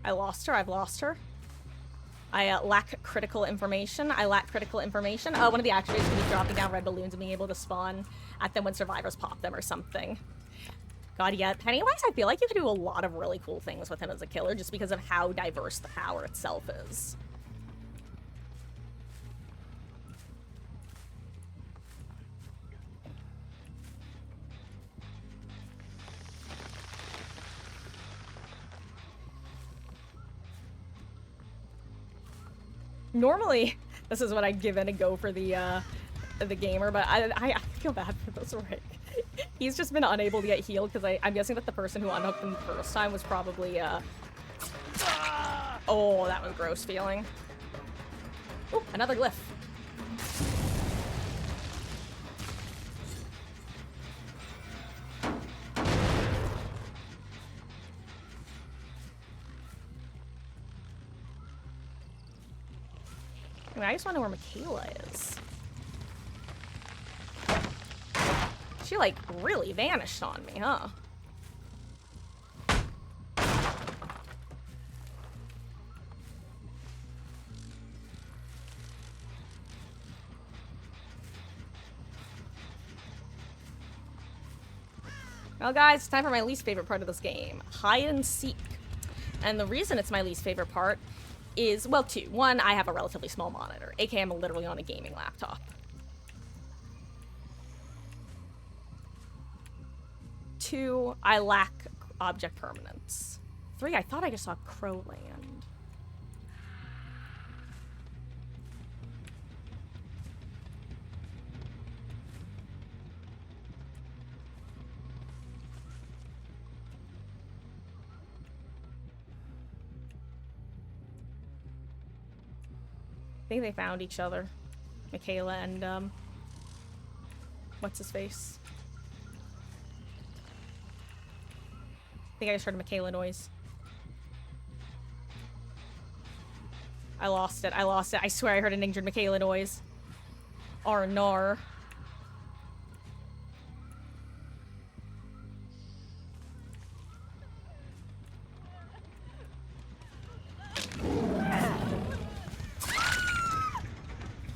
I lost her. I've lost her. I lack critical information. I lack critical information. One of the activators can be dropping down red balloons and being able to spawn at them when survivors pop them or something. God, yeah, Pennywise, I feel like you could do a lot of really cool things with him as a killer just because of how diverse the power itself is. Normally, this is what I'd give in a go for the gamer, but I feel bad for this Rick. He's just been unable to get healed because I'm guessing that the person who unhooked him the first time was probably, oh, that was gross feeling. Oh, another glyph. I mean, I just want to know where Michaela is. She, like, really vanished on me, huh? Well, guys, it's time for my least favorite part of this game. Hide and seek. And the reason it's my least favorite part is, well, two. One, I have a relatively small monitor, aka I'm literally on a gaming laptop. Two, I lack object permanence. Three, I thought I just saw Crowland. I think they found each other. Michaela and, what's his face? I think I just heard a Michaela noise. I lost it. I lost it. I swear I heard an injured Michaela noise. Arnar.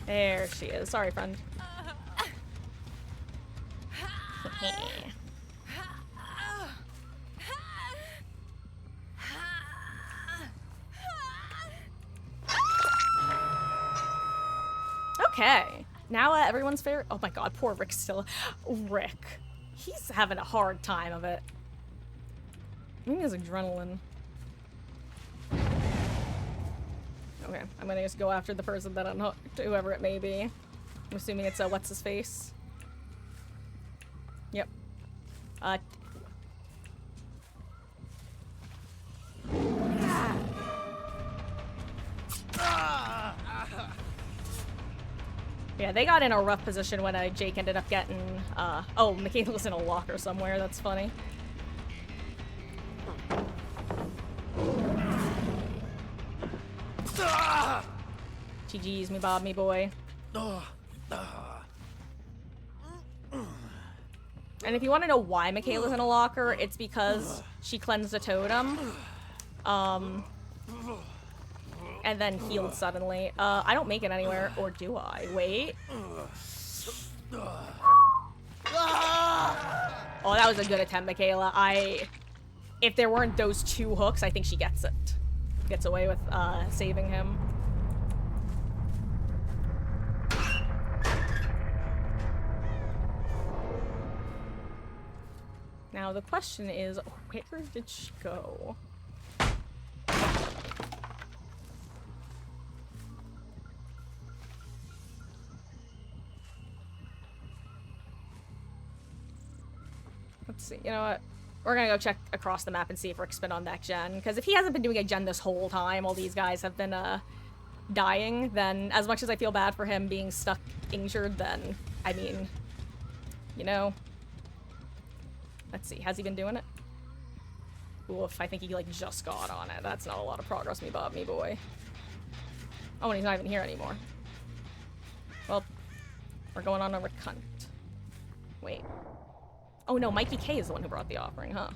There she is. Sorry, friend. Okay. Now everyone's fair. Oh my god, poor Rick's still. Rick. He's having a hard time of it. Maybe his adrenaline. Okay, I'm gonna just go after the person that unhooked, whoever it may be. I'm assuming it's what's his face? Yep. Yeah, they got in a rough position when Jake ended up getting, oh, Michaela's in a locker somewhere, that's funny. GG's, me bob, me boy. And if you want to know why Michaela's in a locker, it's because she cleansed a totem. And then healed suddenly. I don't make it anywhere, or do I? Wait. Oh, that was a good attempt, Michaela. If there weren't those 2 hooks, I think she gets it. Gets away with, saving him. Now, the question is, where did she go? Let's see, you know what? We're gonna go check across the map and see if Rick's been on that gen, because if he hasn't been doing a gen this whole time, all these guys have been, dying, then as much as I feel bad for him being stuck injured, then, I mean, you know. Let's see, has he been doing it? Oof, I think he, like, just got on it. That's not a lot of progress, me bob, me boy. Oh, and he's not even here anymore. Well, we're going on over cunt. Wait. Oh no, Mikey K is the one who brought the offering, huh?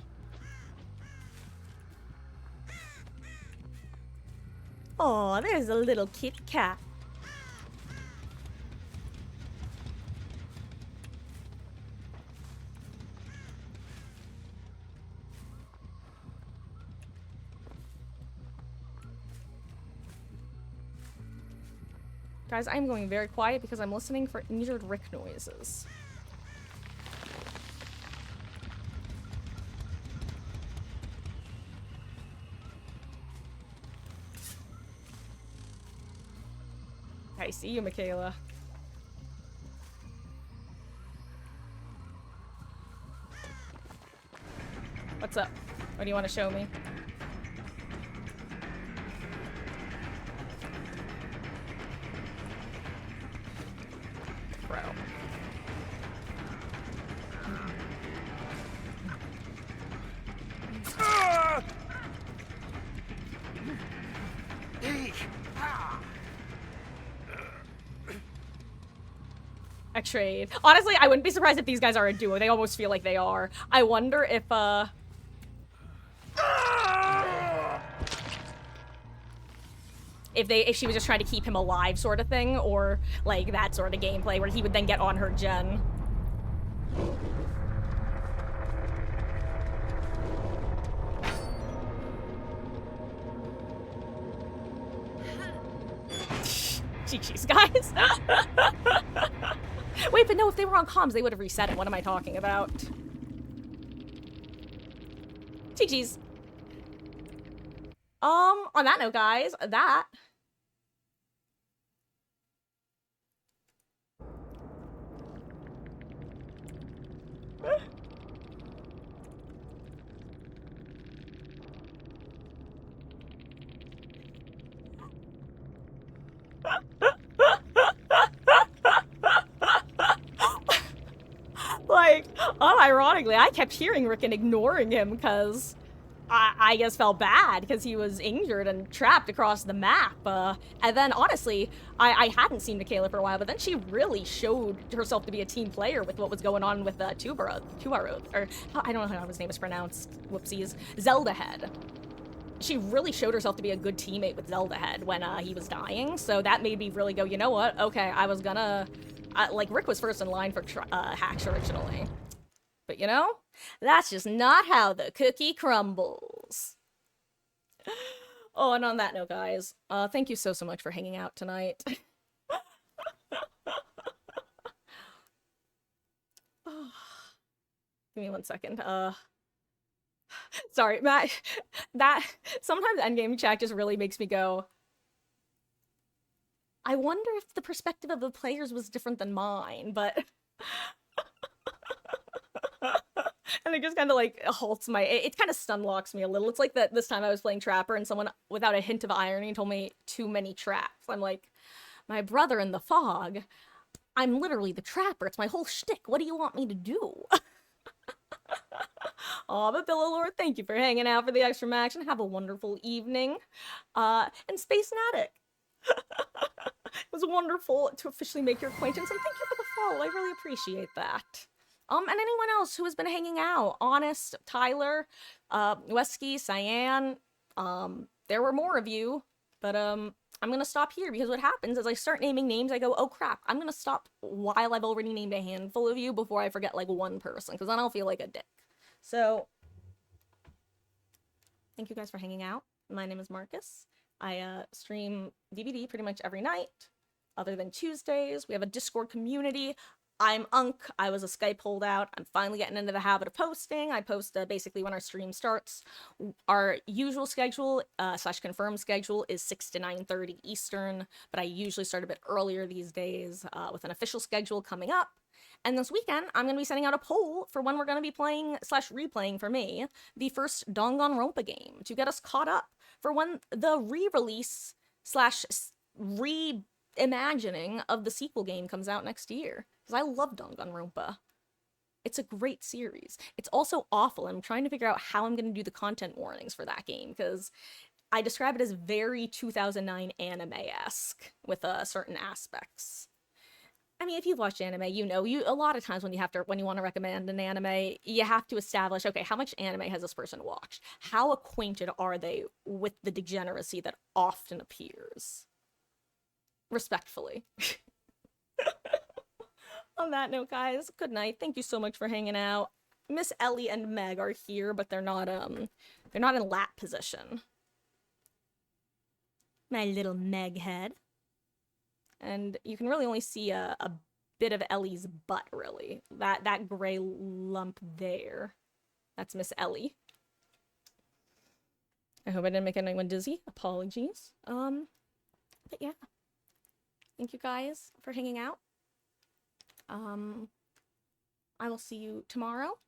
Aw, there's a little Kit Kat. Guys, I'm going very quiet because I'm listening for injured Rick noises. I see you, Michaela. What's up? What do you want to show me? Bro. A trade. Honestly, I wouldn't be surprised if these guys are a duo. They almost feel like they are. I wonder if she was just trying to keep him alive sort of thing, or like that sort of gameplay where he would then get on her gen. GG's, guys. Wait, but no, if they were on comms, they would have reset it. What am I talking about? GG's. On that note, guys, that... Like, unironically, I kept hearing Rick and ignoring him because I just felt bad because he was injured and trapped across the map. And then, honestly, I hadn't seen Michaela for a while, but then she really showed herself to be a team player with what was going on with Tubaroth, or I don't know how his name is pronounced. Whoopsies. Zelda Head. She really showed herself to be a good teammate with Zelda Head when he was dying, so that made me really go, you know what? Okay, I was gonna... like, Rick was first in line for hacks originally. But, you know, that's just not how the cookie crumbles. Oh, and on that note, guys, thank you so much for hanging out tonight. Give me 1 second. Sorry, Matt. That sometimes endgame chat just really makes me go. I wonder if the perspective of the players was different than mine, but and it just kind of like halts my. It kind of stun locks me a little. It's like that this time I was playing Trapper and someone without a hint of irony told me too many traps. I'm like, my brother in the fog. I'm literally the Trapper. It's my whole shtick. What do you want me to do? Aw, but Billowlord, thank you for hanging out for the extra max and have a wonderful evening. And Space Natic. It was wonderful to officially make your acquaintance, and thank you for the follow. I really appreciate that. And anyone else who has been hanging out. Honest, Tyler, Wesky, Cyan. There were more of you, but I'm gonna stop here because what happens is I start naming names, I go, oh crap, I'm gonna stop while I've already named a handful of you before I forget like one person, because then I'll feel like a dick. So, thank you guys for hanging out. My name is Marcus. I stream DVD pretty much every night, other than Tuesdays. We have a Discord community. I'm Unk. I was a Skype holdout. I'm finally getting into the habit of posting. I post basically when our stream starts. Our usual schedule, / confirmed schedule, is 6 to 9:30 Eastern, but I usually start a bit earlier these days with an official schedule coming up. And this weekend, I'm going to be sending out a poll for when we're going to be playing / replaying for me the first Danganronpa game to get us caught up for when the re-release / reimagining of the sequel game comes out next year. Because I love Danganronpa. It's a great series. It's also awful, and I'm trying to figure out how I'm going to do the content warnings for that game, because I describe it as very 2009 anime-esque with certain aspects. I mean, if you've watched anime, you know, a lot of times when you want to recommend an anime, you have to establish, okay, how much anime has this person watched? How acquainted are they with the degeneracy that often appears? Respectfully. On that note, guys, good night. Thank you so much for hanging out. Miss Ellie and Meg are here, but they're not in lap position. My little Meg head. And you can really only see a bit of Ellie's butt, really. That gray lump there. That's Miss Ellie. I hope I didn't make anyone dizzy. Apologies. But yeah. Thank you guys for hanging out. I will see you tomorrow